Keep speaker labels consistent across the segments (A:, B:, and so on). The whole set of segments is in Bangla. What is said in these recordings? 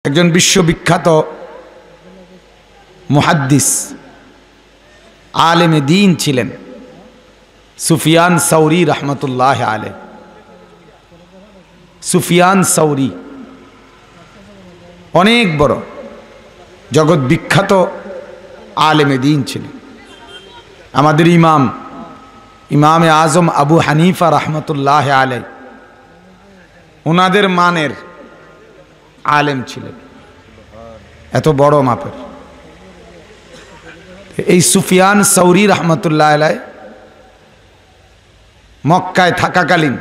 A: একজন বিশ্ববিখ্যাত মুহাদ্দিস আলেমে দ্বীন ছিলেন সুফিয়ান সৌরি রহমতুল্লাহ আলাইহ। সুফিয়ান সৌরি অনেক বড় জগৎ বিখ্যাত আলেমে দ্বীন ছিলেন। আমাদের ইমামে আজম আবু হানিফা রহমতুল্লাহ আলাইহ ওনাদের মানের আলেম ছিলেন, এত বড় মাপের। এই সুফিয়ান সৌরি রহমতুল্লাহ আলাইহ মক্কায় থাকাকালীন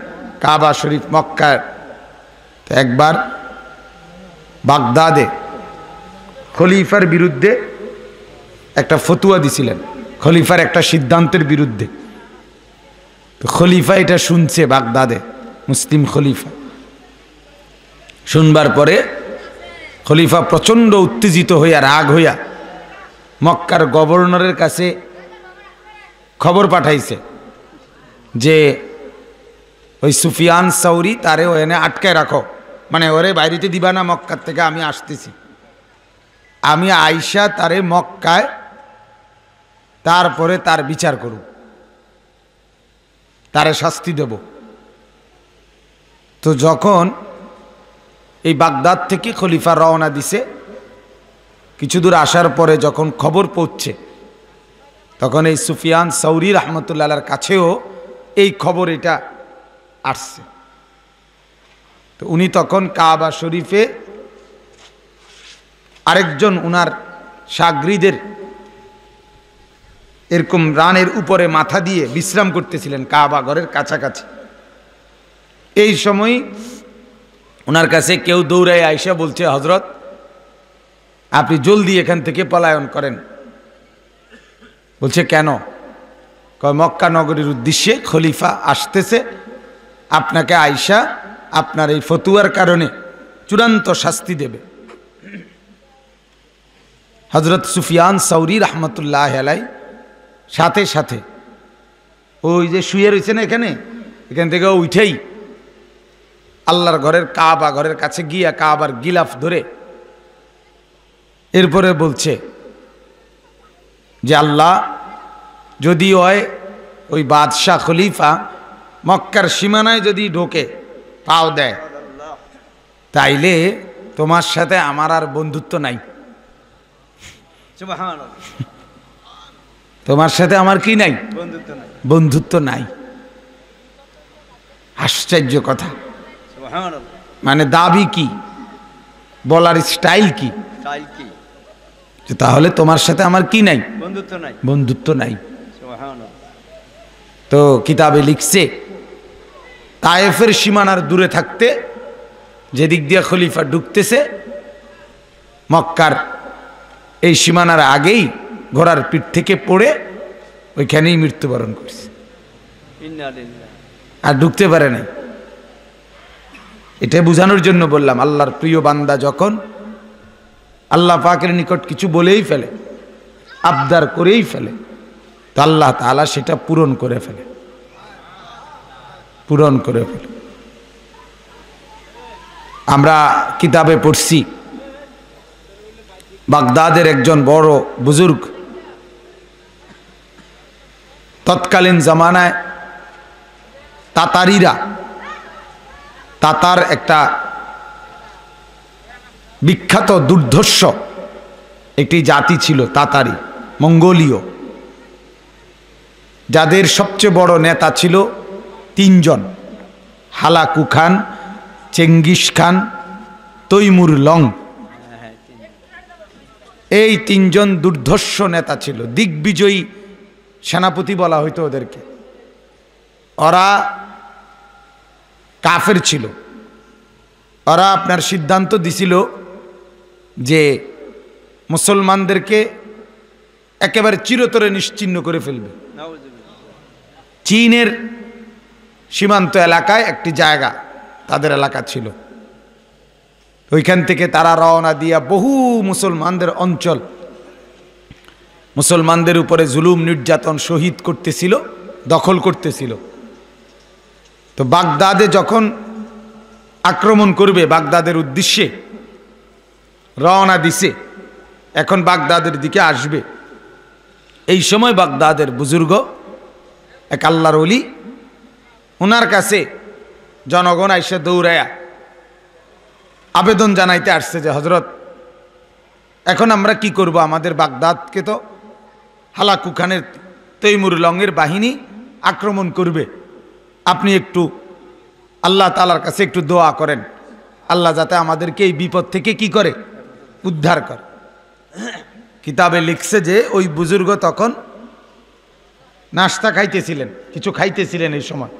A: কাবা শরীফ মক্কায় একবার বাগদাদে খলিফার বিরুদ্ধে একটা ফতুয়া দিছিলেন, খলিফার একটা সিদ্ধান্তের বিরুদ্ধে। তো খলিফা এটা শুনছে, বাগদাদে মুসলিম খলিফা শুনবার পরে খলিফা প্রচণ্ড উত্তেজিত হইয়া রাগ হইয়া মক্কার গভর্নরের কাছে খবর পাঠাইছে যে ওই সুফিয়ান সৌরি তারে ওখানে আটকায় রাখো, মানে ওরে বাইরেতে দিবা না, মক্কার থেকে আমি আসতেছি, আমি আইসা তারে মক্কায় তারপরে তার বিচার করব, তারে শাস্তি দেব। তো যখন এই বাগদাদ থেকে খলিফা রওনা দিছে, কিছু দূর আসার পরে যখন খবর পৌঁছছে তখন এই সুফিয়ান সৌরি রহমতুল্লাহর কাছেও এই খবর এটা আসছে। তো উনি তখন কাবা শরীফে আরেকজন উনার শাগরিদের এরকম রানের উপরে মাথা দিয়ে বিশ্রাম করতেছিলেন কাবা ঘরের কাছাকাছি। এই সময় ওনার কাছে কেউ দৌড়ায় আইসা বলছে, হজরত আপনি জলদি এখান থেকে পলায়ন করেন। বলছে কেন? মক্কা নগরীর উদ্দেশ্যে খলিফা আসতেছে, আপনাকে আইসা আপনার এই ফতুয়ার কারণে চূড়ান্ত শাস্তি দেবে। হজরত সুফিয়ান সৌরি রহমতুল্লাহ আলাইহ সাথে সাথে ওই যে শুয়ে রয়েছে না এখান থেকে উঠেই আল্লাহর ঘরের কাবা ঘরের কাছে গিয়া কাবার গিলাফ ধরে এরপরে বলছে যে আল্লাহ, যদি হয় ওই বাদশাহ খলিফা মক্কার সীমানায় যদি ঢোকে পাও দেয়, তাইলে তোমার সাথে আমার আর বন্ধুত্ব নাই, তোমার সাথে আমার কি নাই, বন্ধুত্ব নাই। আশ্চর্য কথা, মানে দাবি কি, বলার স্টাইল কি, তাহলে তোমার সাথে আমার কি নাই, বন্ধুত্ব নাই। তো কিতাবে লিখছে তায়েফের সীমানার দূরে থাকতে যেদিক দিয়ে খলিফা ঢুকতেছে মক্কার এই সীমানার আগেই ঘোড়ার পিঠ থেকে পড়ে ওইখানেই মৃত্যুবরণ করছে, আর ঢুকতে পারে নাই। এটা বোঝানোর জন্য বললাম, আল্লাহর প্রিয় বান্দা যখন আল্লাহ পাকের নিকট কিছু বলেই ফেলে, আবদার করেই ফেলে, তো আল্লাহ তাআলা সেটা পূরণ করে ফেলে। আমরা কিতাবে পড়ছি বাগদাদের একজন বড় বুজুর্গ তৎকালীন জামানায় তাতার একটা বিখ্যাত দুর্ধর্ষ একটি জাতি ছিল তাতারি, মঙ্গোলীয়, যাদের সবচেয়ে বড় নেতা ছিল তিনজন, Hulagu Khan, Genghis Khan, Timur Lang. এই তিনজন দুর্ধর্ষ নেতা ছিল, দিগ্বিজয়ী সেনাপতি বলা হইতো ওদেরকে। ওরা কাফের ছিল, ওরা আপনার সিদ্ধান্ত দিছিল যে মুসলমানদেরকে একেবারে চিরতরে নিশ্চিহ্ন করে ফেলবে। চীনের সীমান্ত এলাকায় একটি জায়গা তাদের এলাকা ছিল, ওইখান থেকে তারা রওনা দিয়া বহু মুসলমানদের অঞ্চল, মুসলমানদের উপরে জুলুম নির্যাতন শহীদ করতেছিল, দখল করতেছিল। তো বাগদাদে যখন আক্রমণ করবে বাগদাদের উদ্দেশ্যে, রওনা দিছে, এখন বাগদাদের দিকে আসবে। এই সময় বাগদাদের বুজুর্গ এক আল্লাহর ওলি, ওনার কাছে জনগণ আইসা দৌড়ায়া আবেদন জানাইতে আসছে যে হজরত, এখন আমরা কি করব? আমাদের বাগদাদকে তো হালাকু খানের তৈমুর লংয়ের বাহিনী আক্রমণ করবে। আপনি একটু আল্লাহ তাআলার কাছে একটু দোয়া করেন, আল্লাহ যাতে আমাদেরকে এই বিপদ থেকে কি করে, উদ্ধার করে। কিতাবে লিখছে যে ওই বুজুর্গ তখন নাস্তা খাইতেছিলেন, কিছু খাইতেছিলেন এই সময়।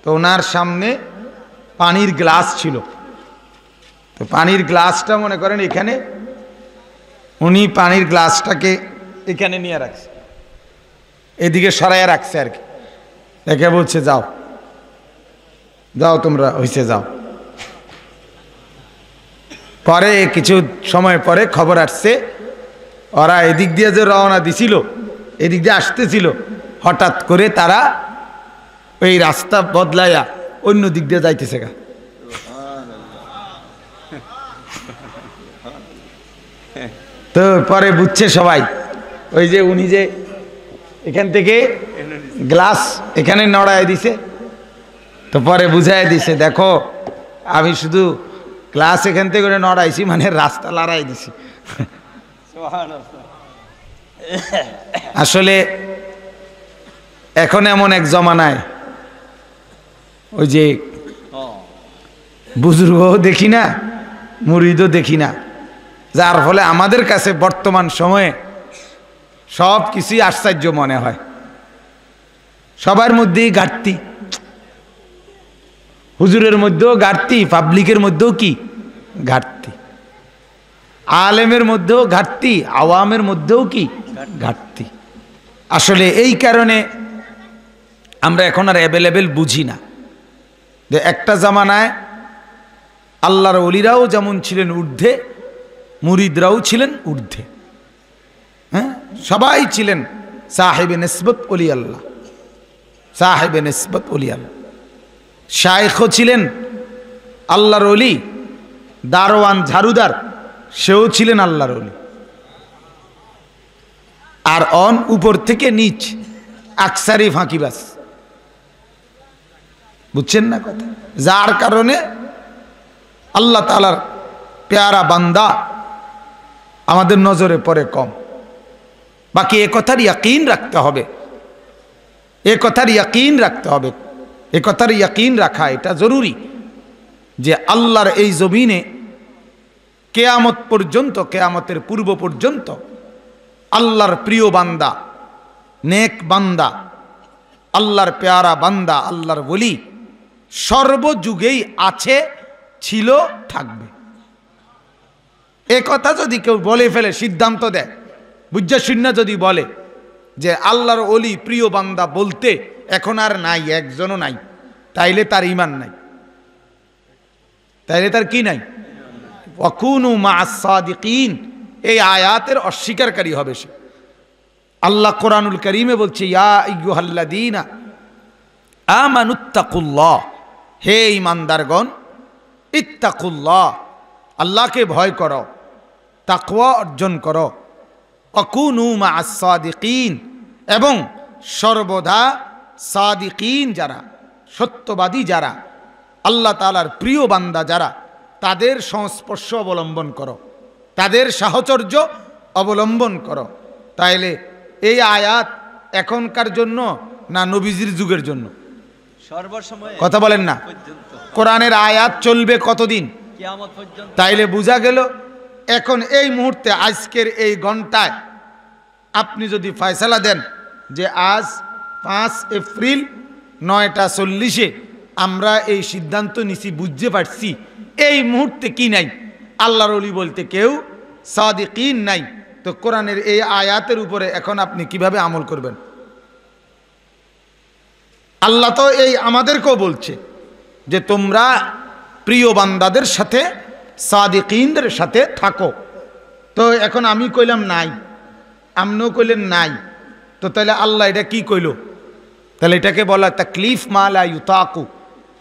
A: তো ওনার সামনে পানির গ্লাস ছিল, তো পানির গ্লাসটা মনে করেন এখানে, উনি পানির গ্লাসটাকে এখানে নিয়ে রাখছে, এদিকে সরাইয়া রাখছে আর কি। দেখে বলছে যাও যাও তোমরা হইছে যাও। পরে কিছু সময় পরে খবর আসছে ওরা এদিক দিয়ে যে রওনা দিছিল, এদিক দিয়ে আসতেছিল, হঠাৎ করে তারা ওই রাস্তা বদলাইয়া অন্য দিক দিয়ে যাইতেছে গা। তো পরে বুঝছে সবাই, ওই যে উনি যে এখান থেকে গ্লাস এখানে নড়ায় দিছে, তো পরে বুঝাই দিছে দেখো আমি শুধু গ্লাস এখান থেকে নড়াইছি, মানে রাস্তা লড়াই দিছি। আসলে এখন এমন এক জমানায় ওই যে বুজুর্গও দেখি না, মুরিদও দেখি না, যার ফলে আমাদের কাছে বর্তমান সময়ে সব কিছুই আশ্চর্য মনে হয়। সবার মধ্যেই ঘাটতি, হুজুরের মধ্যেও ঘাটতি, পাবলিকের মধ্যেও কি ঘাটতি, আলেমের মধ্যেও ঘাটতি, আওয়ামের মধ্যেও কি ঘাটতি। আসলে এই কারণে আমরা এখন আর অ্যাভেলেবেল বুঝি না যে একটা জামানায় আল্লাহর ওলিরাও যেমন ছিলেন ঊর্ধ্বে, মুরিদরাও ছিলেন ঊর্ধ্বে। হ্যাঁ, সবাই ছিলেন সাহেবে নিসবত ওলি আল্লাহ, সাহেবে নিসবত ওলি আল্লাহ। শায়েখও ছিলেন আল্লাহর ওলি, দারোয়ান ঝাড়ুদার সেও ছিলেন আল্লাহর ওলি। আর উপর থেকে নিচ আকসারি ফাঁকিবাস, বুঝছেন না কথা? যার কারণে আল্লাহ তাআলার পেয়ারা বান্দা আমাদের নজরে পড়ে কম। বাকি এ কথার ইয়াকিন রাখতে হবে, এ কথার ইয়াকিন রাখতে হবে, এ কথার ইয়াকিন রাখা এটা জরুরি যে আল্লাহর এই জমিনে কেয়ামত পর্যন্ত, কেয়ামতের পূর্ব পর্যন্ত আল্লাহর প্রিয় বান্দা, নেক বান্দা, আল্লাহর পেয়ারা বান্দা, আল্লাহর ওলি সর্বযুগেই আছে, ছিল, থাকবে। এ কথা যদি কেউ বলে ফেলে, সিদ্ধান্ত দেয়, বুঝা শুন্না যদি বলে যে আল্লাহর ওলি প্রিয় বান্দা বলতে এখন আর নাই, একজনও নাই, তাইলে তার ঈমান নাই, তাইলে তার কি নাই? ওয়াকুনু মা'আস সাদিকিন, এই আয়াতের অস্বীকারী হবে সে। আল্লাহ কোরআনুল কারীমে বলছে ইয়া আইয়ুহাল্লাযীনা আমানুত্তাকুল্লাহ, হে ঈমানদারগণ, ইত্তাকুল্লাহ, আল্লাহকে ভয় করো, তাকওয়া অর্জন করো, ওয়াকুনু মা'আস সাদিকিন, এবং সর্বদা সাদিকিন যারা, সত্যবাদী যারা, আল্লাহ তাআলার প্রিয় বান্দা যারা, তাদের সংস্পর্শ অবলম্বন করো, তাদের সাহচর্য অবলম্বন করো। তাইলে এই আয়াত এখনকার জন্য না নবীজির যুগের জন্য? সর্বসময়। কথা বলেন না? কোরআনের আয়াত চলবে কতদিন? কিয়ামত পর্যন্ত। তাইলে বোঝা গেল এখন এই মুহূর্তে, আজকের এই ঘন্টায় আপনি যদি ফয়সালা দেন যে আজ 5 এপ্রিল 9:40 আমরা এই সিদ্ধান্ত নিছি, বুঝতে পারছি এই মুহূর্তে কি নাই? আল্লাহর ওলি বলতে কেউ সাদিকিন নাই, তো কোরআনের এই আয়াতের উপরে এখন আপনি কিভাবে আমল করবেন? আল্লাহ তো এই আমাদেরকেও বলছে যে তোমরা প্রিয় বান্দাদের সাথে, সাদিকিনদের সাথে থাকো। তো এখন আমি কইলাম নাই, আপনিও কইলেন নাই, তো তাহলে আল্লাহ এটা কি কইল? তাহলে এটাকে বলা তাকলিফ মা লা ইউতাকু,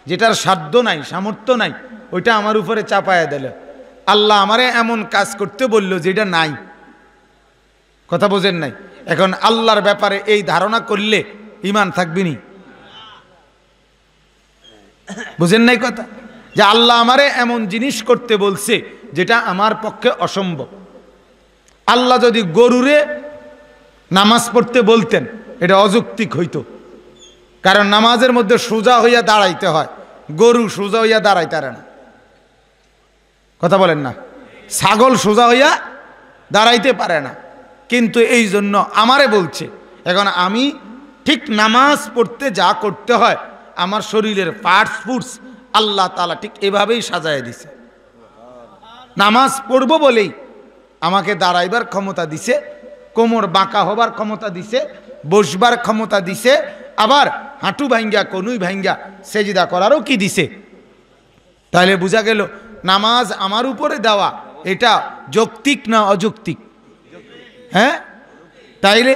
A: যেটার সাধ্য নাই, সামর্থ্য নাই, ওইটা আমার উপরে চাপায়া দিল। আল্লাহ আমারে এমন কাজ করতে বলল যেটা নাই। কথা বোঝেন নাই? এখন আল্লাহর ব্যাপারে এই ধারণা করলে ঈমান থাকবে নি? বুঝেন নাই কথা? যে আল্লাহ আমারে এমন জিনিস করতে বলছে যেটা আমার পক্ষে অসম্ভব। আল্লাহ যদি গরুরে নামাজ পড়তে বলতেন এটা অযৌক্তিক হইতো, কারণ নামাজের মধ্যে সোজা হইয়া দাঁড়াইতে হয়, গরু সোজা হইয়া দাঁড়াইতে পারে না। কথা বলেন না? ছাগল সোজা হইয়া দাঁড়াইতে পারে না, কিন্তু এই জন্য আমারে বলছে। এখন আমি ঠিক নামাজ পড়তে যা করতে হয় আমার শরীরের পার্টস ফুটস আল্লাহ তাআলা ঠিক এভাবেই সাজায় দিছে। নামাজ পড়ব বলেই আমাকে দাঁড়াইবার ক্ষমতা দিছে, কোমর বাঁকা হবার ক্ষমতা দিছে, বসবার ক্ষমতা দিছে, আবার হাঁটু ভাঙ্গা কনুই ভাঙ্গা সেজদা করারও কি দিছে। তাহলে বোঝা গেল নামাজ আমার উপরে দেওয়া এটা যৌক্তিক না অযৌক্তিক? হ্যাঁ, তাইলে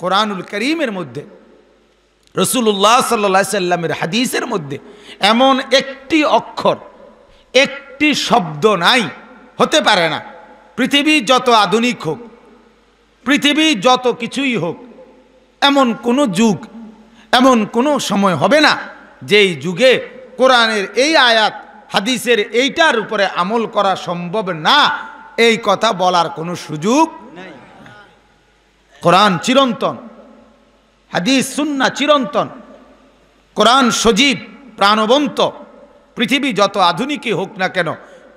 A: কোরআনুল কারীমের মধ্যে রাসূলুল্লাহ সাল্লাল্লাহু আলাইহি সাল্লামের হাদিসের মধ্যে এমন একটি অক্ষর, একটি শব্দ নাই, হতে পারে না। পৃথিবী যত আধুনিক হোক, পৃথিবী যত কিছুই হোক, এমন কোনো যুগ, এমন কোনো সময় হবে না যেই যুগে কোরআনের এই আয়াত হাদিসের এইটার উপরে আমল করা সম্ভব না, এই কথা বলার কোনো সুযোগ নেই। কোরআন চিরন্তন, হাদিস সুন্নাহ চিরন্তন, কোরআন সজীব প্রাণবন্ত। পৃথিবী যত আধুনিকই হোক না কেন,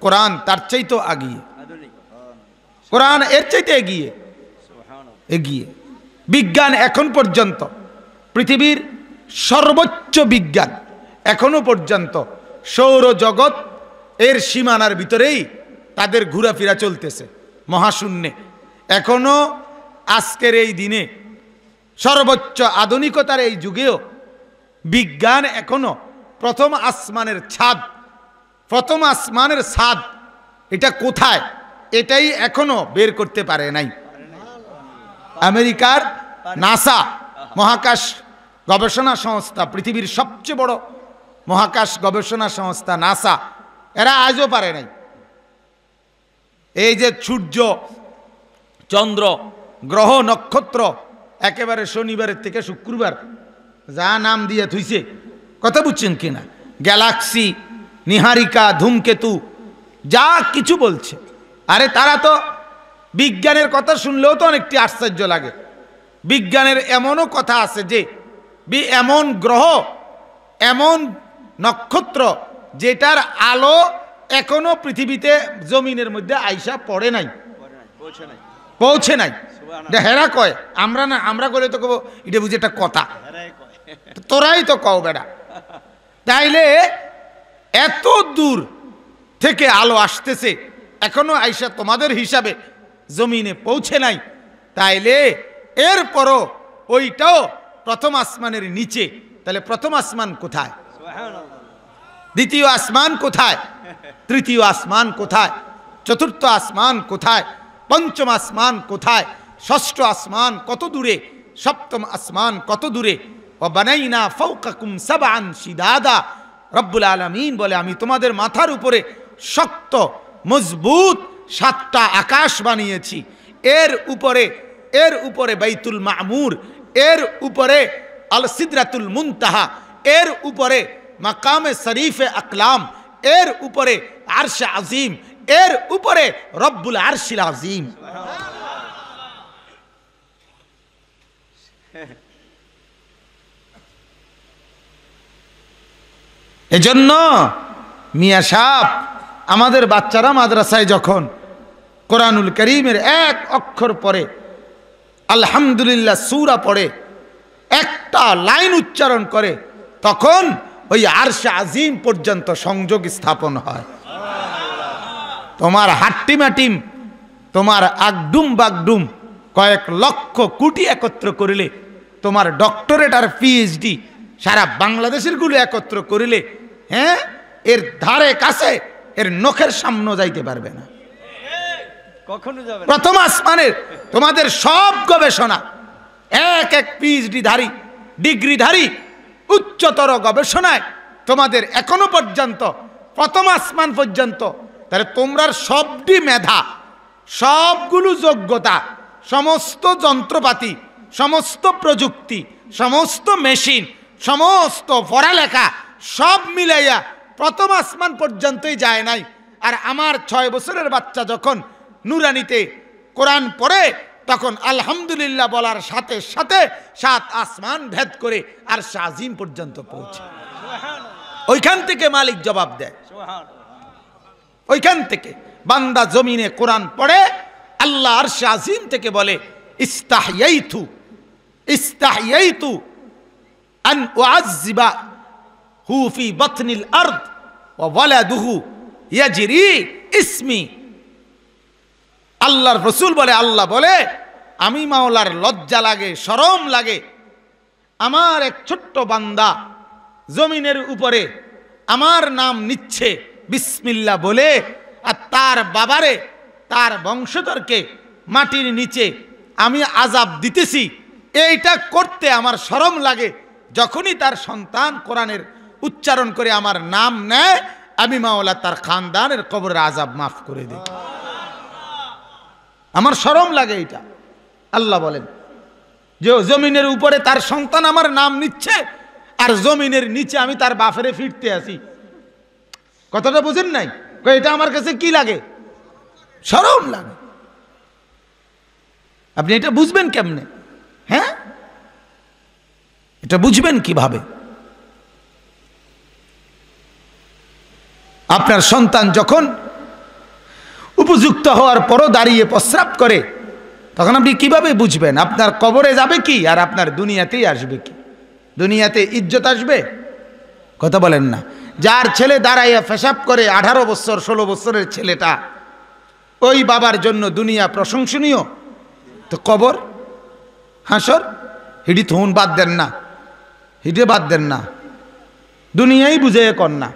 A: কোরআন তার চাইতে এগিয়ে, কোরআন এর চাইতে এগিয়ে এগিয়ে। বিজ্ঞান এখন পর্যন্ত, পৃথিবীর সর্বোচ্চ বিজ্ঞান এখনো পর্যন্ত সৌরজগৎ এর সীমানার ভিতরেই তাদের ঘোরাফেরা চলতেছে মহাশূন্যে। এখনো আজকের এই দিনে সর্বোচ্চ আধুনিকতার এই যুগেও বিজ্ঞান এখনো প্রথম আসমানের ছাদ, প্রথম আসমানের ছাদ এটা কোথায় এটাই এখনো বের করতে পারে নাই। আমেরিকার নাসা মহাকাশ গবেষণা সংস্থা, পৃথিবীর সবচেয়ে বড় মহাকাশ গবেষণা সংস্থা নাসা, এরা আজও পারে নাই এই যে সূর্য, চন্দ্র, গ্রহ, নক্ষত্র একেবারে শনিবারের থেকে শুক্রবার যা নাম দিয়ে থুইছে, কথা বুঝছেন কিনা, গ্যালাক্সি, নিহারিকা, ধূমকেতু, যা কিছু বলছে। আরে তারা তো বিজ্ঞানের কথা শুনলেও তো অনেকটি আশ্চর্য লাগে। বিজ্ঞানের এমনও কথা আছে যে এমন গ্রহ, এমন নক্ষত্র যেটার আলো এখনো পৃথিবীতে জমিনের মধ্যে আইসা পড়ে নাই, পৌঁছে নাই। হেরা কয়, আমরা না, আমরা করে তো কব এটা বুঝি একটা কথা, তোরাই তো কও বেড়া। তাইলে এত দূর থেকে আলো আসতেছে, এখনো আইসা তোমাদের হিসাবে জমিনে পৌঁছে নাই। তাইলে এরপরও ওইটাও প্রথম আসমানের নিচে। তাহলে প্রথম আসমান কোথায়? দ্বিতীয় আসমান কোথায়? তৃতীয় আসমান কোথায়? চতুর্থ আসমান কোথায়? পঞ্চম আসমান কোথায়? ষষ্ঠ আসমান কত দূরে? সপ্তম আসমান কত দূরে? ও বানাইনা ফাওকাকুম সাবআন শিদাদা, রব্বুল আলামিন বলে আমি তোমাদের মাথার উপরে শক্ত মজবুত 7টা আকাশ বানিয়েছি। এর উপরে বাইতুল মামুর, এর উপরে আল সিদরাতুল মুনতাহা, এর উপরে মাকামে শরীফে আকলাম, এর উপরে আরশে আজিম, এর উপরে রব্বুল আরশিল আজিম। এজন্য মিয়া সাহেব, আমাদের বাচ্চারা মাদ্রাসায় যখন কোরআনুল কারীমের এক অক্ষর পড়ে, আলহামদুলিল্লাহ সূরা পড়ে, একটা লাইন উচ্চারণ করে, তখন ওই আরশে আজিম পর্যন্ত সংযোগ স্থাপন হয়। তোমার হাট্টিমাটিম, তোমার আগডুম বাগডুম কয়েক লক্ষ কোটি একত্র করিলে, তোমার ডক্টরেট আর পিএইচডি সারা বাংলাদেশের গুলো একত্র করিলে, হ্যাঁ, এর ধারে কাছে, এর নখের সামনে যাইতে পারবে না, কখনো যাবে না। প্রথম আসমানের তোমাদের সব গবেষণা, এক এক পিএইচডি ধারী, ডিগ্রিধারী, উচ্চতর গবেষণায় তোমাদের এখনো পর্যন্ত প্রথম আসমান পর্যন্ত তাহলে তোমরার সবটি মেধা, সবগুলো যোগ্যতা, সমস্ত যন্ত্রপাতি, সমস্ত প্রযুক্তি, সমস্ত মেশিন, সমস্ত পড়ালেখা সব মিলাইয়া প্রথম আসমান পর্যন্তই যায় নাই। আর আমার 6 বছরের বাচ্চা যখন নুরানিতে কোরআন পড়ে তখন আলহামদুলিল্লাহ বলার সাথে সাথে 7 আসমান ভেদ করে আর আজিম পর্যন্ত পৌঁছে। ওইখান থেকে মালিক জবাব দেয়। ওইখান থেকে বান্দা জমিনে কোরআন পড়ে, আল্লাহ আরশ আজিম থেকে বলে ইস্তাহইয়াইতু আন উআযযিবা হু ফি বাতনিল আরদ ওয়া ওয়ালাদুহু ইয়াজরি ইসমি। আল্লাহর রাসূল বলে, আল্লাহ বলে আমি মাওলার লজ্জা লাগে, শরম লাগে, আমার এক ছোট্ট বান্দা জমিনের উপরে আমার নাম নিচ্ছে বিসমিল্লাহ বলে, আর তার বাবারে, তার বংশধরকে মাটির নিচে আমি আযাব দিতেছি, এইটা করতে আমার শরম লাগে। যখনই তার সন্তান কোরআনের উচ্চারণ করে আমার নাম নেয়, আমি মাওলা তার খানদানের কবরের আযাব মাফ করে দিই। আমার শরম লাগে এটা। আল্লাহ বলেন যে জমিনের উপরে তার সন্তান আমার নাম নিচ্ছে, আর জমিনের নিচে আমি তার বাফেরে ফিরতে আসি। কথাটা বুঝেন নাই? এটা আমার কাছে কি লাগে? শরম লাগে। আপনি এটা বুঝবেন কেমনে? হ্যাঁ, এটা বুঝবেন কিভাবে? আপনার সন্তান যখন উপযুক্ত হওয়ার পরও দাঁড়িয়ে প্রস্রাব করে, তখন আপনি কিভাবে বুঝবেন আপনার কবরে যাবে কি আর আপনার দুনিয়াতেই আসবে কি? দুনিয়াতে ইজ্জত আসবে? কথা বলেন না। যার ছেলে দাঁড়াইয়া পেশাব করে 18 বছর 16 বছরের ছেলেটা, ওই বাবার জন্য দুনিয়া প্রশংসনীয়, তো কবর হাসর হিডি থুন বাদ দেন না, হিডে বাদ দেন না, দুনিয়াই বুঝে কর না।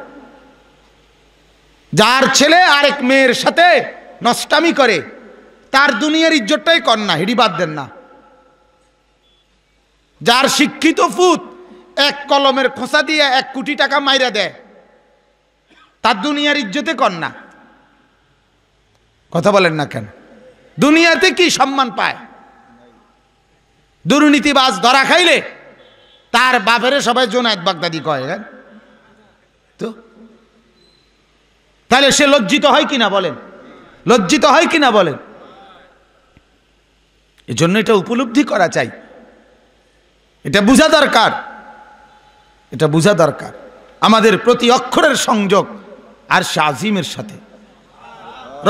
A: যার ছেলে আরেক মেয়ের সাথে নষ্টামি করে, তার দুনিয়ার ইজ্জতটাই কর না, হিডি বাদ দেন না। যার শিক্ষিত ফুত এক কলমের খোসা দিয়ে 1 কোটি টাকা মাইরা দেয়, তার দুনিয়ার ইজ্জতে কর না। কথা বলেন না কেন? দুনিয়াতে কি সম্মান পায়? দুর্নীতিবাজ ধরা খাইলে তার বাপেরে সবাই জোনায়েত বাগদাদি কয়। তো তাহলে সে লজ্জিত হয় কিনা বলেন? লজ্জিত হয় কিনা বলেন? এজন্য এটা উপলব্ধি করা চাই, এটা বোঝা দরকার, এটা বোঝা দরকার। আমাদের প্রতি অক্ষরের সংযোগ আরশে আজিমের সাথে,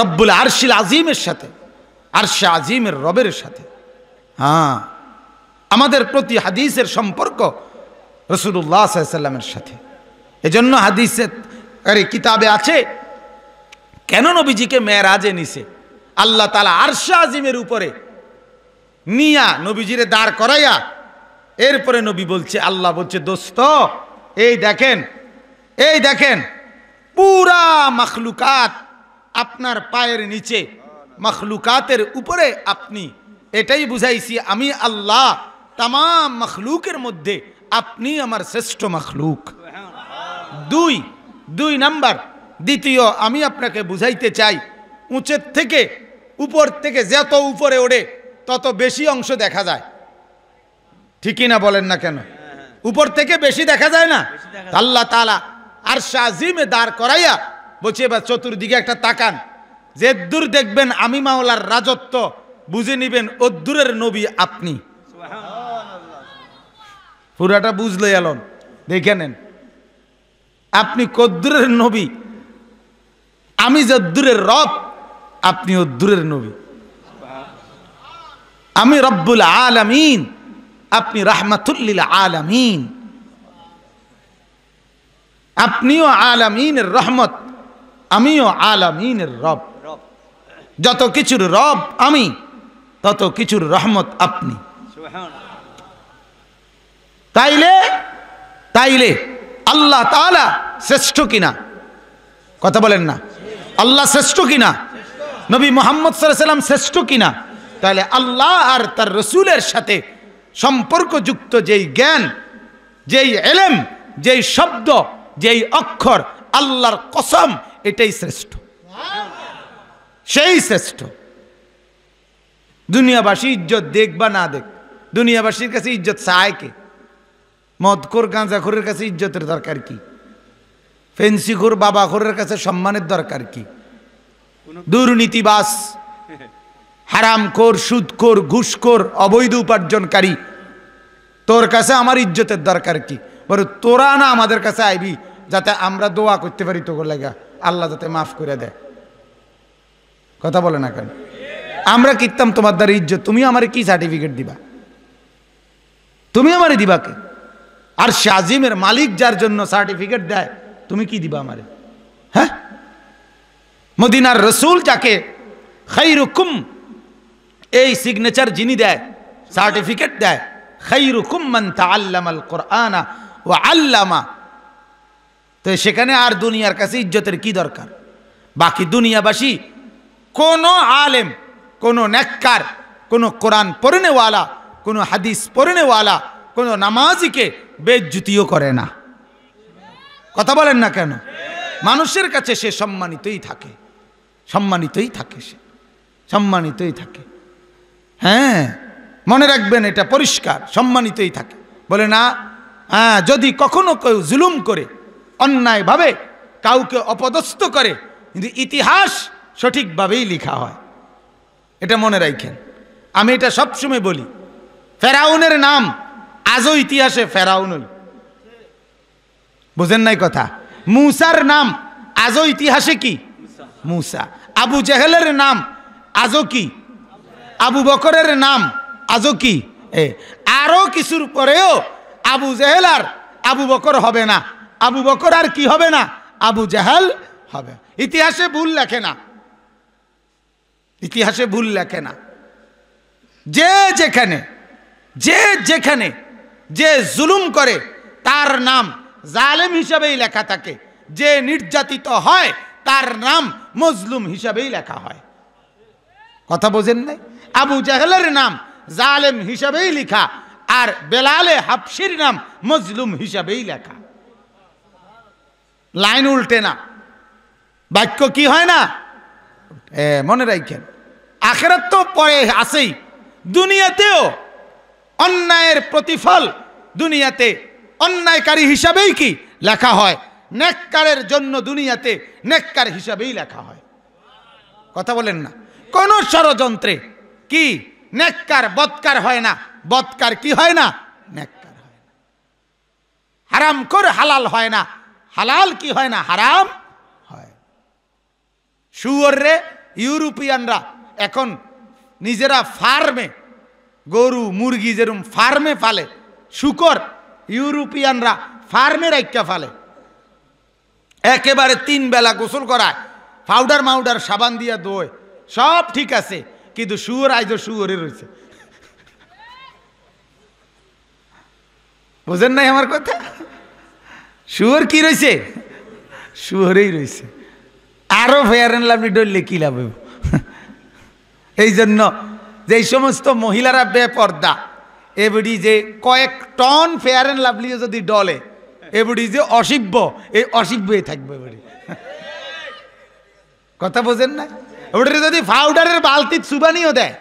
A: রব্বুল আরশিল আজিমের সাথে, আরশে আজিমের রবের সাথে। হ্যাঁ, আমাদের প্রতি হাদিসের সম্পর্ক রাসূলুল্লাহ সাল্লাল্লাহু আলাইহি ওয়াসাল্লামের সাথে। এজন্য হাদিসের কিতাবে আছে কেন নবীজিকে মেরাজে নিছে। আল্লাহ তাআলা আরশে আজিমের উপরে নিয়া নবীজিরে দাঁড় করাইয়া এরপরে নবী বলছে, আল্লাহ বলছে, দোস্ত এই দেখেন, এই দেখেন পুরা মখলুকাত আপনার পায়ের নিচে, মখলুকাতের উপরে আপনি। এটাই বুঝাইছি আমি আল্লাহ তাম মখলুকের মধ্যে আপনি আমার শ্রেষ্ঠ মখলুক। দুই নাম্বার, দ্বিতীয় আমি আপনাকে বুঝাইতে চাই, উঁচের থেকে উপর থেকে যত উপরে ওঠে তত বেশি অংশ দেখা যায়। ঠিকই না বলেন না কেন? উপর থেকে বেশি দেখা যায় না? আল্লাহ তাআলা আরশে আজিমে দাঁড় করাইয়া বলছে, এবার চতুর্দিকে একটা তাকান, যে দূর দেখবেন আমি মাওলার রাজত্ব, বুঝে নিবেন অদ্দূরের নবী আপনি। পুরাটা বুঝলে এলন, দেখে নেন আপনি কদ্দূরের নবী, আমি যদ্দূরের রব, আপনি অদ্দূরের নবী। আমি রব্বুল আলামিন, আপনি রাহমাতুল লিল আলামিন। আপনিও আলামিনের রহমত, আমিও আলামিনের রব। যত কিছুর রব আমি, তত কিছুর রহমত আপনি। তাইলে আল্লাহ তাআলা শ্রেষ্ঠ কিনা? কথা বলেন না? আল্লাহ শ্রেষ্ঠ কিনা? নবী মুহাম্মদ সাল্লাল্লাহু আলাইহি ওয়াসাল্লাম শ্রেষ্ঠ কিনা? তাহলে আল্লাহ আর তার রাসূলের সাথে সম্পর্কযুক্ত যেই জ্ঞান, যেই ইলম, যেই শব্দ, যেই অক্ষর, আল্লাহর কসম, এটাই শ্রেষ্ঠ। সেই শ্রেষ্ঠ। দুনিয়াবাসী ইজ্জত দেখ বা না দেখ, দুনিয়াবাসীর কাছে ইজ্জত চায় কে? মদখোর গাঁজাখোরের কাছে ইজ্জতের দরকার কি? ফেন্সিখোর বাবাখোরের কাছে সম্মানের দরকার কি? দুর্নীতিবাজ, হারামখোর, সুদখোর, ঘুষখোর, অবৈধ উপার্জনকারী, তোর কাছে আমার ইজ্জতের দরকার কি? বলে তোরা না আমাদের কাছে আইবি যাতে আমরা দোয়া করতে পারি তোর লাগা, আল্লাহ যাতে মাফ করে দেয়। কথা বলে না কেন? আমরা কিনতাম তোমার দ্বারা ইজ্জত, তুমি আমারে কি সার্টিফিকেট দিবা? তুমি আমারে দিবা কে? আর শাজিমের মালিক যার জন্য সার্টিফিকেট দেয়, তুমি কি দিবা আমারে? হ্যাঁ, মদিনার রসুল যাকে খাইরুকুম, এই সিগনেচার যিনি দেয়, সার্টিফিকেট দেয়, খাইরুকুম মান তাআল্লামাল কুরআনা ওয়া আল্লামা। তো সেখানে আর দুনিয়ার কাছে ইজ্জতের কি দরকার? বাকি দুনিয়াবাসী কোনো আলেম, কোনো নেককার, কোনো কোরআন পড়নেওয়ালা, কোনো হাদিস পড়নেওয়ালা, কোনো নামাজিকে বেইজ্জতিও করে না। কথা বলেন না কেন? মানুষের কাছে সে সম্মানিতই থাকে, সম্মানিতই থাকে, সে সম্মানিতই থাকে। হ্যাঁ, মনে রাখবেন, এটা পরিষ্কার, সম্মানিতই থাকে। বলে না, যদি কখনো কেউ জুলুম করে, অন্যায়ভাবে কাউকে অপদস্থ করে, কিন্তু ইতিহাস সঠিকভাবেই লেখা হয়, এটা মনে রাখেন। আমি এটা সবসময় বলি, ফেরাউনের নাম আজও ইতিহাসে ফেরাউনই, বুঝেন নাই কথা? মুসার নাম আজও ইতিহাসে কি? মুসা। আবু জেহেলের নাম আজও কি? আবু বকরের নাম আজও কি? আরো কিছুর পরেও আবু জেহেল আর আবু বকর হবে না, আবু বকর আর কি হবে না? আবু জেহেল হবে। ইতিহাসে ভুল লেখে না, ইতিহাসে ভুল লেখে না। যে যেখানে, যে যেখানে যে জুলুম করে তার নাম জালেম হিসাবেই লেখা থাকে, যে নির্যাতিত হয় তার নাম মজলুম হিসাবেই লেখা হয়। কথা বোঝেন নাই? আবু জাহেলের নাম জালেম হিসাবেই লেখা, আর বেলালে হাবশির নাম মজলুম হিসাবেই লেখা। লাইন উল্টে না, বাক্য কি হয় না? মনে রাখেন, আখিরাত তো পরে আসেই, দুনিয়াতেও অন্যায়ের প্রতিফল দুনিয়াতে অন্যায়কারী হিসাবেই কি লেখা হয়, নেককারের জন্য দুনিয়াতে নেককার হিসাবেই লেখা হয়। কথা বলেন না? কোন ষড়যন্ত্রে কি নেককার বদকার হয় না, বদকার কি হয় না? নেককার হয় না। হারাম করে হালাল হয় না, হালাল কি হয় না? হারাম হয়। শুয়োর রে ইউরোপিয়ানরা এখন নিজেরা ফার্মে, গরু মুরগি যেরকম ফার্মে ফালে, শুকর ইউরোপিয়ানরা ফার্মে রাখা ফালে, একেবারে 3 বেলা গোসল করায়, পাউডার মাউডার সাবান দিয়া দোয়, সব ঠিক আছে, কিন্তু শুয়োর আইজ শুয়োরে রয়েছে। বুঝেন নাই আমার কথা? শুয়োর কি রয়েছে? শুয়োরেই রয়েছে। আরো ফেয়ার এন্ড লাভলি ডললে কি লাভ? এই জন্য যে সমস্ত মহিলারা বেপর্দা, এবডি যে কয়েক টন ফেয়ার এন্ড লাভলি যদি ডলে, এবডি যে অসিব্য, এই অসিব্যই থাকবে এবডি। কথা বোঝেন না? ওটা যদি পাউডারের বালতিত সুবানিও দেয়,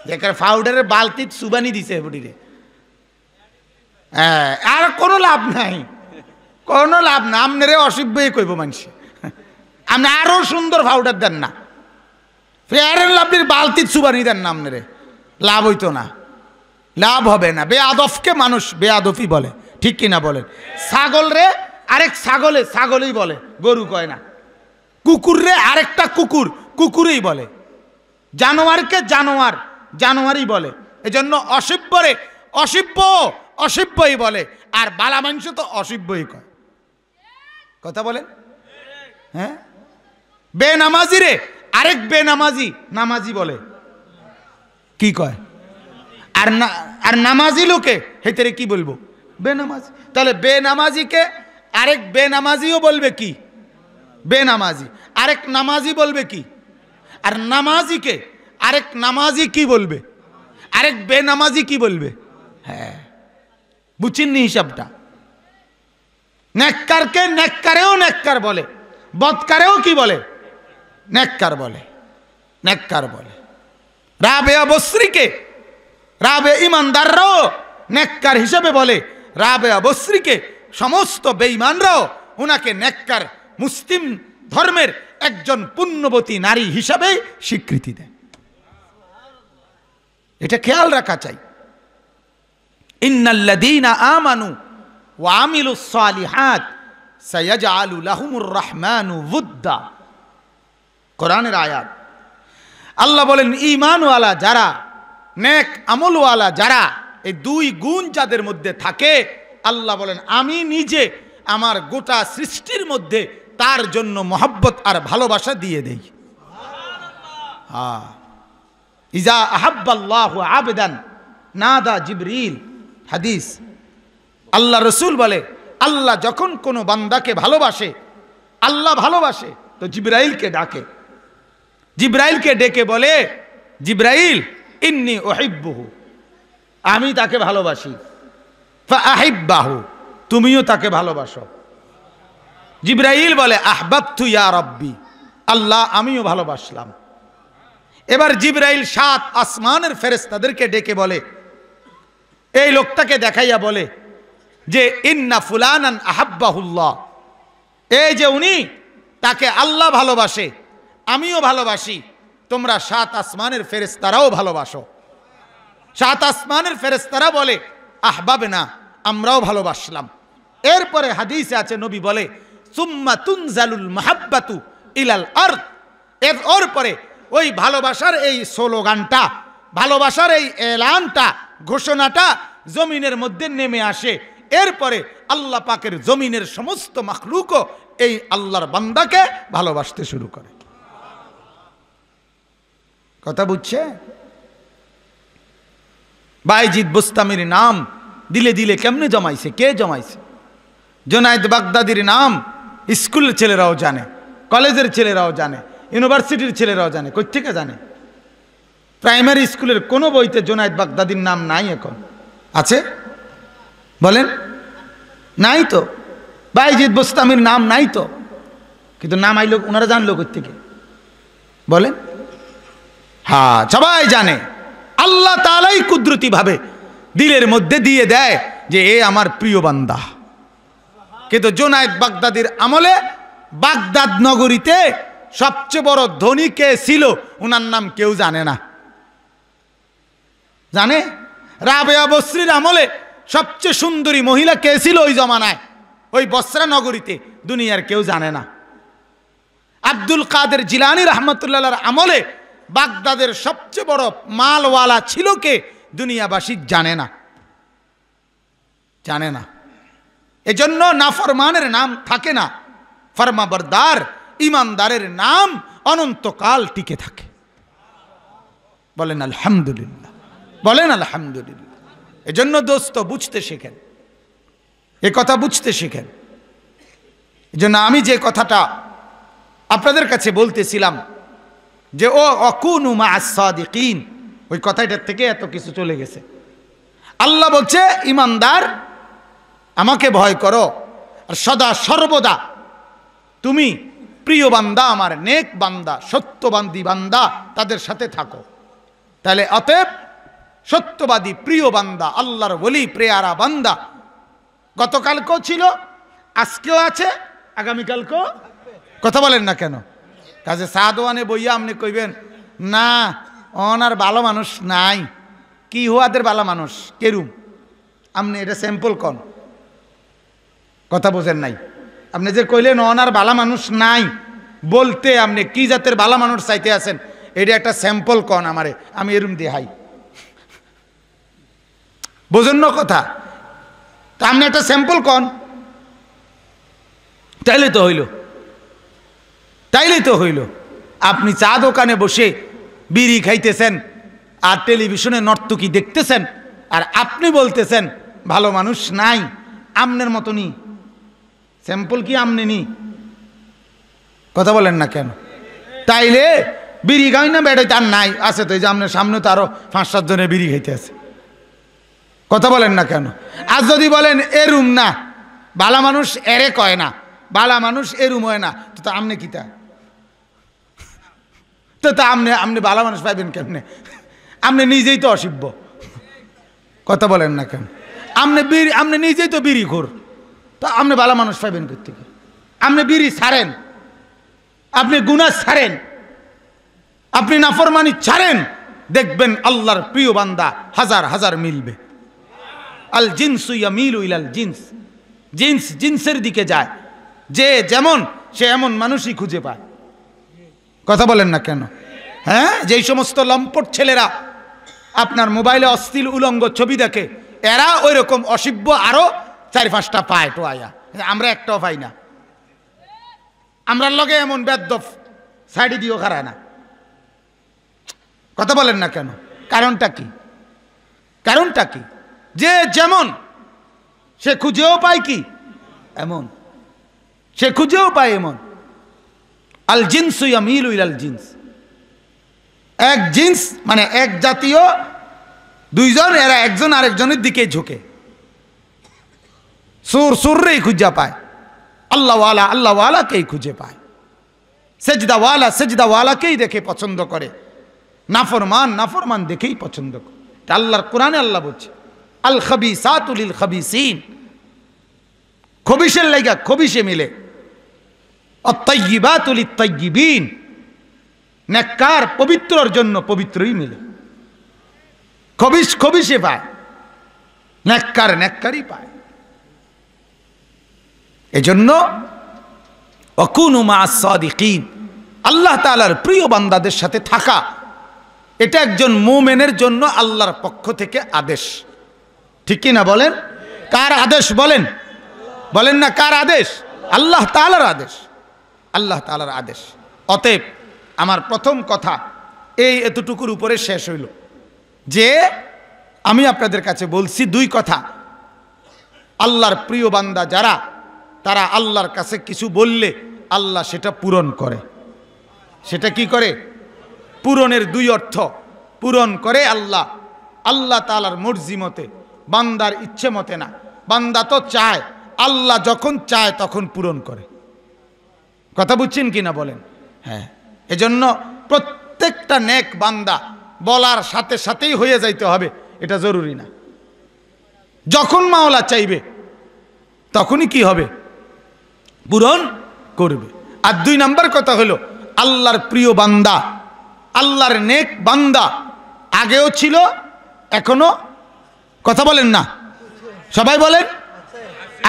A: যেখানে পাউডারের বালতিত সুবানি দিছে এবডিরে, হ্যাঁ, আর কোনো লাভ নাই, কোনো লাভ না। আপনারে অসিব্যই কইব মানুষ, আপনি আরো সুন্দর পাউডার দেন না, ফেয়ার এন্ড লাভলির বালতিত সুবানি দেন না, আপনারে লাভ হইতো না, লাভ হবে না। বেয়াদফকে মানুষ বেয়াদফি বলে, ঠিক কিনা বলেন? ছাগল রে আরেক ছাগলে ছাগলই বলে, গরু কয় না। কুকুর রে আরেকটা কুকুর কুকুরই বলে, জানোয়ারকে জানোয়ার জানোয়ারই বলে। এজন্য অসভ্য রে অসভ্য অসভ্যই বলে, আর বালা মানুষ তো অসভ্যই কয়। কথা বলেন? হ্যাঁ, বেনামাজি রে আরেক বেনামাজি নামাজি বলে, কি কয়? আর নামাজি লোকে হেতেরে কি বলবো? বেনামাজি। তাহলে বেনামাজিকে আরেক বেনামাজিও বলবে কি? বেনামাজি। আরেক নামাজি বলবে কি? আর নামাজিকে আরেক নামাজি কি বলবে? আরেক বেনামাজি কি বলবে? হ্যাঁ, বুঝিনি হিসাবটা? নেককারকে নেককারেও নেককার বলে, বদকারেও কি বলে? নেককার বলে, নেককার বলে। রাবেয়া বসরিকে, রাবে ইমানদাররাও নেককার হিসেবে বলে, রাবেয়া বসরিকে সমস্ত বেঈমানরাও ওনাকে নেককার মুসলিম ধর্মের একজন পুণ্যবতী নারী হিসাবে স্বীকৃতি দেয়। এটা খেয়াল রাখা চাই। ইন্নাল্লাযীনা আমানু ওয়া আমিলুস সালিহাত সায়াজআলু লাহুমুর রাহমানু ওয়ুদ্দা, কোরআনের আয়াত। আল্লাহ বলেন ঈমানওয়ালা যারা, নেক আমলওয়ালা যারা, এই দুই গুণ যাদের মধ্যে থাকে, আল্লাহ বলেন আমি নিজে আমার গোটা সৃষ্টির মধ্যে তার জন্য মহব্বত আর ভালোবাসা দিয়ে দেই। ইজা আহাব্বাল্লাহু আবদান নাদা জিবরিল, হাদিস। আল্লাহ রসুল বলে আল্লাহ যখন কোনো বান্দাকে ভালোবাসে, আল্লাহ ভালোবাসে, তো জিবরাইলকে ডাকে। জিবরাইলকে ডেকে বলে, জিবরাইল ইন্নী উহিব্বুহু, আমি তাকে ভালোবাসি। ফাআহিব্বাহু, তুমিও তাকে ভালোবাসো। জিবরাইল বলে আহবাবতু ইয়া রাব্বি, আল্লাহ আমিও ভালোবাসলাম। এবার জিবরাইল 7 আসমানের ফেরেশতাদেরকে ডেকে বলে, এই লোকটাকে দেখাইয়া বলে যে ইন্না ফুলানান আহাব্বাহুল্লাহ, এই যে উনি, তাকে আল্লাহ ভালোবাসে, আমিও ভালোবাসি, তোমরা 7 আসমানের ফেরেশতারাও ভালোবাসো। 7 আসমানের ফেরেশতারা বলে আহবাবনা, আমরাও ভালোবাসলাম। এরপরে হাদিসে আছে, নবী বলে সুম্মা তুনজালুল মাহাব্বাতু ইলাল আরদ, এর পরে ওই ভালোবাসার এই স্লোগানটা, ভালোবাসার এই এলানটা, ঘোষণাটা জমিনের মধ্যে নেমে আসে। এরপরে আল্লাহ পাকের জমিনের সমস্ত মাখলুকও এই আল্লাহর বান্দাকে ভালোবাসতে শুরু করে। কথা বুঝছে? বাইজিদ বুস্তামির নাম দিলে দিলে কেমনে জমাইছে, কে জমাইছে? জুনায়েদ বাগদাদির নাম স্কুলের ছেলেরাও জানে, কলেজের ছেলেরাও জানে, ইউনিভার্সিটির ছেলেরাও জানে। কই থেকে জানে? প্রাইমারি স্কুলের কোনো বইতে জুনায়েদ বাগদাদির নাম নাই এখন। আছে? বলেন নাই তো। বাইজিদ বুস্তামির নাম নাই তো, কিন্তু নাম আইলো, ওনারা জানলো কই থেকে? বলেন। হ্যাঁ, সবাই জানে। আল্লাহ তাআলাই কুদরতি ভাবে দিলের মধ্যে দিয়ে দেয় যে এ আমার প্রিয় বান্দা। কিন্তু জুনায়েদ বাগদাদির আমলে বাগদাদ নগরীতে সবচেয়ে বড় ধনী কে ছিল, ওনার নাম কেউ জানে না। জানে? রাবেয়া বসরির আমলে সবচেয়ে সুন্দরী মহিলা কে ছিল ওই জমানায়, ওই বসরা নগরীতে, দুনিয়ার কেউ জানে না। আব্দুল কাদের জিলানী রহমতুল্লাহর আমলে বাগদাদের সবচেয়ে বড় মালওয়ালা ছিল কে, দুনিয়াবাসী জানে না, জানে না। এজন্য নাফরমানের নাম থাকে না, ফরমাবরদার ইমানদারের নাম অনন্তকাল টিকে থাকে। বলেন আলহামদুলিল্লাহ, বলেন আলহামদুলিল্লাহ। এজন্য দোস্ত বুঝতে শেখেন, এ কথা বুঝতে শেখেন। এজন্য আমি যে কথাটা আপনাদের কাছে বলতেছিলাম যে ও অকুনু মা'আস সাদিকিন, ওই কথাটার থেকে এত কিছু চলে গেছে। আল্লাহ বলছে ইমানদার আমাকে ভয় করো, আর সদা সর্বদা তুমি প্রিয় বান্দা, আমার নেক বান্দা, সত্যবাদী বান্দা, তাদের সাথে থাকো। তাহলে অতএব সত্যবাদী প্রিয় বান্দা, আল্লাহর ওলি প্রেয়ারা বান্দা গতকালকেও ছিল, আজকেও আছে, আগামীকালকেও। কথা বলেন না কেন? কাজে সাদওয়ানে বইয়া আপনি কইবেন না ওনার ভালো মানুষ নাই, কি হুয়াদের ভালো মানুষ কেরুম? আপনি এটা স্যাম্পল কন, কথা বোঝেন নাই। আপনি যে কইলেন ওনার ভালো মানুষ নাই বলতে আপনি কি জাতের ভালো মানুষ চাইতে আছেন, এটা একটা স্যাম্পল কন আমারে, আমি এরম দেখাই। বোঝেন না কথা? তা আপনি একটা স্যাম্পল কন, তাইলে তো হইল, তাইলেই তো হইল। আপনি চা দোকানে বসে বিড়ি খাইতেছেন আর টেলিভিশনে নর্তকী দেখতেছেন, আর আপনি বলতেছেন ভালো মানুষ নাই। আমনের মতনই স্যাম্পল কি আমনে নি? কথা বলেন না কেন? তাইলে বিড়ি খাই না বেড়াই তার নাই আছে তো, এই যে আপনার সামনে তো আরো 5-7 জনের বিড়ি খাইতে আছে। কথা বলেন না কেন? আর যদি বলেন এরুম না, বালা মানুষ এরে কয় না, বালা মানুষ এরুম হয় না, তো আমনে কিতা? তো আপনি ভালো মানুষ পাইবেন কেমনে? আপনি নিজেই তো অসিব্য, কথা বলেন না কেন? আপনি নিজেই তো বিড়ি খোর, তো আপনি ভালো মানুষ পাইবেন কোথেকে? আপনি বিড়ি ছাড়েন, আপনি গুনাহ ছাড়েন, আপনি নাফরমানি ছাড়েন, দেখবেন আল্লাহর প্রিয় বান্দা হাজার হাজার মিলবে। আল জিনসু ইয়ামিলু ইলাল জিনস, জিন্স জিন্সের দিকে যায়, যে যেমন সে এমন মানুষই খুঁজে পায়। কথা বলেন না কেন? হ্যাঁ, যেই সমস্ত লম্পট ছেলেরা আপনার মোবাইলে অশ্লীল উলঙ্গ ছবি দেখে, এরা ওই রকম অসিব্য আরো 4-5টা পায় তো আয়া, আমরা একটাও পাই না। আমরার লগে এমন বেদ্যফ সাইডে দিও খারায় না। কথা বলেন না কেন? কারণটা কি? কারণটা কি? যে যেমন সে খুঁজেও পায় কি এমন, সে খুঁজেও পায় এমন। আল জিনসু ইয়ামিলু ইলাল জিনস, এক জিন্স মানে এক জাতীয় দুইজন, এরা একজন আরেকজনের দিকে ঝুঁকে, সুররেই খুঁজে পায়, আল্লাহওয়ালা আল্লাহওয়ালাকেই খুঁজে পায়, সেজদাওয়ালা সেজদাওয়ালাকেই দেখে পছন্দ করে, নাফরমান নাফরমান দেখেই পছন্দ করে। আল্লাহর কোরআনে আল্লাহ বলছে আল খাবিসাতু লিল খাবিসিন, খবিশের লাইগা খবিশে মিলে, আত-তাইয়্যিবাতু লিত-তাইয়্যিবিন, নেককার পবিত্রর জন্য পবিত্রই মিলে। খবিশ খবিশে পায়, নেককার নেককারই পায়। এজন্য ওয়াকুনু মা'আস সাদিকিন, আল্লাহ তাআলার প্রিয় বান্দাদের সাথে থাকা, এটা একজন মুমিনের জন্য আল্লাহর পক্ষ থেকে আদেশ। ঠিক কি না বলেন? কার আদেশ বলেন? বলেন না কার আদেশ? আল্লাহ তাআলার আদেশ, আল্লাহ তাআলার আদেশ। অতএব আমার প্রথম কথা এই এতটুকুর উপরে শেষ হইল যে আমি আপনাদের কাছে বলছি দুই কথা। আল্লাহর প্রিয় বান্দা যারা, তারা আল্লাহর কাছে কিছু বললে আল্লাহ সেটা পূরণ করে। সেটা কি করে? পূরণের দুই অর্থ, পূরণ করে আল্লাহ, আল্লাহ তাআলার মর্জি মতে, বান্দার ইচ্ছে মতে না। বান্দা তো চায়, আল্লাহ যখন চায় তখন পূরণ করে। কথা বুঝছেন কি না বলেন? হ্যাঁ, এজন্য প্রত্যেকটা নেক বান্দা বলার সাথে সাথেই হয়ে যাইতে হবে এটা জরুরি না। যখন মাওলা চাইবে তখনই কি হবে? পূরণ করবে। আর দুই নাম্বার কথা হলো আল্লাহর প্রিয় বান্দা, আল্লাহর নেক বান্দা আগেও ছিল, এখনো, কথা বলেন না সবাই বলেন,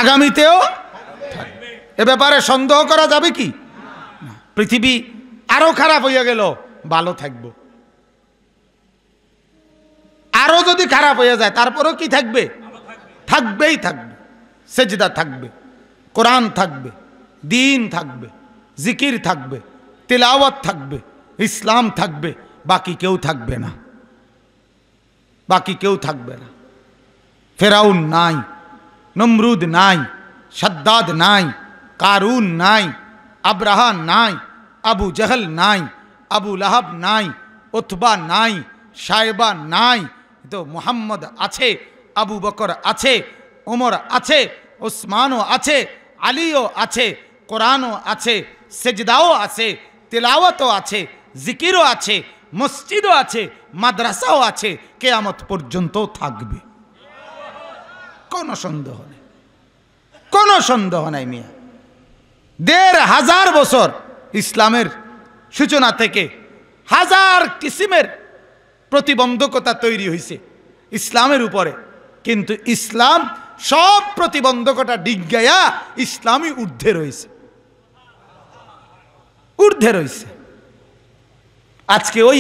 A: আগামীতেও থাকবে। এ ব্যাপারে সন্দেহ করা যাবে কি? পৃথিবী আরো খারাপ হইয়া গেল, ভালো থাকবো। আরো যদি খারাপ হয়ে যায় তারপরেও কি থাকবে? থাকবেই থাকবে। সেজদা থাকবে, কোরআন থাকবে, দিন থাকবে, জিকির থাকবে, তিলাওয়াত থাকবে, ইসলাম থাকবে, বাকি কেউ থাকবে না, বাকি কেউ থাকবে না। ফেরাউন নাই, নমরুদ নাই, সাদ্দাদ নাই, কারুন নাই, আব্রাহা নাই, আবু জহল নাই, আবু লাহাব নাই, উতবা নাই, সাইবা নাই, তো মুহাম্মদ আছে, আবু বকর আছে, ওমর আছে, ওসমানও আছে, আলীও আছে, কোরআনও আছে, সেজদাও আছে, তিলাওয়াতও আছে, জিকিরও আছে, মসজিদও আছে, মাদ্রাসাও আছে, কিয়ামত পর্যন্ত থাকবে। কোনো সন্দেহ নেই, কোনো সন্দেহ নাই মিয়া। ১৫০০ বছর ইসলামের সূচনা থেকে হাজার কিসিমের প্রতিবন্ধকতা তৈরি হয়েছে ইসলামের উপরে, কিন্তু ইসলাম সব প্রতিবন্ধকতা ডিগ্গায়া ইসলামই ঊর্ধ্বে রয়েছে, ঊর্ধ্বে রয়েছে। আজকে ওই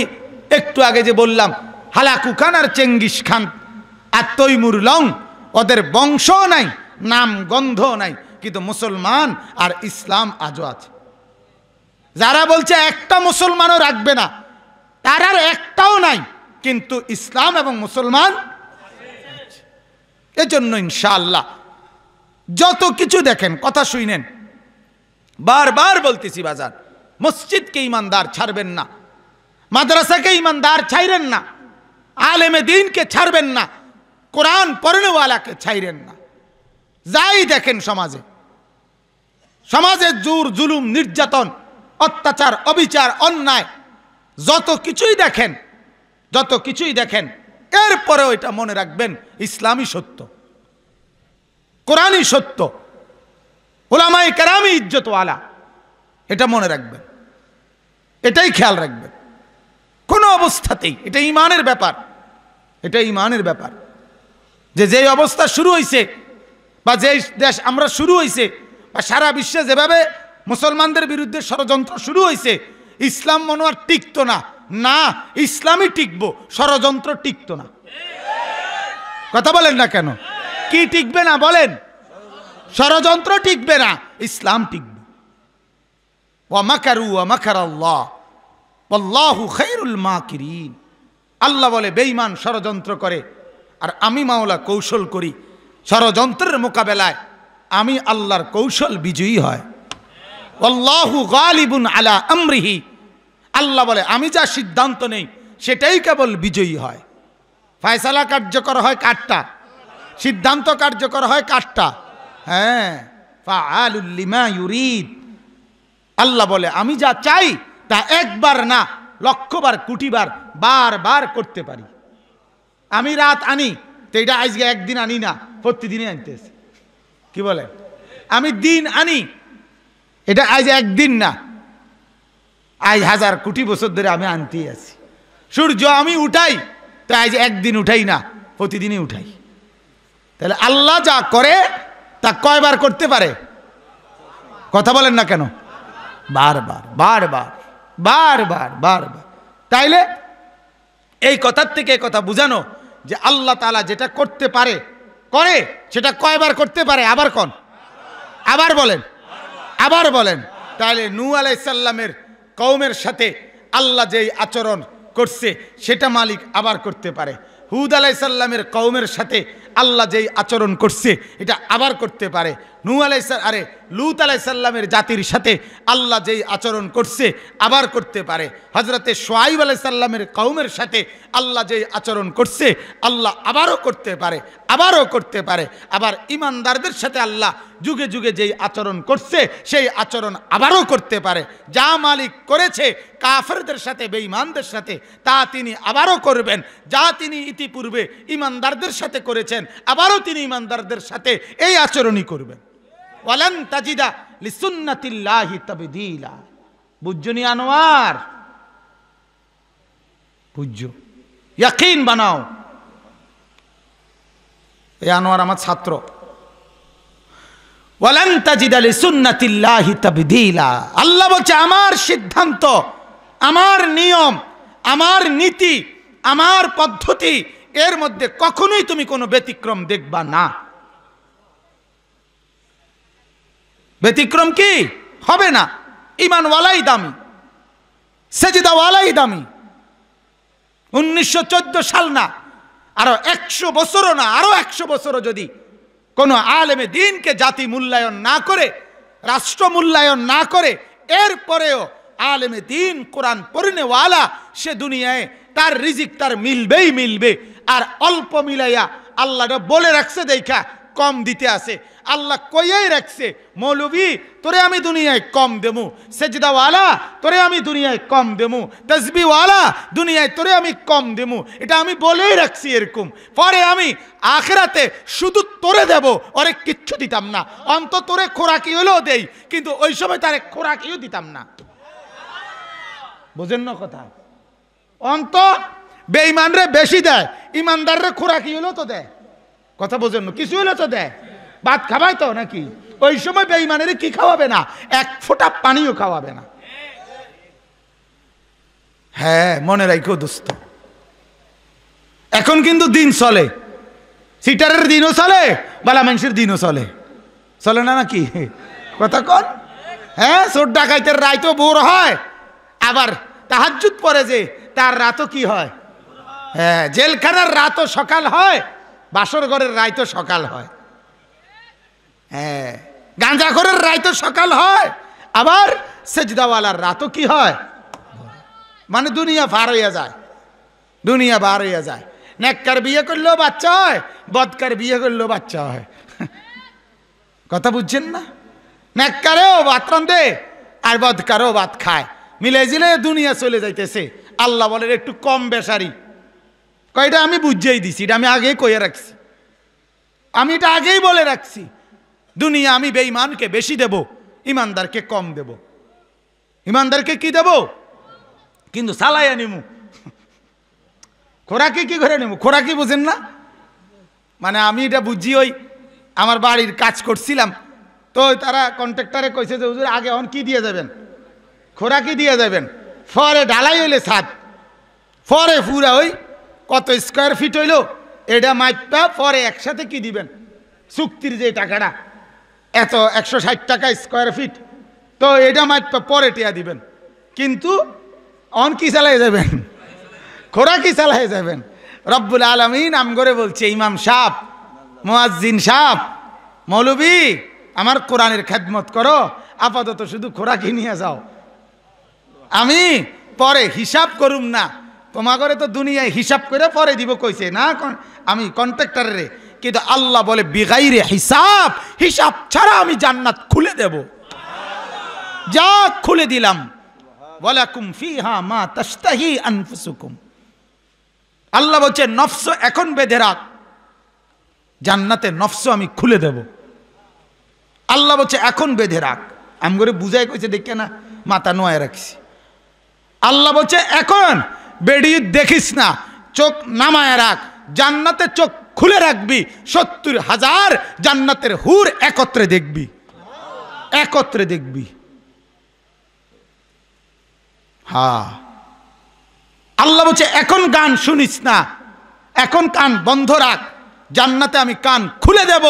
A: একটু আগে যে বললাম হালাকু খান আর চেঙ্গিস খান আর তৈমুর লং, ওদের বংশ নাই, নাম গন্ধ নাই, কিন্তু মুসলমান আর ইসলাম আজও আছে। যারা বলছে একটা মুসলমানও রাখবে না, তার আর একটাও নাই, কিন্তু ইসলাম এবং মুসলমান। এজন্য ইনশাআল্লাহ যত কিছু দেখেন, কথা শুনেন, বারবার বলতেছি বাজার, মসজিদকে ইমানদার ছাড়বেন না, মাদ্রাসাকে ইমানদার ছাইরেন না, আলেমে দ্বীনকে ছাড়বেন না, কোরআন পড়নেওয়ালাকে ছাইরেন না। যাই দেখেন সমাজে, সমাজে জোর জুলুম নির্যাতন অত্যাচার অবিচার অন্যায় যত কিছুই দেখেন এরপরেও এটা মনে রাখবেন ইসলামই সত্য, কোরআনই সত্য, উলামায়ে কেরামই ইজ্জতওয়ালা। এটা মনে রাখবেন, এটাই খেয়াল রাখবেন কোনো অবস্থাতেই। এটা ঈমানের ব্যাপার, এটা ঈমানের ব্যাপার। যে অবস্থা শুরু হয়েছে বা যে দেশ আমরা শুরু হয়েছে বা সারা বিশ্বে যেভাবে মুসলমানদের বিরুদ্ধে ষড়যন্ত্র শুরু হয়েছে, ইসলাম মনে হয় টিকতো না। না, ইসলামই টিকবো, ষড়যন্ত্র টিকতো না। কথা বলেন না কেন? কি টিকবে না বলেন? ষড়যন্ত্র টিকবে না, ইসলাম টিকবে। ওয়া মাকারু ওয়া মাকারাল্লাহ ওয়াল্লাহু খায়রুল মাকিরিন। আল্লাহ বলে বেঈমান ষড়যন্ত্র করে আর আমি মাওলা কৌশল করি। ষড়যন্ত্রের মোকাবেলায় আমি আল্লাহর কৌশল বিজয়ী হয়। আল্লাহু গালিবুন আলা আমরিহি। আল্লাহ বলে আমি যা সিদ্ধান্ত নেই সেটাই কেবল বিজয়ী হয়। ফয়সালা কার্যকর হয় কারটা? সিদ্ধান্ত কার্যকর হয় কারটা? হ্যাঁ, ফাআলুল লিমা ইউরিদ। আল্লাহ বলে আমি যা চাই তা একবার না, লক্ষবার কোটিবার বারবার করতে পারি। আমি রাত আনি তো এটা আজকে একদিন আনি না, প্রতিদিনই আনতেছি। কি বলে? আমি দিন আনি, এটা আজ একদিন না, আজ হাজার কোটি বছর ধরে আমি আনতেই আছি। সূর্য আমি উঠাই তো আজ একদিন উঠাই না, প্রতিদিনই উঠাই। তাহলে আল্লাহ যা করে তা কয়বার করতে পারে? কথা বলেন না কেন? বারবার বারবার বারবার বারবার। তাইলে এই কথার থেকে কথা বুঝানো যে আল্লাহ তাআলা যেটা করতে পারে করে, সেটা কয়বার করতে পারে? আবার কোন? আবার বলেন, আবার বলেন। তাহলে নূহ আলাইহিস সালামের কওমের সাথে আল্লাহ যেই আচরণ করছে সেটা মালিক আবার করতে পারে। হুদ আলাইহিস সালামের কওমের সাথে আল্লাহ যেই আচরণ করছে এটা আবার করতে পারে। লূত আলাইহিস সালামের জাতির সাথে আল্লাহ যেই আচরণ করছে আবার করতে পারে। হযরতে শুআয়ব আলাইহিস সালামের কওমের সাথে আল্লাহ যেই আচরণ করছে আল্লাহ আবারও করতে পারে, আবারও করতে পারে। আবার ঈমানদারদের সাথে আল্লাহ যুগে যুগে যেই আচরণ করছে সেই আচরণ আবারও করতে পারে। যা মালিক করেছে কাফেরদের সাথে, বেঈমানদের সাথে, তা তিনি আবারও করবেন। যা তিনি ইতিপূর্বে ঈমানদারদের সাথে করেছেন আবারও তিনি ঈমানদারদের সাথে এই আচরণই করবেন। ওয়ালান তাজিদা লিসুন্নাতিল্লাহি তাবদীলা। বুঝজনি আনোয়ার? বুঝছো? ইয়াকিন বানাও। এই আনোয়ার আমার ছাত্র। ওয়ালান তাজিদা লিসুন্নাতিল্লাহি তাবদীলা। আল্লাহ বলছে আমার সিদ্ধান্ত, আমার নিয়ম, আমার নীতি, আমার পদ্ধতি, এর মধ্যে কখনোই তুমি কোনো ব্যতিক্রম দেখবা না। ব্যতিক্রম কি হবে না। ঈমানওয়ালাই দামি, সেজদাওয়ালাই দামি। 1914 সাল না, আরো 100 বছরও না, আরো 100 বছরও যদি কোনো আলেমে দ্বীনকে জাতি মূল্যায়ন না করে, রাষ্ট্র মূল্যায়ন না করে, এরপরেও আলেমে দ্বীন কোরআন পড়নেওয়ালা সে দুনিয়ায় তার রিজিক তার মিলবেই মিলবে। আর অল্প মিলাইয়া আল্লাহটা বলে রাখছে দেখা কম দিতে আসে। আল্লাহ কইয়াই রাখছে মৌলবী তোরে আমি দুনিয়ায় কম দেমু, সেজদাওয়ালা তোরে আমি দুনিয়ায় কম দেমু, তাসবিহওয়ালা দুনিয়ায় তোরে আমি কম দেমু। এটা আমি বলেই রাখছি এরকম। পরে আমি আখিরাতে শুধু তোরে দেব, ওরে কিচ্ছু দিতাম না। অন্তত তোরে খোরাকি হলেও দেই, কিন্তু ওই সময় তারে খোরাকিও দিতাম না। বুঝেন না কথা? অন্ত বেঈমানরে বেশি দেয়, ইমানদাররে খোরাকি হলেও তো দেয়। কথা বোঝেন না? কিছু হলেও তো দেয়। ভাত খাবাই তো নাকি? ওই সময় বেঈমানের কি খাওয়াবে না? এক ফোঁটা পানিও খাওয়াবে না। হ্যাঁ, মনে রাখো দোস্ত, এখন কিন্তু দিন চলে, সিটারের দিনও চলে, বালা মানুষের দিনও চলে। চলে না নাকি? কথা কন? হ্যাঁ, চোর ডাকাইতের রাইতো ভোর হয়, আবার তাহাজ্জুদ পড়ে যে তার রাতও কি হয়? হ্যাঁ, জেলখানার রাতও সকাল হয়, বাসর ঘরের রাইতো সকাল হয়। হ্যাঁ, গাঁজাখোরের রাইতো সকাল হয়, আবার সেজদাওয়ালার রাতও কি হয়? মানে দুনিয়া পার হইয়া যায়, দুনিয়া বার হইয়া যায়। নেককার বিয়ে করলেও বাচ্চা হয়, বদকার বিয়ে করলেও বাচ্চা হয়। কথা বুঝছেন না? নেককারেও ভাত রান্ধে আর বদকারও ভাত খায়, মিলে জিলে দুনিয়া চলে যাইতেছে। আল্লাহ বলেন একটু কম বেশারি। কয়টা আমি বুঝিয়েই দিছি, এটা আমি আগেই কয়ে রাখছি, আমি এটা আগেই বলে রাখছি। দুনিয়া আমি বেঈমানকে বেশি দেব, ইমানদারকে কম দেব। ইমানদারকে কি দেব? কিন্তু সালাইয়া নিমু, খোরাকি কি করে নেব? খোরাকি বুঝেন না? মানে আমি এটা বুঝি, ওই আমার বাড়ির কাজ করছিলাম, তো তারা কন্ট্রাক্টরে কইছে যে হুজুর আগে অন কি দিয়ে যাবেন? খোরাকি দিয়ে যাবেন, পরে ঢালাই হইলে ছাদ, পরে পুরা ওই কত স্কোয়ার ফিট হইলো এটা মাইপটা, পরে একসাথে কি দিবেন? চুক্তির যে টাকাটা এত 160 টাকা স্কোয়ার ফিট, তো এটা মাইপটা পরে টিয়া দিবেন। কিন্তু অন কি চালাই যাবেন? খোরাকি চালাই যাবেন। রব্বুল আলামিন নাম করে বলছে, ইমাম সাহেব, মুয়াজ্জিন সাহেব, মৌলবী, আমার কোরআনের খেদমত করো, আপাতত শুধু খোরাকি নিয়ে যাও, আমি পরে হিসাব করুম না। তোমাকে তো দুনিয়ায় হিসাব করে পরে দিব কইছে না আমি কন্ট্রাক্টরে, কিন্তু আল্লাহ বলে বিগাইরে হিসাব, হিসাব ছাড়া আমি জান্নাত খুলে দেব। যা খুলে দিলাম, ওয়ালাকুম ফিহা মা তাশতাহি আনফুসুকুম। আল্লাহ বলছে নফস এখন বেঁধে রাখ, জান্নাতে নফস আমি খুলে দেব। আল্লাহ বলছে এখন বেঁধে রাখ, আমি করে বুঝাই কইছে দেখে না মাথা নোয়ায় রাখছি। আল্লাহ বলছে এখন বেরিয়ে দেখিস না, চোখ নামায় রাখ, জান্নাতে চোখ খুলে রাখবি, 70,000 জান্নাতের হুর একত্রে দেখবি, একত্রে দেখবি। হ্যাঁ, আল্লাহ বলছে এখন গান শুনিস না, এখন কান বন্ধ রাখ, জান্নাতে আমি কান খুলে দেব,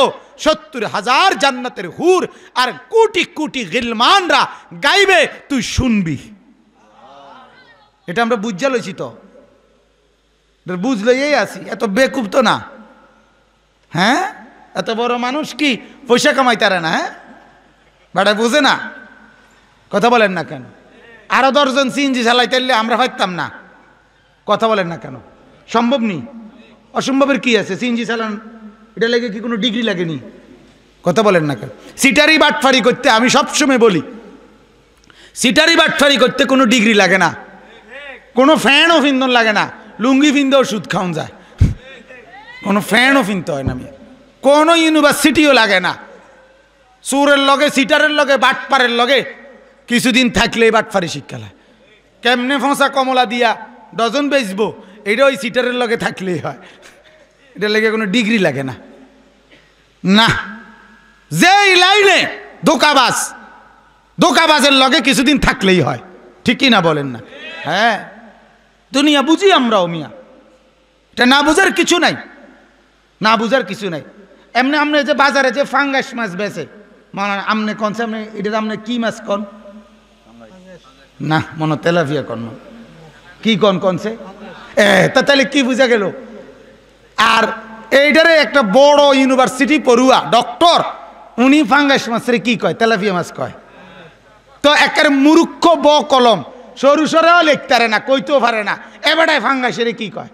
A: 70,000 জান্নাতের হুর আর কোটি কোটি গিলমানরা গাইবে, তুই শুনবি। এটা আমরা বুঝা লইছি, তো বুঝলেই আসি, এত বেকুব তো না। হ্যাঁ, এত বড় মানুষ কি পয়সা কামাইতারে না? হ্যাঁ, বাড়া বুঝে না, কথা বলেন না কেন? আরো 10 জন সিএনজি চালাইতে আমরা পাইতাম না, কথা বলেন না কেন? সম্ভব নেই, অসম্ভবের কি আছে? সিএনজি চালান, এটা লাগে কি কোনো ডিগ্রি লাগেনি? কথা বলেন না কেন? সিটারি বাটফারি করতে আমি সবসময় বলি, সিটারি বাটফারি করতে কোনো ডিগ্রি লাগে না, কোনো ফ্যানও ফিন্দন লাগে না, লুঙ্গি ফিন্দেও সুদ খাওয়ান যায়, কোনো ফ্যানও ফিনতে হয় না, কোনো ইউনিভার্সিটিও লাগে না। সুরের লগে, সিটারের লগে, বাটপারের লগে কিছুদিন থাকলেই বাটফারি শিক্ষা হয়। কেমনে ফসা কমলা দিয়া ডজন বেচবো, এটা ওই সিটারের লগে থাকলেই হয়, এটা লেগে কোনো ডিগ্রি লাগে না। না, যেই লাইনে ধোকাবাজ, ধোকাবাজের লগে কিছুদিন থাকলেই হয়, ঠিক কি না বলেন না? হ্যাঁ, দুনিয়া বুঝি আমরাও মিয়া, এটা না বুঝার কিছু নাই, না বুঝার কিছু নাই। এমনি আপনি যে বাজারে যে ফাঙ্গাস মাছ বেচে, মানে আপনি কনছে, আপনি এটা আপনি কি মাছ কন? না মনে তেলাপিয়া কন, কি কন কনছে? তা তাহলে কি বুঝা গেল? আর এইটারে একটা বড় ইউনিভার্সিটি পড়ুয়া ডক্টর, উনি ফাঙ্গাস মাছের কি কয়? তেলাপিয়া মাছ কয়। তো একের মূর্খ ব কলম, সরু সরেও লিখতে পারে না, কইতেও পারে না, এবারে ফাঙ্গাসের কি কয়?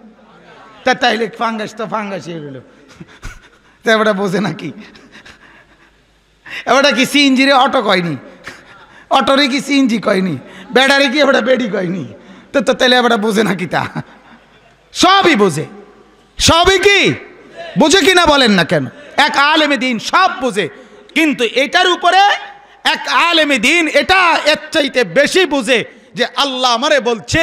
A: তা তাইলে ফাঙ্গাস তো ফাঙ্গাসই রইল, তো এবারে বোঝে নাকি? এবারে কি সিএনজি রে অটো কয়নি, অটোরে কি সিএনজি কয়নি, বেড়ারে কি এবারে বেড়ি কয়নি, তো তো তাহলে এবারে বোঝে নাকি? তা সবই বোঝে, সবই কি বোঝে কিনা বলেন না কেন? এক আলেমে দিন সব বোঝে, কিন্তু এটার উপরে এক আলেমে দিন এটা এর চাইতে বেশি বোঝে যে আল্লাহ আমারে বলছে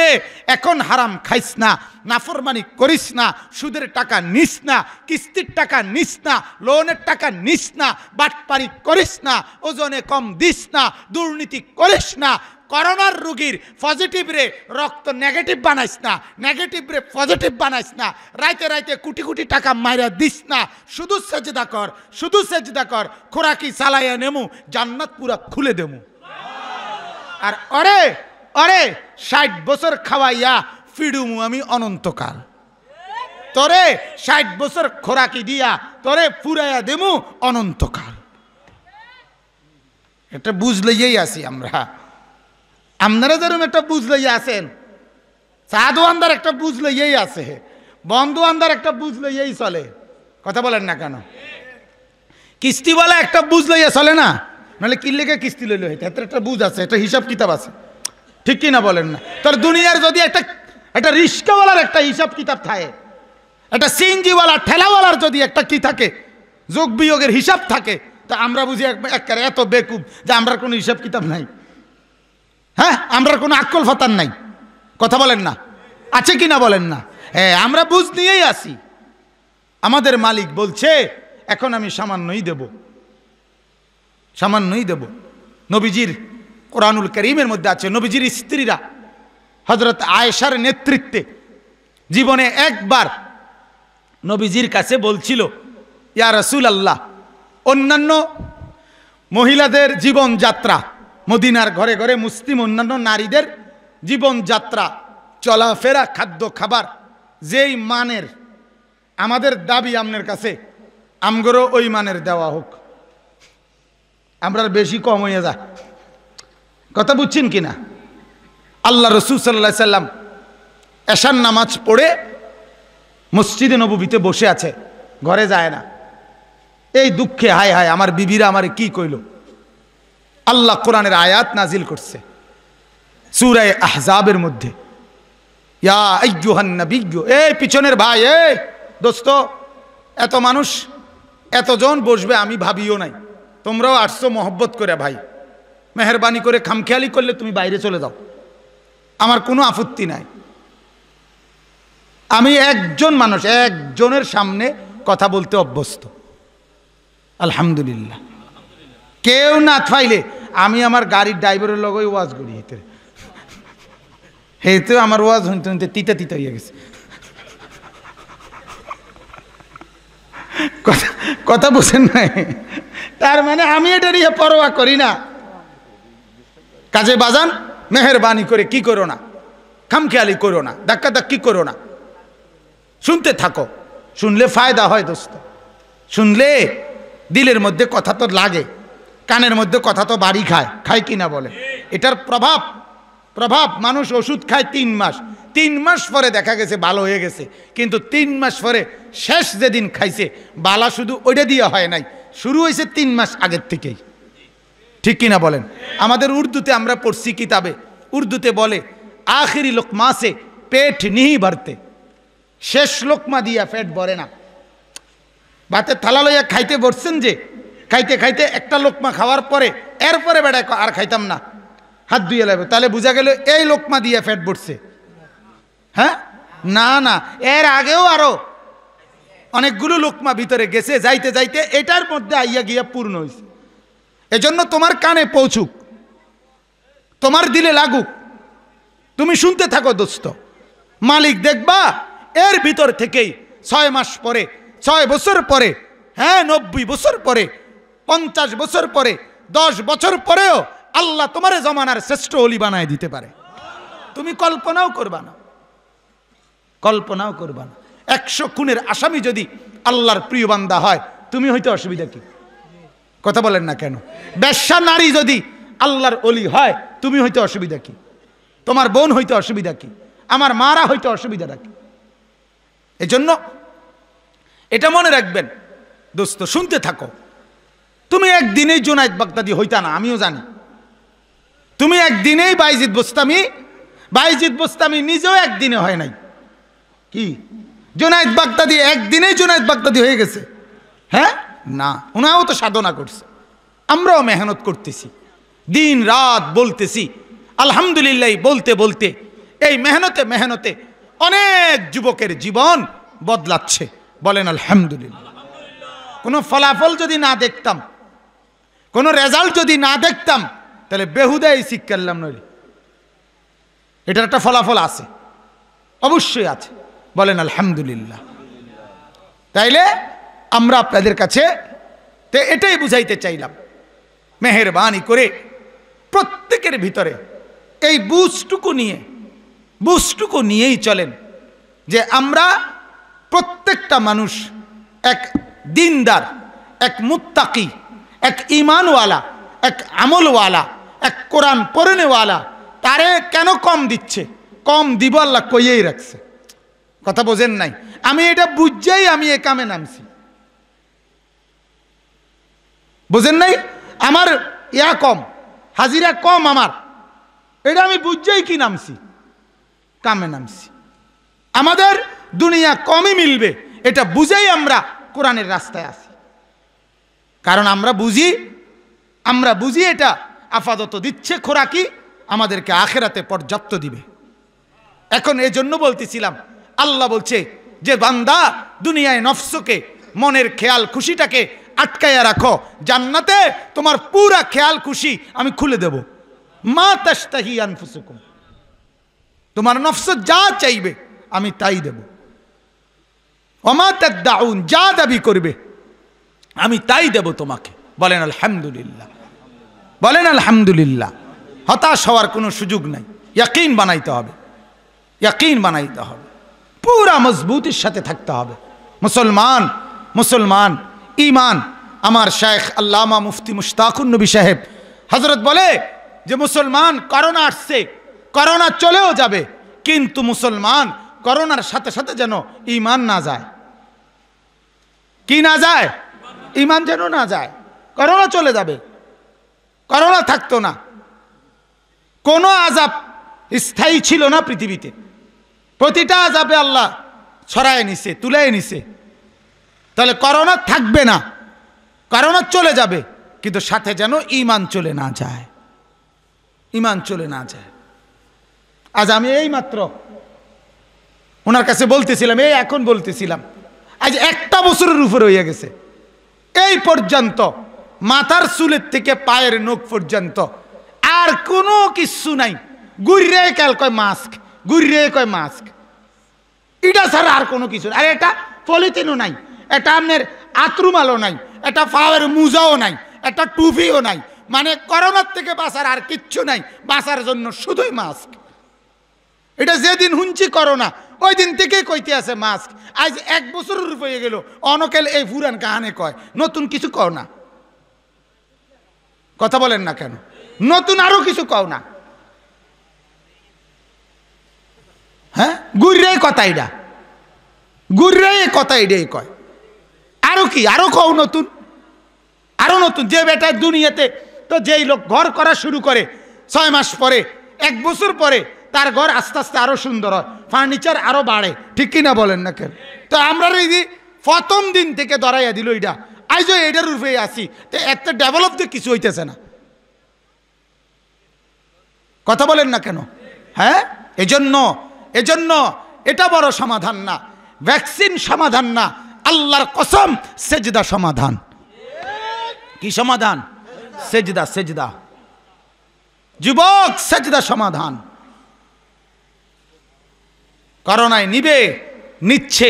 A: এখন হারাম খাইস না, নাফরমানি করিস না, সুদের টাকা নিস না, কিস্তির টাকা নিস না, লোনের টাকা নিস না, বাটপারি করিস না, ওজনে কম দিস না, দুর্নীতি করিস না, করোনার রোগীর পজিটিভ রে রক্ত নেগেটিভ বানাইস না, নেগেটিভ রে পজিটিভ বানাইস না, রাইতে রাইতে কোটি কোটি টাকা মাইরা দিস না, শুধু সেজদা কর, শুধু সেজদা কর, খোরাকি চালাইয়া নেমু, জান্নাত পুরা খুলে দেমু। আর অরে অরে 60 বছর খাওয়াইয়া ফিডুমু আমি অনন্তকাল, তোরে 60 বছর খোরাকি দিয়া তোরে পুরাইয়া দেমু অনন্তকাল। এটা বুঝলেই আসি আমরা, আপনারা যেরকম একটা বুঝলেই আছেন, সাধু আন্দার একটা বুঝলেই আছে, বন্ধু আন্দার একটা বুঝলেই চলে, কথা বলেন না কেন? কিস্তিওয়ালা একটা বুঝলেই চলে না, নাহলে কি লেগে কিস্তি লইল, এটা একটা বুঝ আছে, একটা হিসাব কিতাব আছে, ঠিক কি না বলেন না? তোর দুনিয়ার যদি একটা একটা রিস্কাওয়ালার একটা হিসাব কিতাব থাকে, একটা সিএনজিওয়ালা ঠেলাওয়ালার যদি একটা কি থাকে, যোগ বিয়োগের হিসাব থাকে, তা আমরা বুঝি এত বেকুব যে আমরা কোনো হিসাব কিতাব নাই। হ্যাঁ, আমরা কোনো আক্কল ফাতার নাই। কথা বলেন না, আছে কি না বলেন না? হ্যাঁ, আমরা বুঝ নিয়েই আসি। আমাদের মালিক বলছে এখন আমি সামান্যই দেব, সামান্যই দেব। নবীজির কোরআনুল কারীমের মধ্যে আছে, নবীজির স্ত্রীরা হযরত আয়েশার নেতৃত্বে জীবনে একবার নবীজির কাছে বলছিল, ইয়া রাসূলুল্লাহ, অন্যান্য মহিলাদের জীবনযাত্রা, মদিনার ঘরে ঘরে মুসলিম অন্যান্য নারীদের জীবনযাত্রা, চলাফেরা, খাদ্য খাবার যেই মানের, আমাদের দাবি আপনার কাছে আমগরও ওই মানের দেওয়া হোক। আমরা বেশি কম হয়ে যায়, কথা বুঝছেন কিনা? আল্লাহ রাসূল সাল্লাল্লাহু আলাইহি সাল্লাম এশার নামাজ পড়ে মসজিদে নববীতে বসে আছে, ঘরে যায় না। এই দুঃখে হায় হায় আমার বিবিরা আমারে কি কইল। আল্লাহ কোরআনের আয়াত নাজিল করছে সূরা আহজাবের মধ্যে, ইয়া আইয়ুহান নাবিয়্যু, এই পিছনের ভাই, এই দোস্ত, এত মানুষ এতজন বসবে আমি ভাবিও নাই, তোমরাও আসছো মহব্বত করে, ভাই মেহরবানি করে খামখেয়ালি করলে তুমি বাইরে চলে যাও, আমার কোনো আপত্তি নাই। আমি একজন মানুষ, একজনের সামনে কথা বলতে অভ্যস্ত, আলহামদুলিল্লাহ। কেউ না পাইলে আমি আমার গাড়ির ড্রাইভারের লগেই ওয়াজ করি, হেতে আমার ওয়াজ হইতে হইতে তিতা তিতা হয়ে গেছে। কথা বুঝেন নাই? তার মানে আমি এটা নিয়ে পরোয়া করি না। কাজে বাজান, মেহরবানি করে কি করো না, খামখেয়ালি করো না, ধাক্কা ধাক্কি করো না, শুনতে থাকো। শুনলে ফায়দা হয় দোস্ত, শুনলে দিলের মধ্যে কথা তো লাগে, কানের মধ্যে কথা তো বাড়ি খায়, খায় কিনা বলে? এটার প্রভাব মানুষ ওষুধ খায় 3 মাস, 3 মাস পরে দেখা গেছে ভালো হয়ে গেছে, কিন্তু 3 মাস পরে শেষ যেদিন খাইছে বালা শুধু ওইটা দিয়ে হয় নাই, শুরু হয়েছে 3 মাস আগের থেকেই, ঠিক কিনা বলেন? আমাদের উর্দুতে আমরা পড়ছি কিতাবে, উর্দুতে বলে আখিরি লোকমা সে পেট নিহি ভরতে, শেষ লোকমা দিয়া পেট ভরে না। ভাতের থালা লইয়া খাইতে বসছেন যে, খাইতে খাইতে একটা লোকমা খাওয়ার পরে এরপরে বেড়ায় আর খাইতাম না, হাত ধুয়ে লাগবে, তাহলে বোঝা গেল এই লোকমা দিয়ে পেট ভরছে। হ্যাঁ, না না, এর আগেও আরো অনেকগুলো লোকমা ভিতরে গেছে, যাইতে যাইতে এটার মধ্যে আইয়া গিয়া পূর্ণ হয়েছে। এজন্য তোমার কানে পৌঁছুক, তোমার দিলে লাগুক, তুমি শুনতে থাকো দোস্ত। মালিক দেখবা এর ভিতর থেকেই 6 মাস পরে, 6 বছর পরে, হ্যাঁ 90 বছর পরে, 50 বছর পরে, 10 বছর পরেও আল্লাহ তোমার জমানার শ্রেষ্ঠ ওলি বানায় দিতে পারে। তুমি কল্পনাও করবা না, কল্পনাও করবা না। 100 খুনের আসামি যদি আল্লাহর প্রিয় বান্দা হয়, তুমি হইতে অসুবিধা কি? কথা বলেন না কেন? বেশ্যা নারী যদি আল্লাহর ওলি হয়, তুমি হইতে অসুবিধা কি? তোমার বোন হইতে অসুবিধা কি? আমার মারা হইতে অসুবিধাটা কি? এজন্য এটা মনে রাখবেন দোস্ত, শুনতে থাকো। তুমি একদিনেই জুনায়েদ বাগদাদি হইতা না, আমিও জানি। তুমি একদিনেই বাইজিদ বোস্তামি নিজেও একদিনে হয় নাই। কি জুনায়েদ বাগদাদি একদিনেই জুনায়েদ বাগদাদি হয়ে গেছে? হ্যাঁ না, উনাও তো সাধনা করছে, আমরাও মেহনত করতেছি, দিন রাত বলতেছি, আলহামদুলিল্লাহ বলতে বলতে এই মেহনতে মেহনতে অনেক যুবকের জীবন বদলাচ্ছে। বলেন আলহামদুলিল্লাহ। কোনো ফলাফল যদি না দেখতাম, কোনো রেজাল্ট যদি না দেখতাম, তাহলে বেহুদাই শিক্ষালাম নইলে। এটার একটা ফলাফল আছে, অবশ্যই আছে। বলেন আলহামদুলিল্লাহ। তাইলে আমরা আপনাদের কাছে এটাই বুঝাইতে চাইলাম, মেহেরবানি করে প্রত্যেকের ভিতরে এই বুঝটুকু নিয়েই চলেন যে আমরা প্রত্যেকটা মানুষ এক দিনদার, এক মুত্তাকি, এক ঈমানওয়ালা, এক আমলওয়ালা, এক কোরআন পড়নেওয়ালা। তারে কেন কম দিচ্ছে? কম দিব আল্লাহ কইয়েই রাখছে। কথা বোঝেন নাই? আমি এটা বুঝছেই আমি এ কামে নামছি, বোঝেন নাই? আমার কম, হাজিরা কম আমার, এটা আমি বুঝছেই কি নামছি, কামে নামছি। আমাদের দুনিয়া কমই মিলবে, এটা বুঝেই আমরা কোরআনের রাস্তায় আছি। কারণ আমরা বুঝি এটা আপাতত দিচ্ছে খোরাকি, আমাদেরকে আখেরাতে পর্যাপ্ত দিবে। এখন এই জন্য বলতেছিলাম, আল্লাহ বলছে যে বান্দা দুনিয়ায় নফসকে, মনের খেয়াল খুশিটাকে আটকায়া রাখো, জান্নাতে তোমার পুরা খেয়াল খুশি আমি খুলে দেব। মা তাশতাহি আনফুসুকুম, তোমার নফস যা চাইবে আমি তাই দেব। ওমা তাদউন, যা দাবি করবে আমি তাই দেব তোমাকে। বলেন আলহামদুলিল্লাহ, বলেন আলহামদুলিল্লাহ। হতাশ হওয়ার কোনো সুযোগ নাই, ইয়াকিন বানাইতে হবে, ইয়াকিন বানাইতে হবে, পুরা মজবুতির সাথে থাকতে হবে। মুসলমান ঈমান। আমার শেখ আল্লামা মুফতি মুশতাকুন নবী সাহেব হযরত বলে যে মুসলমান, করোনা আসছে, করোনা চলেও যাবে, কিন্তু মুসলমান করোনার সাথে সাথে যেন ঈমান না যায়। কি না যায়? ঈমান যেন না যায়। করোনা চলে যাবে, করোনা থাকতো না, কোনো আযাব স্থায়ী ছিল না পৃথিবীতে, প্রতিটা আযাবে আল্লাহ ছড়ায় নিছে, তুলে নিছে। তাহলে করোনা থাকবে না, করোনা চলে যাবে, কিন্তু সাথে যেন ঈমান চলে না যায়, ঈমান চলে না যায়। আজ আমি এই মাত্র ওনার কাছে বলতেছিলাম, এখন বলতেছিলাম, আজ একটা বছরের উপরে হয়ে গেছে, এই পর্যন্ত মাথার চুলের থেকে পায়ের নখ পর্যন্ত আর কোনো কিছু নাই। গুইরে কাল কয় মাস্ক, গুইরে কয় মাস্ক, এটা ছাড়া আর কোনো কিছু। আর এটা পলিথিনও নাই, এটা আপনার আতরুমালও নাই, এটা পাওয়ার মুজাও নাই, এটা টুপিও নাই, মানে করোনার থেকে বাঁচার আর কিচ্ছু নাই, বাঁচার জন্য শুধুই মাস্ক। এটা যেদিন হুঁচি করোনা ওই দিন থেকেই কইতে আছে মাস্ক। আজ এক বছরের হয়ে গেল, অনকেল এই পুরান কাহানে কয়, নতুন কিছু কও না। কথা বলেন না কেন? নতুন আরো কিছু কও না। হ্যাঁ, গুইরে কথা এটা, গুইরে কথা এটাই কয়। আরো কি, আরো কও নতুন, আরো নতুন। যে বেটা দুনিয়াতে তো যেই লোক ঘর করা শুরু করে 6 মাস পরে, 1 বছর পরে তার ঘর আস্তে আস্তে আরো সুন্দর হয়, ফার্নিচার আরো বাড়ে, ঠিক কিনা বলেন না কেন? তো আমরা এই যে প্রথম দিন থেকে ধরাইয়া দিল এটা, আজ এটার রূপে আসি, তো এত ডেভেলপ দিয়ে কিছু হইতেছে না। কথা বলেন না কেন? হ্যাঁ, এজন্য এটা বড় সমাধান না, ভ্যাকসিন সমাধান না, আল্লাহর কসম সেজদা সমাধান। কি সমাধান? সেজদা, সেজদা। যুবক, সেজদা সমাধান। করোনায় নিবে, নিচ্ছে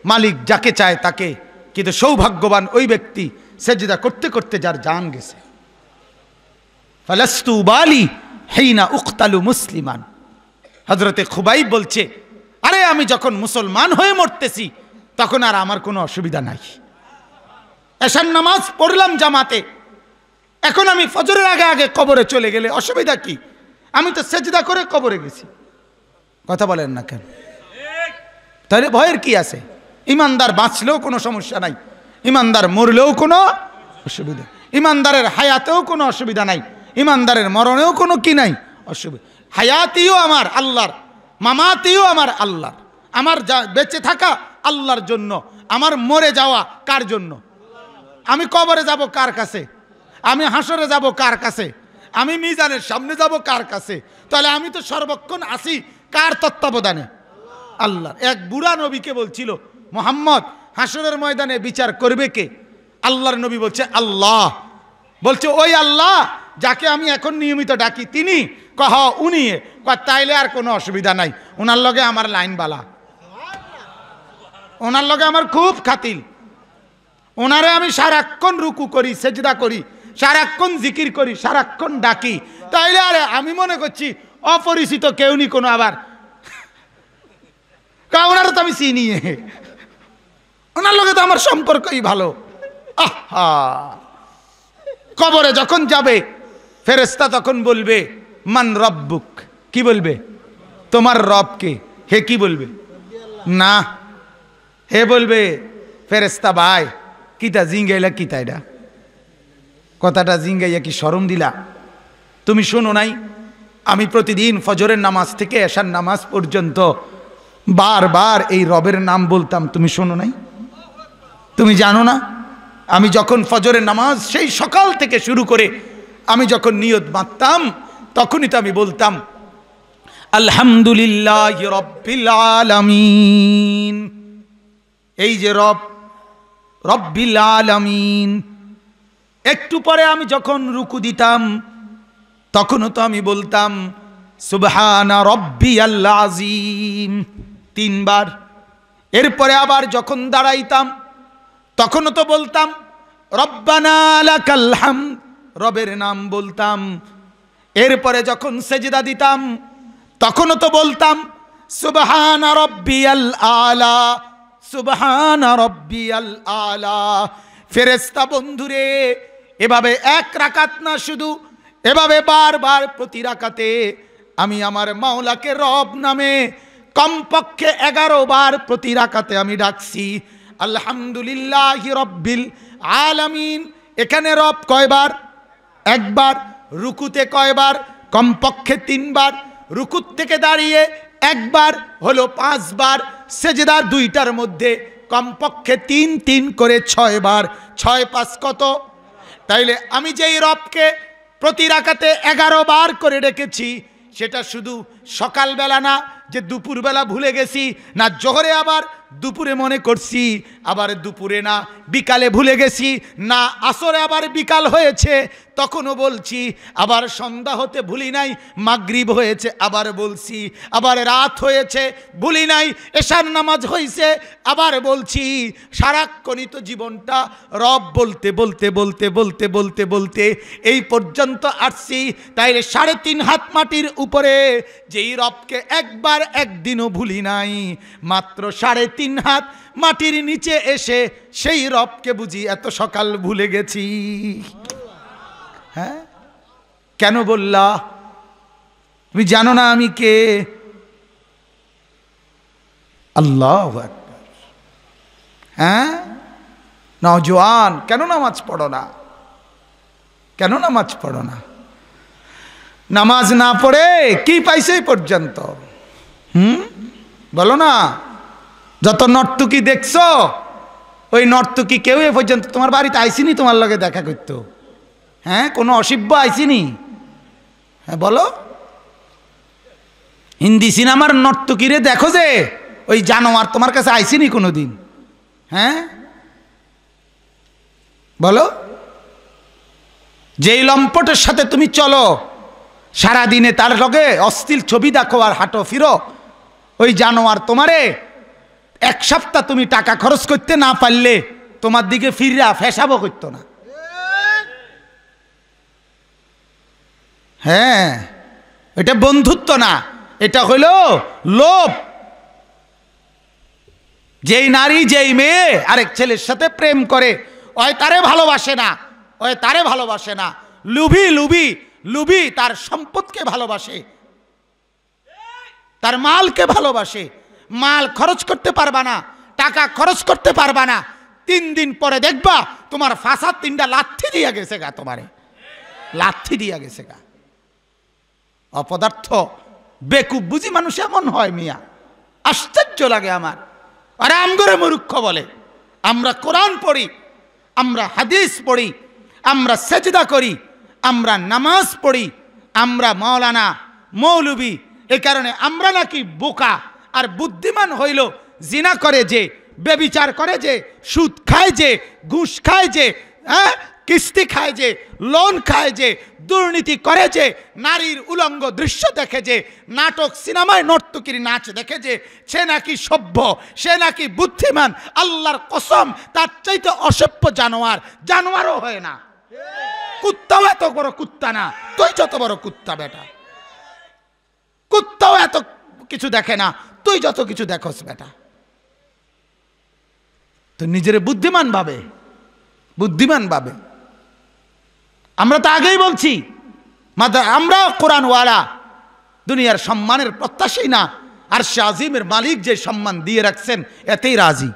A: মালিক যাকে চায় তাকে, কিন্তু সৌভাগ্যবান ওই ব্যক্তি সেজদা করতে করতে যার জান গেছে। ফালাস্তু বালি হিনা উকতালু মুসলিমান। হযরতে খুবাইব বলছে, আরে আমি যখন মুসলমান হয়ে মরতেছি তখন আর আমার কোনো অসুবিধা নাই। এশার নামাজ পড়লাম জামাতে, এখন আমি ফজরের আগে আগে কবরে চলে গেলে অসুবিধা কি? আমি তো সেজদা করে কবরে গেছি। কথা বলেন না কেন? তাহলে ভয়ের কি আছে? ইমানদার বাঁচলেও কোনো সমস্যা নাই, ইমানদার মরলেও কোনো অসুবিধা, ইমানদারের হায়াতেও কোনো অসুবিধা নাই, ইমানদারের মরণেও কোনো কি নাই অসুবিধা। হায়াতিও আমার আল্লাহর, মামাতিও আমার আল্লাহর। আমার বেঁচে থাকা আল্লাহর জন্য, আমার মরে যাওয়া কার জন্য? আমি কবরে যাব কার কাছে? আমি হাসরে যাব কার কাছে? আমি মিজানের সামনে যাব কার কাছে? তাহলে আমি তো সর্বক্ষণ আছি কার তত্ত্বাবধানে? আল্লাহ। এক বুড়া নবীকে বলছিল, মুহাম্মদ হাসরের ময়দানে বিচার করবে কে? আল্লাহর নবী বলছে আল্লাহ। বলছে ওই আল্লাহ যাকে আমি এখন নিয়মিত ডাকি তিনি? কহ উনি। তাইলে আর কোনো অসুবিধা নাই, ওনার লগে আমার লাইন বালা, ওনার লগে আমার খুব খাতিল, ওনারে আমি সারাক্ষণ রুকু করি, সেজদা করি, সারাক্ষণ জিকির করি, সারাক্ষণ ডাকি। তাইলে আরে আমি মনে করছি অপরিচিত কেউ নি কোনো, আবার ওনারা তো আমি চিনি, ওনার লগে তো আমার সম্পর্কই ভালো। আহা, কবরে যখন যাবে ফেরেশতা তখন বলবে মান রব্বুক। কি বলবে? তোমার রব কে? হে কি বলবে? না, হে বলবে ফেরেশতা ভাই কিতা জিঙ্গাইলা, কিতা এটা কথাটা জিঙ্গাইয়া কি শরম দিলা? তুমি শোনো নাই আমি প্রতিদিন ফজরের নামাজ থেকে এশার নামাজ পর্যন্ত বারবার এই রবের নাম বলতাম, তুমি শোনো নাই? তুমি জানো না? আমি যখন ফজরের নামাজ সেই সকাল থেকে শুরু করে আমি যখন নিয়ত বাঁধতাম, তখনই তো আমি বলতাম আলহামদুলিল্লাহ রব্বিল আলামিন। এই যে রব, রব্বিল আলামিন। একটু পরে আমি যখন রুকু দিতাম তখনও তো আমি বলতাম সুবহানা রব্বিয়াল আযীম 3 বার। এরপরে আবার যখন দাঁড়াইতাম তখনও তো বলতাম রব্বানা লাকাল হামদ, রবের নাম বলতাম। এরপরে যখন সেজদা দিতাম তখনও তো বলতাম সুবহানা রব্বিয়াল আলা, সুবহানা রব্বিয়াল আলা। ফেরেশতা বন্ধুরে, এভাবে এক রাকাত না, শুধু এভাবে বারবার প্রতি রাকাতে আমি আমার মাওলাকে রব নামে কমপক্ষে 11 বার প্রতি রাকাতে আমি ডাকছি আলহামদুলিল্লাহি রব্বিল আলামিন। এখানে রব কয়বার? একবার। রুকুতে কয়বার? কমপক্ষে 3 বার। রুকুত থেকে দাঁড়িয়ে একবার হলো 5 বার। সেজদার 2টার মধ্যে কমপক্ষে 3 করে 6 বার। 6 5 কত? তাইলে আমি যেই রবকে প্রতি রাকাতে 11 বার করে ডেকেছি, সেটা শুধু সকালবেলা না যে দুপুরবেলা ভুলে গেছি, না জোহরে আবার দুপুরে মনে করছি, আবার দুপুরে না বিকালে ভুলে গেছি, না আসরে আবার বিকাল হয়েছে তখনও বলছি, আবার সন্ধ্যা হতে ভুলি নাই, মাগরিব হয়েছে আবার বলছি, আবার রাত হয়েছে ভুলি নাই, এশার নামাজ হয়েছে আবার বলছি। সারাক্ষণই তো জীবনটা রব বলতে বলতে বলতে বলতে বলতে বলতে এই পর্যন্ত আসছি। তাইলে 3.5 হাত মাটির উপরে যেই রবকে একবার একদিনও ভুলি নাই, মাত্র 3.5 হাত মাটির নিচে এসে সেই রবকে বুঝি এত সকাল ভুলে গেছি। হ্যাঁ, কেন বললা? তুমি জানো না আমি কে? আল্লাহু আকবার। হ্যাঁ, নওজোয়ান, কেন নামাজ পড়ো না? কেন নামাজ পড়ো না? নামাজ না পড়ে কি পাইছে এই পর্যন্ত? বলো না। যত নর্তকী দেখছো, ওই নর্তকী কেউ এ পর্যন্ত তোমার বাড়িতে আইসিনি তোমার লগে দেখা করতো? হ্যাঁ, কোনো অসিব্য আইসিনি? হ্যাঁ বলো। হিন্দি সিনেমার নর্তকীরে দেখো যে ওই জানোয়ার তোমার কাছে আইসিনি কোনোদিন? হ্যাঁ বলো। যেই লম্পটের সাথে তুমি চলো সারাদিনে, তার লগে অশ্লীল ছবি দেখো আর হাঁটো ফিরো, ওই জানোয়ার তোমারে 1 সপ্তাহ তুমি টাকা খরচ করতে না পারলে তোমার দিকে ফিরা ফেসাবো করতো না। হ্যাঁ, এটা বন্ধুত্ব না, এটা হইল লোভ। যেই নারী যেই মেয়ে আরেক ছেলের সাথে প্রেম করে, ওই তারে ভালোবাসে না, ওই তারে ভালোবাসে না। লুভি লুভি লুভি তার সম্পদকে ভালোবাসে, তার মালকে ভালোবাসে। মাল খরচ করতে পারবা না, টাকা খরচ করতে পারবা না, 3 দিন পরে দেখবা তোমার ফাঁসার 3টা লাথি দিয়া গেছে গা, তোমারে লাথি দিয়া গেছে গা। অপদার্থ বেকুব বুঝি মানুষ এমন হয় মিয়া, আশ্চর্য লাগে আমার। আর আমগরে মূর্খ বলে। আমরা কোরআন পড়ি, আমরা হাদিস পড়ি, আমরা সেজদা করি, আমরা নামাজ পড়ি, আমরা মাওলানা মৌলবি। এই কারণে আমরা নাকি বোকা। আর বুদ্ধিমান হইল জিনা করে যে, বেবিচার করে যে, সুদ খায় যে, ঘুষ খায় যে, হ্যাঁ কিস্তি খায় যে, লোন খায় যে, দুর্নীতি করে যে, নারীর উলঙ্গ দৃশ্য দেখে যে, নাটক সিনেমায় নর্তকীর নাচ দেখে যে, সে নাকি সভ্য, সে নাকি বুদ্ধিমান। আল্লাহর কসম, তার চাইতে অসভ্য জানোয়ার জানোয়ারও হয় না। কুত্তাও এত বড় কুত্তা না, তুই যত বড় কুত্তা বেটা। কুত্তাও এত কিছু দেখে না, তুই যত কিছু দেখোস বেটা। তো নিজের বুদ্ধিমান ভাবে, বুদ্ধিমান ভাবে। আমরা তো আগেই বলছি, আমরা কোরআনওয়ালা, দুনিয়ার সম্মানের প্রত্যাশী না। আর শাজিমের মালিক যে সম্মান দিয়ে রাখছেন এতেই রাজি।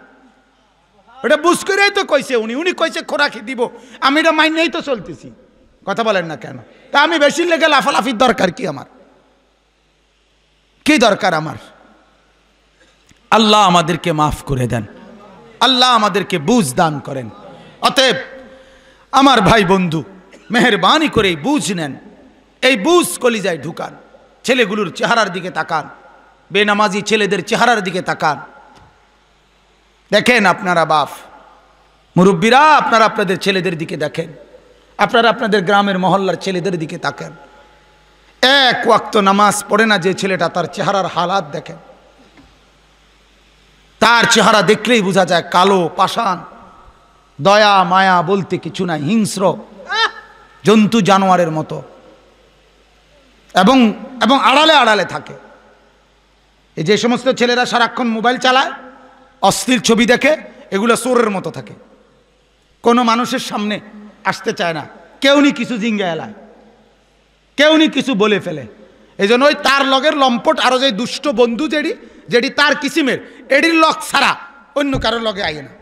A: এটা বুঝ করেই তো কইছে উনি কইছে খোরাকি দিব, আমি এটা মাইনেই তো চলতেছি। কথা বলেন না কেন? তা আমি বেশি লেগে লাফালাফির দরকার কি আমার? কি দরকার আমার? আল্লাহ আমাদেরকে মাফ করে দেন, আল্লাহ আমাদেরকে বুঝ দান করেন। অতএব আমার ভাই বন্ধু, মেহেরবানি করে এই বুঝ নেন, এই বুঝ কলিজায় ঢুকান। ছেলেগুলোর চেহারার দিকে তাকান, বেনামাজি ছেলেদের চেহারার দিকে তাকান। দেখেন আপনারা বাপ মুরব্বীরা, আপনারা আপনাদের ছেলেদের দিকে দেখেন, আপনারা আপনাদের গ্রামের মহল্লার ছেলেদের দিকে তাকান। এক ওয়াক্ত নামাজ পড়ে না যে ছেলেটা, তার চেহারার হালাত দেখেন। তার চেহারা দেখলেই বোঝা যায় কালো পাষাণ, দয়া মায়া বলতে কিছু নাই, হিংস্র জন্তু জানোয়ারের মতো, এবং এবং আড়ালে আড়ালে থাকে। এই যে সমস্ত ছেলেরা সারাক্ষণ মোবাইল চালায়, অশ্লীল ছবি দেখে, এগুলো চোরের মতো থাকে, কোনো মানুষের সামনে আসতে চায় না, কেউ নি কিছু জিঙ্গা এলায়, কেউ নি কিছু বলে ফেলে। এই জন্য ওই তার লগের লম্পট আরো যে দুষ্ট বন্ধু যেডি যেডি তার কিসিমের, এডির লগ ছাড়া অন্য কারোর লগে আইয়ে না।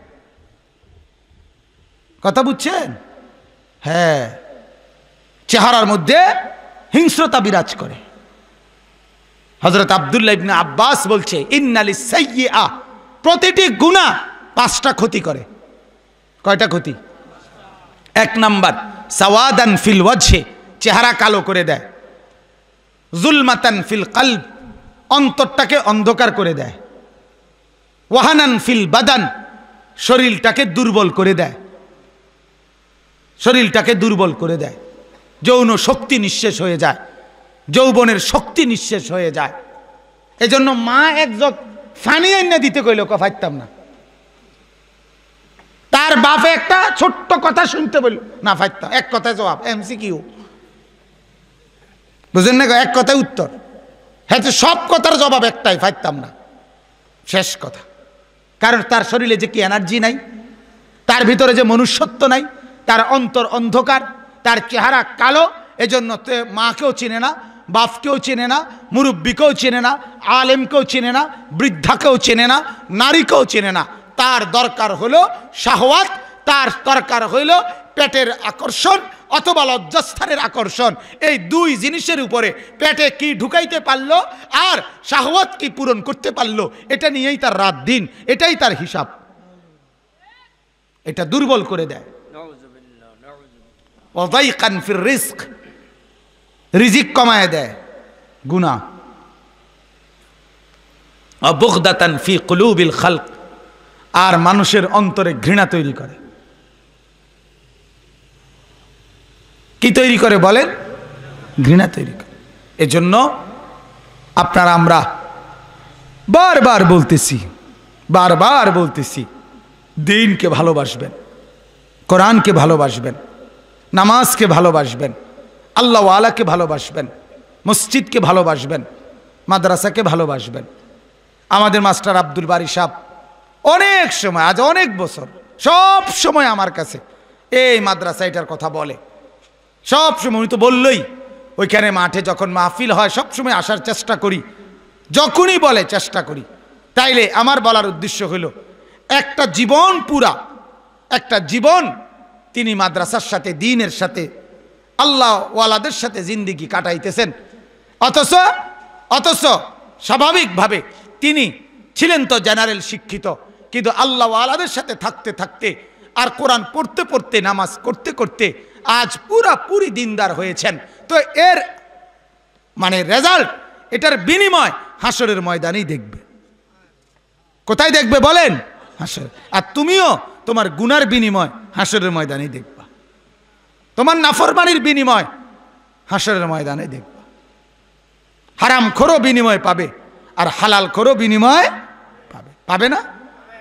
A: কথা বুঝছেন? হ্যাঁ, চেহারার মধ্যে হিংস্রতা বিরাজ করে। হযরত আব্দুল্লাহ ইবনে আব্বাস বলছে, ইন্নালিস সাইয়্যিআ, প্রতিটি গুনাহ 5টা ক্ষতি করে। কয়টা ক্ষতি? 1 নাম্বার সাওয়াদান ফিল ওয়াজহি, চেহারা কালো করে দেয়। যুলমাতান ফিল কলব, অন্তরটাকে অন্ধকার করে দেয়। ওয়াহানান ফিল বাদান, শরীরটাকে দুর্বল করে দেয়, শরীরটাকে দুর্বল করে দেয়। যৌন শক্তি নিঃশেষ হয়ে যায়, যৌবনের শক্তি নিঃশেষ হয়ে যায়। এজন্য মা এক জগ ফানি এনে দিতে কইল, পারতাম না। তার বাপে একটা ছোট্ট কথা শুনতে বলল, না পারতাম। এক কথায় জবাব, MCQ, বুঝলেন না? এক কথায় উত্তর। হ্যাঁ, সব কথার জবাব একটাই, পারতাম না, শেষ কথা। কারণ তার শরীরে যে কি এনার্জি নাই, তার ভিতরে যে মনুষ্যত্ব নাই, তার অন্তর অন্ধকার, তার চেহারা কালো। এজন্য মাকেও চিনে না, বাপকেও চিনে না, মুরব্বীকেও চিনে না, আলেমকেও চিনে না, বৃদ্ধাকেও চিনে না, নারীকেও চিনে না। তার দরকার হলো শাহওয়াত, তার দরকার হইল পেটের আকর্ষণ অথবা লজ্জাস্থানের আকর্ষণ। এই 2 জিনিসের উপরে পেটে কি ঢুকাইতে পারলো আর শাহওয়াত কি পূরণ করতে পারলো, এটা নিয়েই তার রাত দিন, এটাই তার হিসাব। এটা দুর্বল করে দেয়। ওয়াযাইকান ফির রিজক, রিজিক কমায় দেয় গুনাহ। ওয়াবুগদাতান ফি কুলুবিল খালক, আর মানুষের অন্তরে ঘৃণা তৈরি করে। কি তৈরি করে বলেন? ঘৃণা তৈরি করে। এজন্য আপনারা আমরা বারবার বলতেছি, দ্বীনকে ভালোবাসবেন, কোরআনকে ভালোবাসবেন, নামাজকে ভালোবাসবেন, আল্লাহ ওয়ালাকে ভালোবাসবেন, মসজিদকে ভালোবাসবেন, মাদ্রাসাকে ভালোবাসবেন। আমাদের মাস্টার আব্দুল বারী সাহেব অনেক সময়, আজ অনেক বছর, সব সময় আমার কাছে এই মাদ্রাসা এটার কথা বলে। সব সময় উনি তো বললই, ওইখানে মাঠে যখন মাহফিল হয় সব সময় আসার চেষ্টা করি, যখনই বলে চেষ্টা করি। তাইলে আমার বলার উদ্দেশ্য হলো, একটা জীবন পুরা, একটা জীবন তিনি মাদ্রাসার সাথে, দ্বীনের সাথে, আল্লাহ ওয়ালাদের সাথে জিন্দেগি কাটাইতেছেন। অথচ স্বাভাবিকভাবে তিনি ছিলেন তো জেনারেল শিক্ষিত, কিন্তু আল্লাহ ওয়ালাদের সাথে থাকতে থাকতে আর কোরআন পড়তে পড়তে, নামাজ করতে করতে আজ পুরাপুরি দিনদার হয়েছেন। তো এর মানে রেজাল্ট, এটার বিনিময় হাসরের ময়দানেই দেখবে। কোথায় দেখবে বলেন? হাসর। আর তুমিও তোমার গুনার বিনিময় হাসরের ময়দানেই দেখবা, তোমার নাফরমানির বিনিময় হাসরের ময়দানে দেখবা। হারাম খোরও বিনিময় পাবে, আর হালাল খোরও বিনিময় পাবে। পাবে না?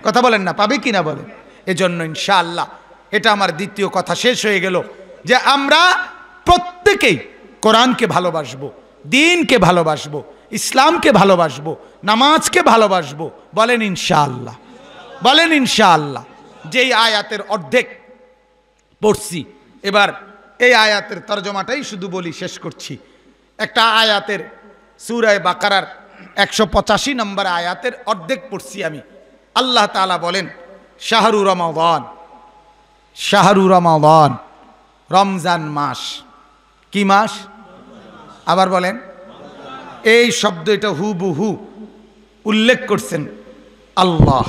A: কথা বলেন না, পাবে কি না বলেন? এজন্য ইনশাআল্লাহ, এটা আমার দ্বিতীয় কথা শেষ হয়ে গেল, যে আমরা প্রত্যেকেই কোরআনকে ভালোবাসবো, দ্বীনকে ভালোবাসবো, ইসলামকে ভালোবাসবো, নামাজকে ভালোবাসবো। বলেন ইনশাআল্লাহ, বলেন ইনশাআল্লাহ। যেই আয়াতের অর্ধেক পড়ছি, এবার এই আয়াতের তরজমাটাই শুধু বলি, শেষ করছি। একটা আয়াতের সূরা বাকারার 185 নম্বর আয়াতের অর্ধেক পড়ছি আমি। আল্লাহ তাআলা বলেন, শাহরু রমাদান, শাহরু রমাদান, রমজান মাস। কি মাস? আবার বলেন। এই শব্দ এটা হুবহু উল্লেখ করছেন আল্লাহ,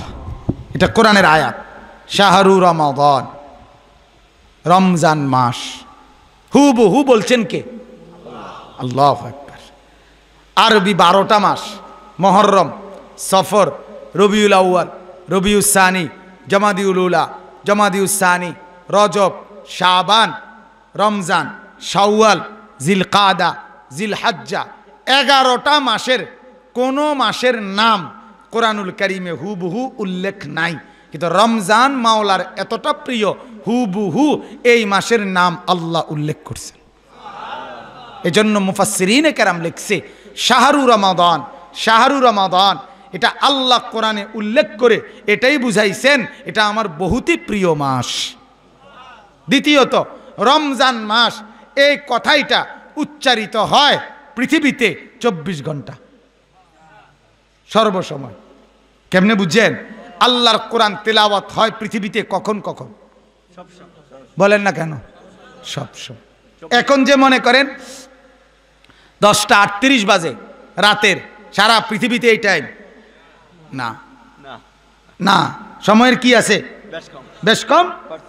A: এটা কোরআনের আয়াত। শাহরু রমাদান, রমজান মাস। হুবহু বলছেন কে? আল্লাহু আকবার। আরবি 12টা মাস, মুহররম, সফর, রবিউল আউয়াল, রবিউস সানি, জমাদিউল উলা, জমাদিউস সানি, রজব, শাবান, রমজান, শাওয়াল, জিলকাদা, জিলহজ্জা। 11টা মাসের কোন মাসের নাম কোরআনুল কারীমে হুবহু উল্লেখ নাই, কিন্তু রমজান মাওলার এতটা প্রিয়, হুবহু এই মাসের নাম আল্লাহ উল্লেখ করছেন। এজন্য মুফাসসিরিনে কেরাম লিখছে শাহরু রমাদান, শাহরু রমাদান, এটা আল্লাহ কোরআনে উল্লেখ করে এটাই বুঝাইছেন এটা আমার বহুতই প্রিয় মাস। দ্বিতীয়ত, রমজান মাস এই কথাইটা উচ্চারিত হয় পৃথিবীতে 24 ঘন্টা সর্বসময়। কেমনে বুঝছেন? আল্লাহর কোরআন তেলাওয়াত হয় পৃথিবীতে কখন কখন? বলেন না কেন? সবসময়। এখন যে মনে করেন 10টা 38 বাজে রাতের, সারা পৃথিবীতে এই টাইম না, না, সময়ের কি আছে? বেশ কম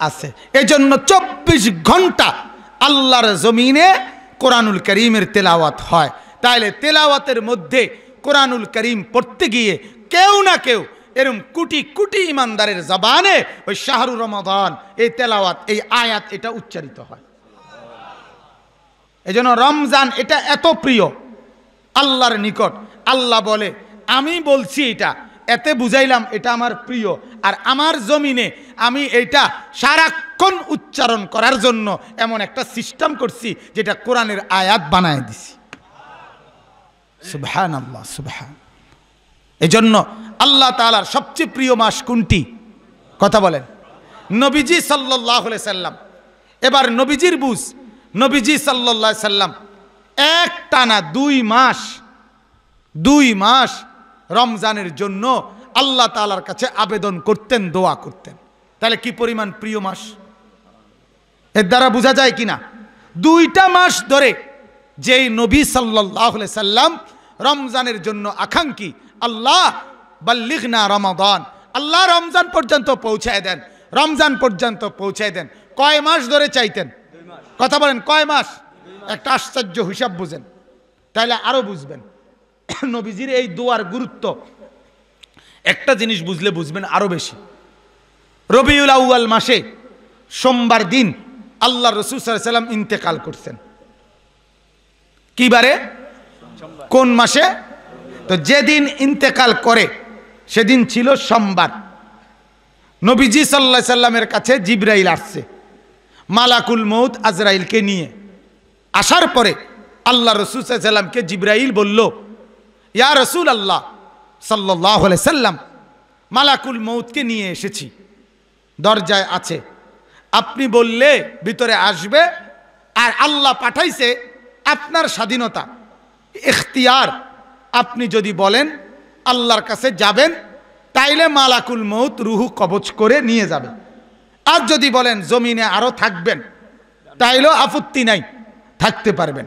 A: আছে। এজন্য 24 ঘন্টা আল্লাহর জমিনে কোরআনুল কারীমের তেলাওয়াত হয়। তাইলে তেলাওয়াতের মধ্যে কোরআনুল কারীম পড়তে গিয়ে কেউ না কেউ এরকম কোটি কোটি ইমানদারের জবানে ওই শাহরু রমাদান, এই তেলাওয়াত, এই আয়াত এটা উচ্চারিত হয়। এজন্য রমজান এটা এত প্রিয় আল্লাহর নিকট। আল্লাহ বলে আমি বলছি এটা, এতে বুঝাইলাম এটা আমার প্রিয়, আর আমার জমিনে আমি এটা সারাক্ষণ উচ্চারণ করার জন্য এমন একটা সিস্টেম করছি যেটা কোরআনের আয়াত বানায় দিছি। সুবহানাল্লাহ, সুবহান। এজন্য আল্লাহ তাআলার সবচেয়ে প্রিয় মাস কোনটি? কথা বলেন। নবীজি সাল্লাল্লাহু আলাইহি সাল্লাম, এবার নবীজির বুঝ, নবীজি সাল্লাল্লাহু আলাইহি সাল্লাম এক টানা 2 মাস রমজানের জন্য আল্লাহ তাআলার কাছে আবেদন করতেন, দোয়া করতেন। তাহলে কি পরিমাণ প্রিয় মাস এর দ্বারা বোঝা যায় কিনা? 2টা মাস ধরে যেই নবী সাল্লাল্লাহু আলাইহি সাল্লাম রমজানের জন্য আকাঙ্ক্ষী, আল্লাহ বাল্লিগনা রমাদান, আল্লাহ রমজান পর্যন্ত পৌঁছায় দেন, রমজান পর্যন্ত পৌঁছায় দেন। কয় মাস ধরে চাইতেন? কথা বলেন, কয় মাস? একটা আশ্চর্য হিসাব বুঝেন, তাহলে আরো বুঝবেন নবীজির এই দোয়ার গুরুত্ব। একটা জিনিস বুঝলে বুঝবেন আরো বেশি। রবিউল আউয়াল মাসে সোমবার দিন আল্লাহ রাসূল সাল্লাল্লাহু আলাইহি সাল্লাম ইন্তেকাল করছেন। কি বারে? কোন মাসে? তো যেদিন ইন্তেকাল করে সেদিন ছিল সোমবার। নবীজি সাল্লাল্লাহু আলাইহি সাল্লামের কাছে জিবরাইল আসছে মালাকুল মউত আজরাইলকে নিয়ে। আসার পরে আল্লাহ রাসূল সাল্লাল্লাহু আলাইহি সাল্লামকে জিবরাইল বলল, ইয়া রাসূলুল্লাহ সাল্লাল্লাহু আলাইহি সাল্লাম, মালাকুল মউতকে নিয়ে এসেছি, দরজায় আছে, আপনি বললে ভিতরে আসবে, আর আল্লাহ পাঠাইছে, আপনার স্বাধীনতা, ইখতিয়ার, আপনি যদি বলেন আল্লাহর কাছে যাবেন তাইলে মালাকুল মউত রুহু কবজ করে নিয়ে যাবে, আর যদি বলেন জমিনে আরো থাকবেন তাইলেও আপত্তি নাই, থাকতে পারবেন,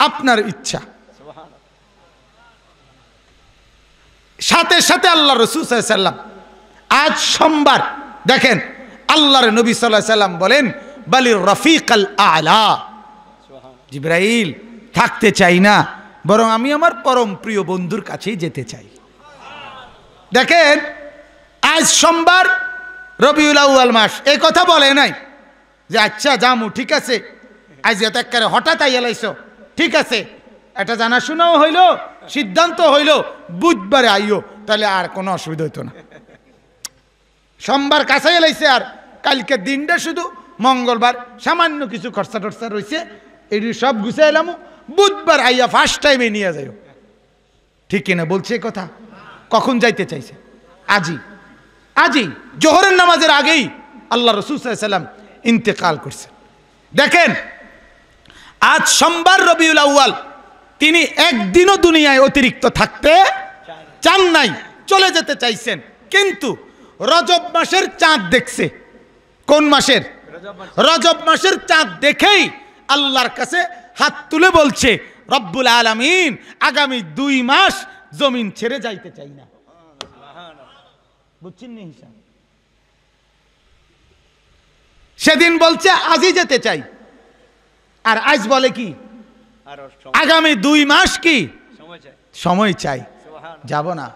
A: আপনার ইচ্ছা। সাথে সাথে আল্লাহ রাসূল সাল্লাল্লাহু আলাইহি সাল্লাম, আজ সোমবার, দেখেন আল্লাহর নবী সাল্লাল্লাহু আলাইহি সাল্লাম বলেন বালির রফিকাল আলা, জিবরাইল থাকতে চাই না, বরং আমি আমার পরম প্রিয় বন্ধুর কাছেই যেতে চাই। দেখেন আজ সোমবার, রবিউল আউয়াল মাস, এই কথা বলে নাই যে আচ্ছা জামু, ঠিক আছে, আজ এত একেবারে হঠাৎ আইয়া লাইছো, ঠিক আছে, এটা জানাশোনাও হইল, সিদ্ধান্ত হইল, বুধবারে আইও, তাহলে আর কোনো অসুবিধা হইতো না। সোমবার কাছে লাইছে, আর কালকে দিনটা শুধু মঙ্গলবার, সামান্য কিছু খরচা টরচা রয়েছে, এই সব গুছিয়ে এলাম, বুধবার আইয়া ফার্স্ট টাইমে নিয়ে যাইও। ঠিক কিনা বলছে কথা? কখন যাইতে চাইছে? আজই, আজই জোহরের নামাজের আগেই আল্লাহ রাসূল সাল্লাল্লাহু আলাইহি সাল্লাম ইন্তেকাল করছেন। দেখেন আজ সোমবার রবিউল আউয়াল, তিনি একদিনও দুনিয়ায় অতিরিক্ত থাকতে চান নাই, চলে যেতে চাইছেন, কিন্তু রজব মাসের চাঁদ দেখছে। কোন মাসের? রজব মাসের চাঁদ দেখেই আল্লাহর কাছে হাত তুলে বলছে, রব্বুল আলামিন আগামী 2 মাস জমিন ছেড়ে যাইতে চাই না। বুঝছেন নি হিসাব? সেদিন বলছে আজই যেতে চাই, আর আজ বলে কি আগামী 2 মাস কি সময় চাই, যাব না।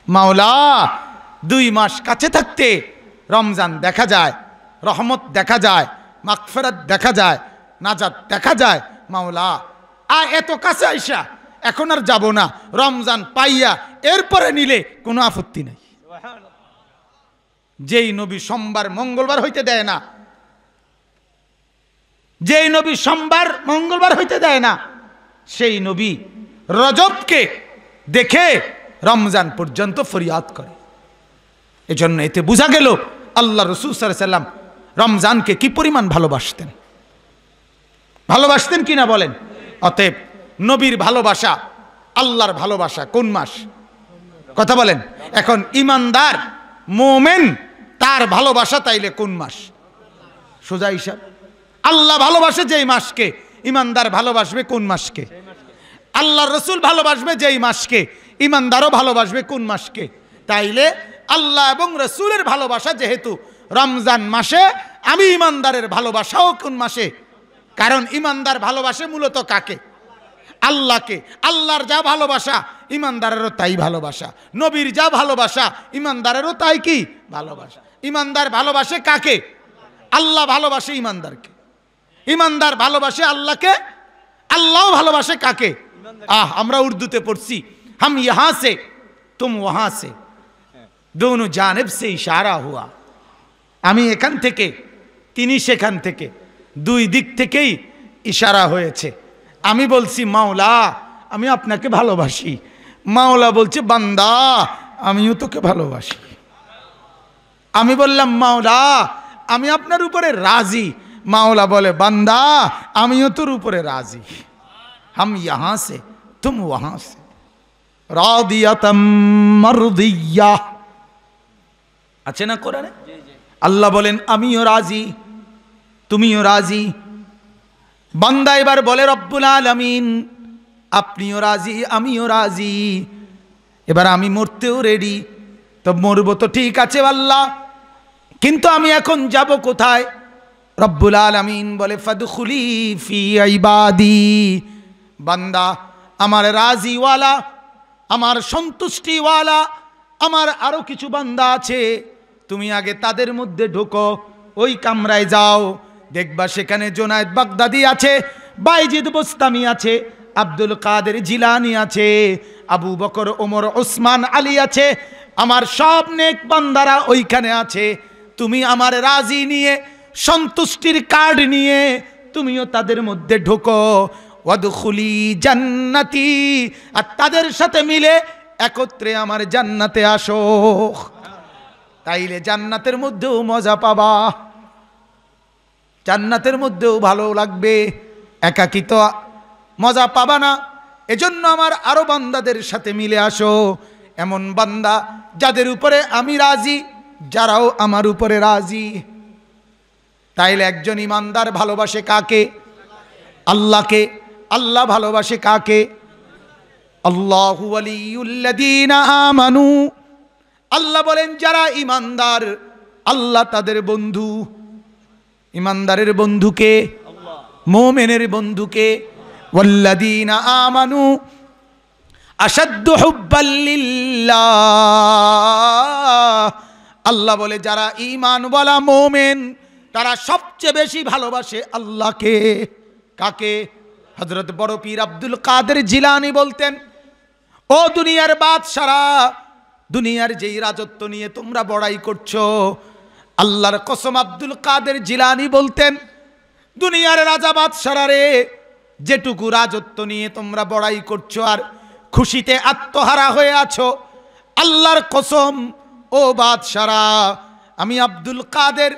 A: মাওলা 2 মাস কাছে থাকতে রমজান দেখা যায়, রহমত দেখা যায়, মাগফিরাত দেখা যায়, নাজাত দেখা যায়। মাওলা এত কাছে আইসা এখন আর যাব না, রমজান পাইয়া এরপরে নিলে কোনো আপত্তি নেই। যেই নবী সোমবার মঙ্গলবার হইতে দেয় না, যেই নবী সোমবার মঙ্গলবার হইতে দেয় না, সেই নবী রজবকে দেখে রমজান পর্যন্ত ফরিয়াদ করে। এজন্য এতে বোঝা গেল আল্লাহ রাসূল সাল্লাল্লাহু আলাইহি সাল্লাম রমজানকে কি পরিমাণ ভালোবাসতেন, ভালোবাসতেন কিনা বলেন। অতএব নবীর ভালোবাসা, আল্লাহর ভালোবাসা কোন মাস কথা বলেন। এখন ইমানদার মুমিন তার ভালোবাসা তাইলে কোন মাস? সোজা হিসাব। আল্লাহ ভালোবাসে যেই মাসকে, ইমানদার ভালোবাসবে কোন মাসকে? আল্লাহর রাসূল ভালোবাসবে যেই মাসকে, ইমানদারও ভালোবাসবে কোন মাসকে? তাইলে আল্লাহ এবং রাসূলের ভালোবাসা যেহেতু রমজান মাসে, আমি ইমানদারের ভালোবাসাও কোন মাসে? কারণ ইমানদার ভালোবাসে মূলত কাকে? আল্লাহকে। আল্লাহর যা ভালোবাসা ইমানদারেরও তাই ভালোবাসা, নবীর যা ভালোবাসা ইমানদারেরও তাই কি ভালোবাসা। ইমানদার ভালোবাসে কাকে? আল্লাহ ভালোবাসে ইমানদারকে, ইমানদার ভালোবাসে আল্লাহকে, আল্লাহও ভালোবাসে কাকে? আমরা উর্দুতে পড়ছি, হাম ইহা সে তুম ওহা সে, দোনো জানিব সে ইশারা হুয়া। আমি এখান থেকে, তিনি সেখান থেকে, 2 দিক থেকেই ইশারা হয়েছে। আমি বলছি মাওলা আমি আপনাকে ভালোবাসি, মাওলা বলছে বান্দা আমিও তোকে ভালোবাসি। আমি বললাম মাওলা আমি আপনার উপরে রাজি, মাওলা বলে বান্দা আমিও তোর উপরে রাজি। হাম ইহা সে তুম ওহা সে, রাদিয়াতাম মারদিয়া আছে না কোরআনে? আল্লাহ বলেন আমিও রাজি তুমিও রাজি। বান্দা এবার বলে রব্বুল আলামিন আপনিও রাজি আমিও রাজি, এবার আমি মরতেও রেডি। তো মরবো তো ঠিক আছে আল্লাহ, কিন্তু আমি এখন যাব কোথায়? রব্বুল আলামিন বলে ফাদখুলি ফি ইবাদি। বান্দা আমার রাজিওয়ালা, আমার সন্তুষ্টিওয়ালা, আমার আরো কিছু বান্দা আছে, তুমি আগে তাদের মধ্যে ঢোকো, ওই কামরায় যাও, দেখবা সেখানে জুনায়েদ বাগদাদি আছে, বাইজিদ বুস্তামি আছে, আব্দুল কাদের জিলানী আছে, আবু বকর ওমর ওসমান আলী আছে, আমার সব নেক বান্দারা ওইখানে আছে। তুমি আমার রাজি নিয়ে, সন্তুষ্টির কার্ড নিয়ে তুমিও তাদের মধ্যে ঢোকো, ওয়াদখুলি জান্নাতি, আর তাদের সাথে মিলে একত্রে আমার জান্নাতে আসো। তাইলে জান্নাতের মধ্যেও মজা পাবা, জান্নাতের মধ্যেও ভালো লাগবে, একাকী তো মজা পাবা না। এজন্য আমার আরো বান্দাদের সাথে মিলে আসো, এমন বান্দা যাদের উপরে আমি রাজি, যারাও আমার উপরে রাজি। তাইলে একজন ইমানদার ভালোবাসে কাকে? আল্লাহকে। আল্লাহ ভালোবাসে কাকে? আল্লাহু ওয়ালিউল্লাযীনা আমানু। আল্লাহ বলেন যারা ইমানদার আল্লাহ তাদের বন্ধু। ইমানদারের বন্ধুকে, মুমিনের বন্ধুকে, ওয়াল্লাযীনা আমানু আশাদ্দু হুব্বাল লিল্লাহ। আল্লাহ বলে যারা ঈমানওয়ালা মুমিন তারা সবচেয়ে বেশি ভালোবাসে আল্লাহকে। কাকে? হযরত বড় পীর আব্দুল কাদের জিলানী বলতেন, ও দুনিয়ার বাদশারা, দুনিয়ার যেই রাজত্ব নিয়ে তোমরা বড়াই করছো, আল্লাহর কসম আব্দুল কাদের জিলানী বলতেন, দুনিয়ার রাজা বাদশারা রে, যেটুকু রাজত্ব নিয়ে তোমরা বড়াই করছো আর খুশিতে আত্মহারা হয়ে আছো, আল্লাহর কসম ও বাদশারা, আমি আব্দুল কাদের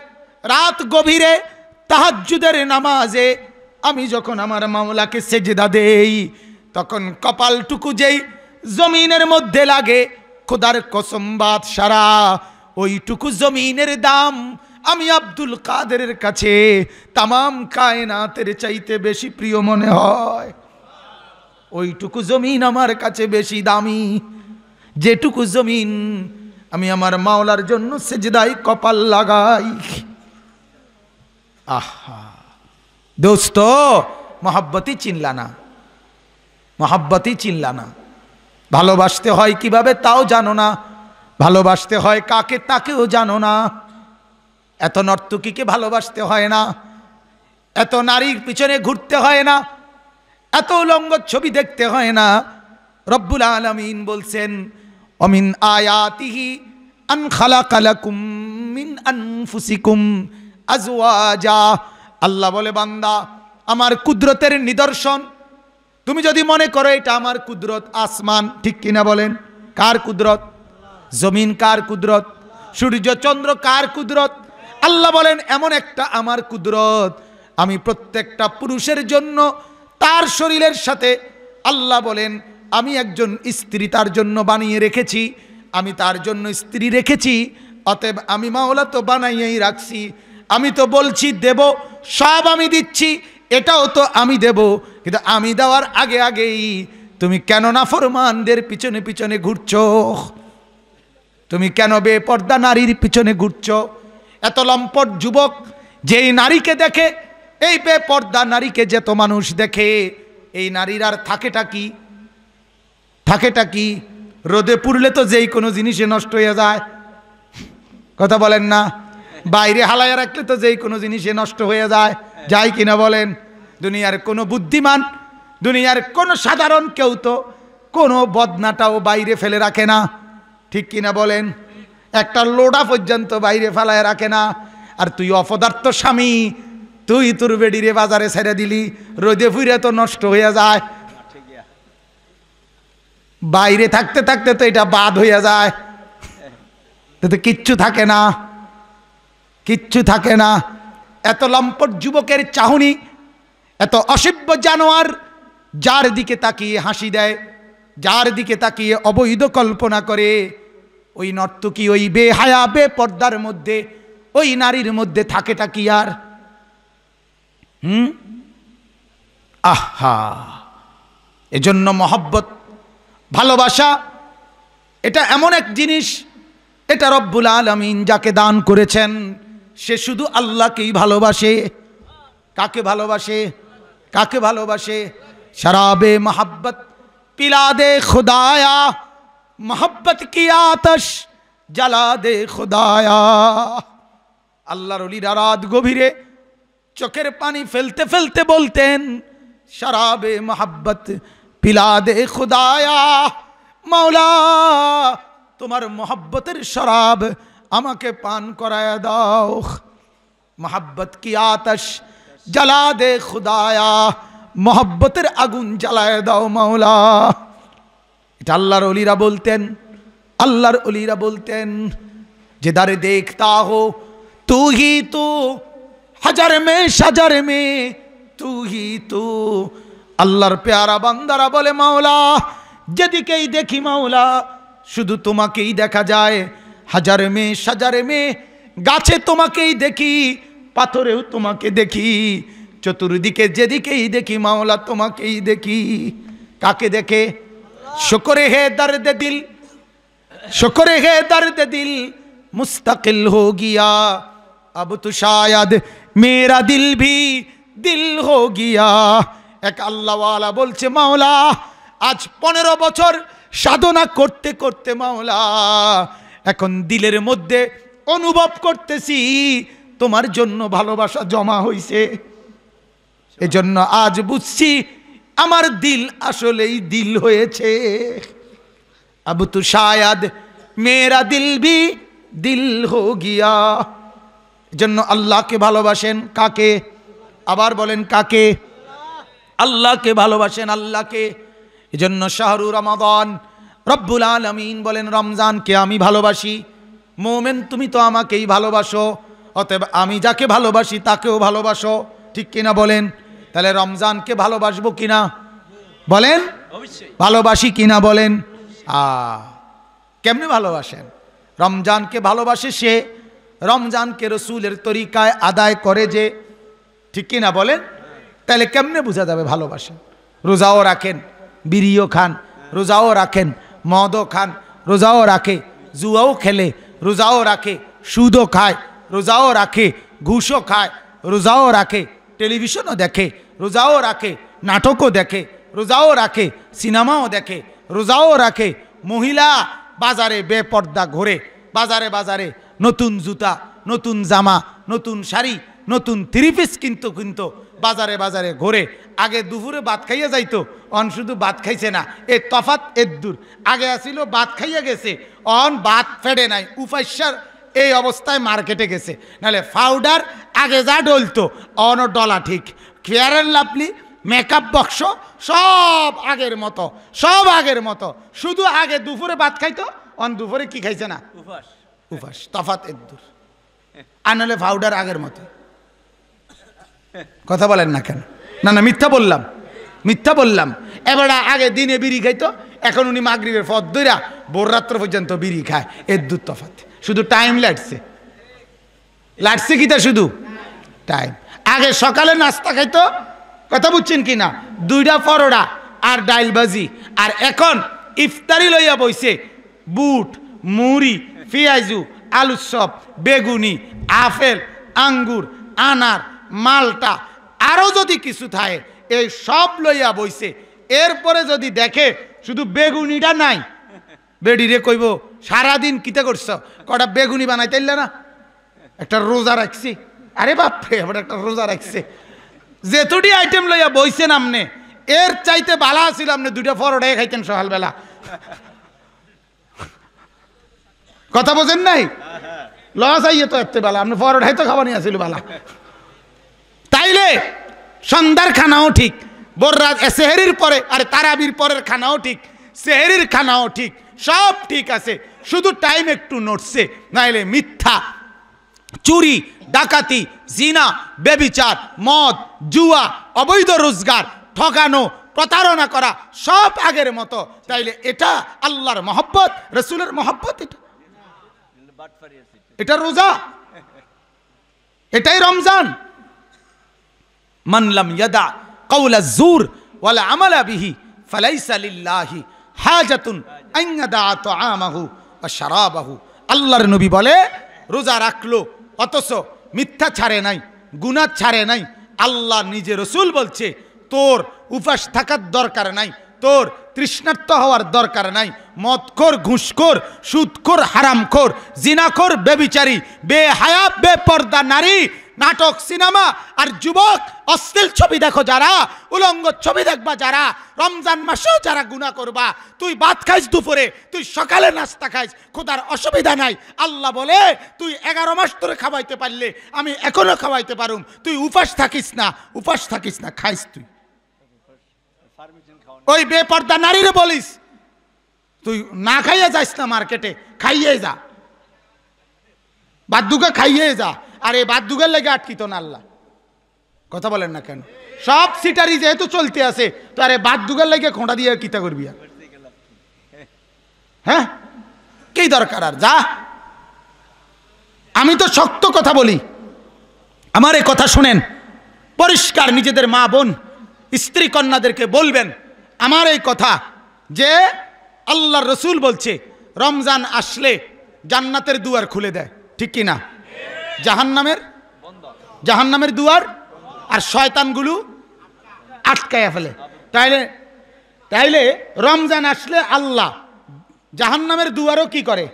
A: রাত গভীরে তাহাজ্জুদের নামাজে আমি যখন আমার মাওলাকে সেজদা দেই, তখন কপালটুকু যেই জমিনের মধ্যে লাগে, খোদার কসম বাদশারা, ওইটুকু জমিনের দাম আমি আব্দুল কাদেরের কাছে তামাম কায়নাতের চাইতে বেশি প্রিয় মনে হয়। ওইটুকু জমিন আমার কাছে বেশি দামি। যেটুকু জমিন আমি আমার মাওলার জন্য সেজদায় কপাল লাগাই। আহা দোস্ত, মহাব্বতই চিনলা না, মহাব্বতই চিনলা না। ভালোবাসতে হয় কিভাবে তাও জানো না, ভালোবাসতে হয় কাকে তাকেও জানো না। এত নর্তকীকে ভালোবাসতে হয় না, এত নারীর পিছনে ঘুরতে হয় না, এত উলঙ্গ ছবি দেখতে হয় না। রব্বুল আলামিন বলছেন অমিন আয়াতিহি আন খালাকা লাকুম মিন আনফুসিকুম আজওয়াজা। আল্লাহ বলে বান্দা আমার কুদরতের নিদর্শন, তুমি যদি মনে করো এটা আমার কুদরত, আসমান ঠিক কিনা বলেন? কার কুদরত? জমিন কার কুদরত? সূর্য চন্দ্র কার কুদরত? আল্লাহ বলেন এমন একটা আমার কুদরত, আমি প্রত্যেকটা পুরুষের জন্য তার শরীরের সাথে, আল্লাহ বলেন আমি একজন স্ত্রী তার জন্য বানিয়ে রেখেছি, আমি তার জন্য স্ত্রী রেখেছি। অতএব আমি মাওলা তো বানাইয়াই রাখছি, আমি তো বলছি দেব, সব আমি দিচ্ছি, এটাও তো আমি দেব। কিন্তু আমি দেওয়ার আগে আগেই তুমি কেন নাফরমানদের পিছনে পিছনে ঘুরছো? তুমি কেন বেপর্দা নারীর পিছনে ঘুরছো? এত লম্পট যুবক যেই নারীকে দেখে, এই বেপর্দা নারীকে যেত মানুষ দেখে, এই নারীর আর থাকেটা কি? থাকেটা কি? রোদে পুড়লে তো যেই কোনো জিনিসে নষ্ট হয়ে যায়, কথা বলেন না? বাইরে হালাইয়া রাখলে তো যেই কোনো জিনিসে নষ্ট হয়ে যায়, যায় কিনা বলেন? দুনিয়ার কোনো বুদ্ধিমান, দুনিয়ার কোনো সাধারণ কেউ তো কোনো বদনাটাও বাইরে ফেলে রাখে না, ঠিক কিনা বলেন? একটা লোডা পর্যন্ত বাইরে ফেলায় রাখে না। আর তুই অপদার্থ স্বামী, তুই তোর বেডিরে বাজারে ছেড়ে দিলি, রোদে ফুইরে তো নষ্ট হয়ে যায়, বাইরে থাকতে থাকতে তো এটা বাদ হয়ে যায়, তো কিচ্ছু থাকে না, কিচ্ছু থাকে না। এত লম্পট যুবকের চাহনি, এত অসভ্য জানোয়ার, যার দিকে তাকিয়ে হাসি দেয়, যার দিকে তাকিয়ে অবৈধ কল্পনা করে, ওই নর্তকী, ওই বেহায়া বেপর্দার মধ্যে, ওই নারীর মধ্যে থাকেটা কি আর? আহা, এজন্য মহব্বত, ভালোবাসা এটা এমন এক জিনিস, এটা রব্বুল আলামিন যাকে দান করেছেন সে শুধু আল্লাহকেই ভালোবাসে। কাকে ভালোবাসে? কাকে ভালোবাসে? শরাবে মোহব্বত পিলা দে খুদায়া, মোহব্বত কি আতশ জ্বালা দে খুদায়া। আল্লাহর ওলিরা রাত গভীরে চোখের পানি ফেলতে ফেলতে বলতেন শরাবে মোহব্বত পিলা দে খুদায়া, মাওলা তোমার মোহব্বতের শরাব আমাকে পান করায় দাও। মোহব্বত কি আতশ জ্বালা দে খুদায়া, মোহব্বতের আগুন জ্বালায় দাও মাওলা। এটা আল্লাহর ওলিরা বলতেন, আল্লাহর ওলিরা বলতেন। जिधर देखता हो तू ही तू, हजार में शजर में तू ही तू। আল্লাহর প্যারা বান্দারা বলে মাওলা যেদিকেই দেখি মাওলা শুধু তোমাকেই দেখা যায়, হাজারে মে সাজারে মে, গাছে তোমাকেই দেখি, পাথরেও তোমাকে দেখি, চতুর্দিকে যেদিকেই দেখি মাওলা তোমাকেই দেখি। কাকে দেখে? শুকরে হে দর্দ দিল, शुक्र है दर्द दिल मुस्तकिल हो गया, अब तो शायद मेरा दिल भी दिल हो गया। एक अल्लाह वाला बोलছে মাওলা আজ 15 বছর সাধনা করতে করতে মাওলা এখন দিলের মধ্যে অনুভব করতেছি তোমার জন্য ভালোবাসা জমা হইছে, এজন্য আজ বুঝছি আমার দিল আসলেই দিল হয়েছে। अब तो शायद मेरा दिल भी दिल हो गया। जन्नो अल्लाह के भालोबासेन काके? आबार बोलेन काके? अल्लाह के भालोबासेन अल्लाह के। जन्नो शाहरु रमजान रब्बुल आलमीन बोलेन रमजान के आमी भालोबासी। मोमेन तुमी तो आमाकेई भालोबासो, अतएव आमी जाके भालोबासी ताकेओ भालोबासो, ठीक किना बोलेन? ताहले रमजान के भालोबासबो किना बोलेन? भालोबासी किना बोलेन? কেমনে ভালোবাসেন? রমজানকে ভালোবাসে সে রমজানকে রসুলের তরিকায় আদায় করে যে, ঠিক কি না বলেন? তাহলে কেমনে বোঝা যাবে ভালোবাসেন? রোজাও রাখেন, বিড়িও খান, রোজাও রাখেন, মদও খান, রোজাও রাখে, জুয়াও খেলে, রোজাও রাখে, সুদও খায়, রোজাও রাখে, ঘুষও খায়, রোজাও রাখে, টেলিভিশনও দেখে, রোজাও রাখে, নাটকও দেখে, রোজাও রাখে, সিনেমাও দেখে, রোজাও রাখে, মহিলা বাজারে বেপর্দা ঘোরে, বাজারে বাজারে নতুন জুতা, নতুন জামা, নতুন শাড়ি, নতুন থ্রি পিস কিন্তু বাজারে বাজারে ঘোরে। আগে দুপুরে ভাত খাইয়া যাইতো, অন শুধু ভাত খাইছে না, এ তফাত এদ্দুর। আগে আসিল ভাত খাইয়া গেছে, অন ভাত ফেডে নাই, উপাস্যার এই অবস্থায় মার্কেটে গেছে। নাহলে পাউডার আগে যা ডলতো অন ডলা ঠিক, fair and lovely, makeup box সব আগের মতো, সব আগের মতো। শুধু আগে দুপুরে ভাত খাইতো, অন দুপুরে কি খাইছে না, উপাস। তফাত এদ্দুর। আর নাহলে পাউডার আগের মতো। কথা বলেন না কেন? না না, মিথ্যা বললাম, মিথ্যা বললাম। এবার আগে দিনে বিড়ি খাইতো, এখন উনি মাগরিবের পর দইরা ভোর রাত্র পর্যন্ত বিড়ি খায়। এদ্দুর তফাত, শুধু টাইম লাগছে। লাগছে কিটা? শুধু টাইম। আগে সকালে নাস্তা খাইতো, কথা বুঝছেন কি না, 2টা পরোটা আর ডাইল ভাজি। আর এখন ইফতারি লইয়া বইছে বুট, মুড়ি, পেঁয়াজু, আলুর চপ, বেগুনি, আপেল, আঙ্গুর, আনার, মালটা, আরও যদি কিছু থাকে এই সব লইয়া বইছে। এরপরে যদি দেখে শুধু বেগুনিটা নাই, বেডিরে কইব সারাদিন কিতা করছ, কটা বেগুনি বানাইতে না, একটা রোজা রাখছি। আরে বাপরে, আবার একটা রোজা রাখছে। যেতুটি আইটেম লইয়া বইছেন আমনে, এর চাইতে বালা আছিল আপনি 2টা পরোটাই খাইতেন সকালবেলা। কথা বোঝেন নাই? লস আইয়ে তো এত বেলা, আপনি পরোটাই তো খাওয়ানি আসিল বালা। তাইলে সন্ধ্যার খানাও ঠিক, বড়রাত সেহেরির পরে, আরে তারাবির পরের খানাও ঠিক, সেহেরির খানাও ঠিক, সব ঠিক আছে, শুধু টাইম একটু নড়ছে। নাইলে মিথ্যা, চুরি, ডাকাতি, জিনা, বেবিচার, মদ, জুয়া, অবৈধ রোজগার, ঠকানো, প্রতারণা করা সব আগের মতো। তাইলে এটা আল্লাহর মহব্বত, রসুলের মহব্বত? এটা রোজা, এটাই রমজান। মান লাম ইয়াদা কাওলা যুর ওয়ালা আমালা বিহি ফালাইসা লিল্লাহি হাজাতুন আন ইয়াদা তাআমাহু ওয়া শারাবাহু। আল্লাহর নবী বলে, রোজা রাখলো অথচ মিথ্যা ছাড়ে নাই, গুনাহ ছাড়ে নাই। আল্লাহ নিজে, রসুল বলছে তোর উপাস থাকার দরকার নাই, তোর তৃষ্ণার্ত হওয়ার দরকার নাই। মদখোর, ঘুষখোর, সুদখোর, হারামখোর, জিনাখোর, বেবিচারী, বেহায়া, বেপর্দা নারী, নাটক, সিনেমা আর যুবক, অশ্লীল ছবি দেখো যারা, উলঙ্গ ছবি দেখবা যারা, রমজান মাসেও যারা গুনাহ করবা, তুই ভাত খাইস দুপুরে, তুই সকালে নাস্তা খাইস, খোদার অসুবিধা নাই। আল্লাহ বলে তুই 11 মাস ধরে খাওয়াইতে পারলে আমি এখনো খাওয়াইতে পারুম, তুই উপাস থাকিস না, উপাস থাকিস না, খাইস তুই। ওই বেপর্দা নারীরে বলিস তুই না খাইয়ে যাইস না, মার্কেটে খাইয়ে যা, বাদ্যুকে খাইয়ে যা। আর এই বাদ্যুকের লেগে আটকিত না আল্লাহ। কথা বলেন না কেন? সব সিটারি যেহেতু চলতে আছে, তো আরে বাদ্যুকের লেগে খোঁটা দিয়ে কিতা করবি? হ্যাঁ, কি দরকার আর? যা। আমি তো শক্ত কথা বলি, আমার এই কথা শুনেন, পরিষ্কার নিজেদের মা বোন স্ত্রী কন্যাদেরকে বলবেন আমার এই কথা, যে আল্লাহর রসুল বলছে রমজান আসলে জান্নাতের দুয়ার খুলে দেয়, ঠিক কি না? জাহান্নামের দুয়ার আর শয়তানগুলো আটকায়া ফেলে। তাইলে রমজান আসলে আল্লাহ জাহান্নামের দুয়ারও কি করে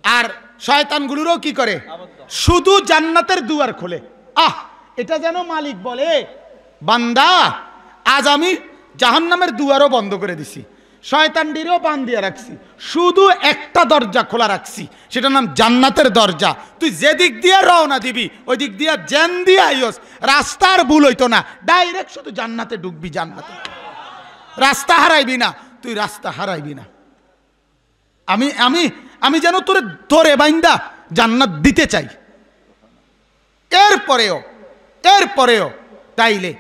A: আর শয়তানগুলোরও কি করে? শুধু জান্নাতের দুয়ার খোলে। এটা যেন মালিক বলে, বান্দা আজ আমি জাহান্নামের দুয়ারও বন্ধ করে দিছি, শয়তানটিরও বান দিয়ে রাখছি, শুধু একটা দরজা খোলা রাখছি, সেটার নাম জান্নাতের দরজা। তুই যে দিক দিয়ে রওনা দিবি ওই দিক দিয়ে জেন দিয়ে আইস, রাস্তার ভুল হইতো না, ডাইরেক্ট শুধু জান্নাতে ঢুকবি, জান্নাতে। রাস্তা হারাইবি না, তুই রাস্তা হারাইবি না। আমি আমি আমি যেন তোরে ধরে বাইন্দা জান্নাত দিতে চাই। এরপরেও তাইলে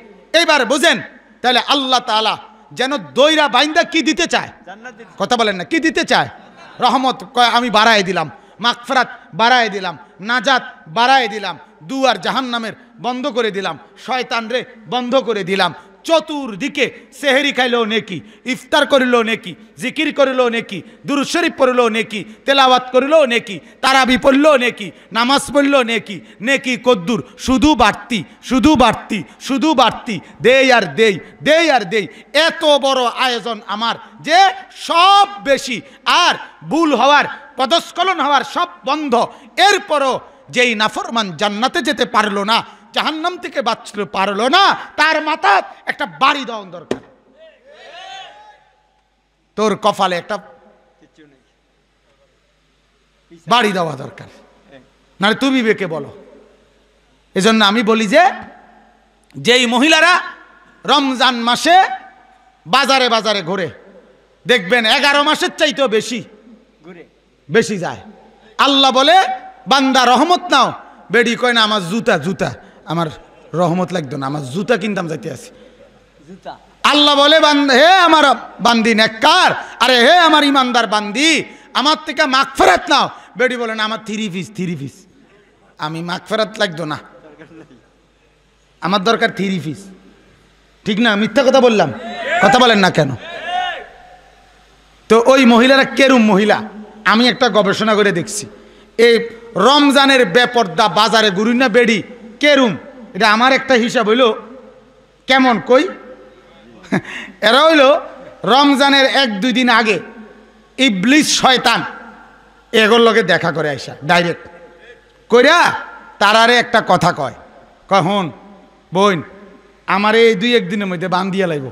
A: এবার বুঝেন, তাহলে আল্লাহ তাআলা যেন দইরা বাইন্দা কি দিতে চায়? কথা বলেন না, কি দিতে চায়? রহমত আমি বাড়ায় দিলাম, মাগফিরাত বাড়ায় দিলাম, নাজাত বাড়ায় দিলাম, দুয়ার জাহান্নামের বন্ধ করে দিলাম, শয়তান রে বন্ধ করে দিলাম। চতুর্দিকে সেহরি খাইলেও নেকি, ইফতার করিলেও নেকি, জিকির করিলেও নেকি, দুরূদ শরীফ পড়িলেও নেকি, তেলাওয়াত করিলেও নেকি, তারাবি পড়লেও নেকি, নামাজ পড়লেও নেকি। নেকি কদ্দুর, শুধু বাড়তি, শুধু বাড়তি, শুধু বাড়তি, দেই আর দেই, দেই আর দেই। এত বড় আয়োজন আমার যে সব বেশি, আর ভুল হওয়ার, পদস্খলন হওয়ার সব বন্ধ। এরপরও যেই নাফরমান জান্নাতে যেতে পারলো না, জাহান্নাম থেকে বাঁচতে পারলো না, তার মাথা একটা বাড়ি দেওয়া দরকার। তোর কপালে একটা বাড়ি দেওয়া দরকার, নাহলে তুমি বেকে বলো। এজন্য আমি বলি যে যেই মহিলারা রমজান মাসে বাজারে বাজারে ঘুরে, দেখবেন 11 মাসের চাইতেও বেশি বেশি যায়। আল্লাহ বলে বান্দা রহমত নাও, বেডি কয় না আমার জুতা, জুতা আমার রহমত লাগতো না, আমার জুতা কিনতাম যাইতে আছি। আল্লাহ বলে বান্দা, হে আমার বান্দি নেককার, আরে হে আমার ইমানদার বান্দি, আমার থেকে মাগফিরাত নাও। বেডি বলে না আমার 3 পিস, 3 পিস, আমি মাগফিরাত লাগতো না, আমার দরকার 3 পিস। ঠিক না? মিথ্যা কথা বললাম? কথা বলেন না কেন? তো ওই মহিলারা কেরুম মহিলা, আমি একটা গবেষণা করে দেখছি। এই রমজানের বেপর্দা বাজারে ঘুরি না বেডি কেরুম, এটা আমার একটা হিসাব হইল কেমন কই। এরা হইল রমজানের 1-2 দিন আগে ইবলিস শয়তান এগুলোর লগে দেখা করে আইসা ডাইরেক্ট কইরা তারারে একটা কথা কয়, হন বোন আমার এই 2-1 দিনের মধ্যে বান্ধিয়া লাইব।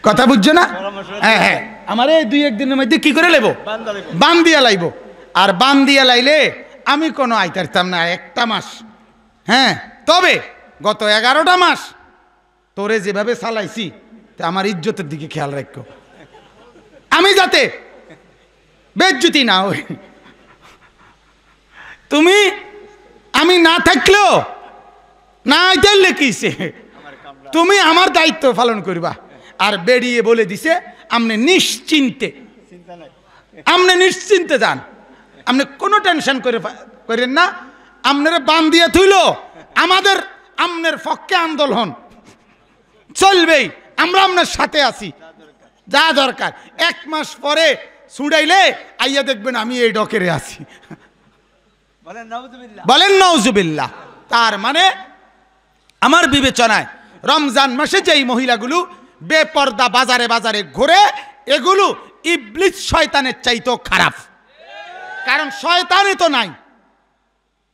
A: কথা বুঝছো না? হ্যাঁ হ্যাঁ, আমার এই 2-1 দিনের মধ্যে কি করে লাইব? বান্ধিয়া লাইব। আর বান্ধিয়া লাইলে আমি কোনো আইতারতাম না 1টা মাস। হ্যাঁ, তবে গত 11টা মাস তোরে যেভাবে চালাইছি আমার ইজ্জতের দিকে খেয়াল রাখো, আমি যাতে বেজ্জতি না হই। তুমি আমি না থাকলেও না আইতারলে কিছে, তুমি আমার দায়িত্ব পালন করবা। আর বেরিয়ে বলে দিছে আপনি নিশ্চিন্তে, আপনি নিশ্চিন্তে যান, আপনি কোনো টেনশন করেন না। আপনারা বান দিয়ে থইল আমাদের আমনের পক্ষে আন্দোলন চলবেই, আমরা আপনার সাথে আছি, যা দরকার। 1 মাস পরে ছুড়াইলে আইয়া দেখবেন আমি এই ডকেরে আছি। বলেন নাউজুবিল্লাহ। তার মানে আমার বিবেচনায় রমজান মাসে যেই মহিলাগুলো বেপর্দা বাজারে বাজারে ঘুরে, এগুলো ইবলিস শয়তানের চাইতেও খারাপ। কারণ শয়তানই তো নাই,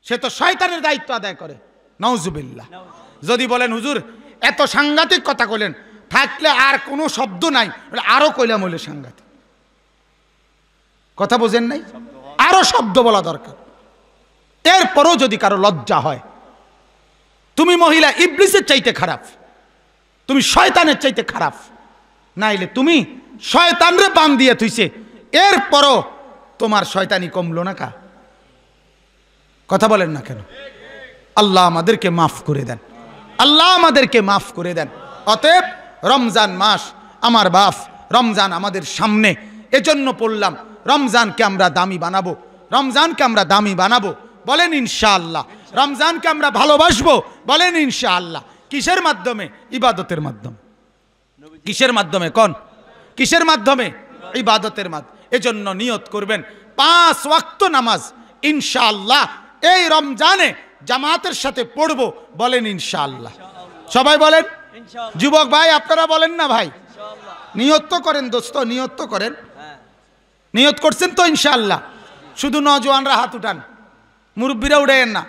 A: সে তো শয়তানের দায়িত্ব আদায় করে। নাউজুবিল্লাহ। যদি বলেন হুজুর এত সাংঘাতিক কথা কইলেন, থাকলে আর কোনো শব্দ নাই, আরো কইলাম হইলে সাংঘাতিক কথা বোঝেন নাই, আরো শব্দ বলা দরকার। এরপরও যদি কারো লজ্জা হয়, তুমি মহিলা ইবলিসের চাইতে খারাপ, তুমি শয়তানের চাইতে খারাপ, নাইলে তুমি শয়তানরে বান দিয়ে থুইছে, এরপরও তোমার শয়তানি কমলো না কা? কথা বলেন না কেন? আল্লাহ আমাদেরকে মাফ করে দেন, আল্লাহ আমাদেরকে মাফ করে দেন। অতএব রমজান মাস আমার বাপ, রমজান আমাদের সামনে, এজন্য পড়লাম রমজানকে আমরা দামি বানাবো, রমজানকে আমরা দামি বানাবো। বলেন ইনশাআল্লাহ। রমজানকে আমরা ভালোবাসবো, বলেন ইনশাআল্লাহ। কিসের মাধ্যমে? ইবাদতের মাধ্যমে। কিসের মাধ্যমে? কোন কিসের মাধ্যমে? ইবাদতের মাধ্যমে। এজন্য নিয়ত করবেন 5 ওয়াক্ত নামাজ ইনশাআল্লাহ এই রমজানে জামাতের সাথে পড়বো, বলেন ইনশাআল্লাহ। সবাই বলেন। যুবক ভাই আপনারা বলেন না ভাই? নিয়ত তো করেন দোস্ত, নিয়ত তো করেন। নিয়ত করছেন তো ইনশাআল্লাহ? শুধু নওজোয়ানরা হাত উঠান, মুরব্বীরা উঠায়েন না।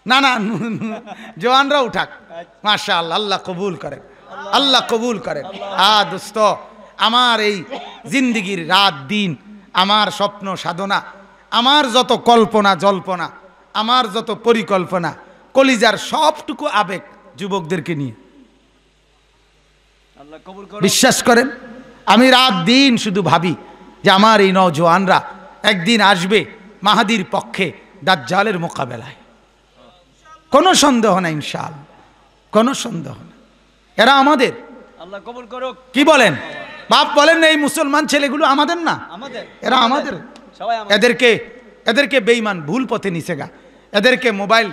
A: না না, জওয়ানরা উঠাক। মাশাআল্লাহ, আল্লাহ কবুল করেন, আল্লাহ কবুল করেন। দোস্ত, আমার এই জিন্দিগির রাত দিন, আমার স্বপ্ন সাধনা, আমার যত কল্পনা জল্পনা, আমার যত পরিকল্পনা, কলিজার সবটুকু আবেগ যুবকদেরকে নিয়ে। বিশ্বাস করেন আমি রাত দিন শুধু ভাবি যে আমার এই নওজোয়ানরা একদিন আসবে মাহাদির পক্ষে দাজ্জালের মোকাবেলায়। কোনো সন্দেহ নাই ইনশাআল্লাহ, কোনো সন্দেহ না। এরা আমাদের, আল্লাহ কবুল করুক। কি বলেন বাপ? বলেন এই মুসলমান ছেলেগুলো আমাদের না? এরা আমাদের। এদেরকে বেঈমান ভুল পথে নিছে গা, এদেরকে মোবাইল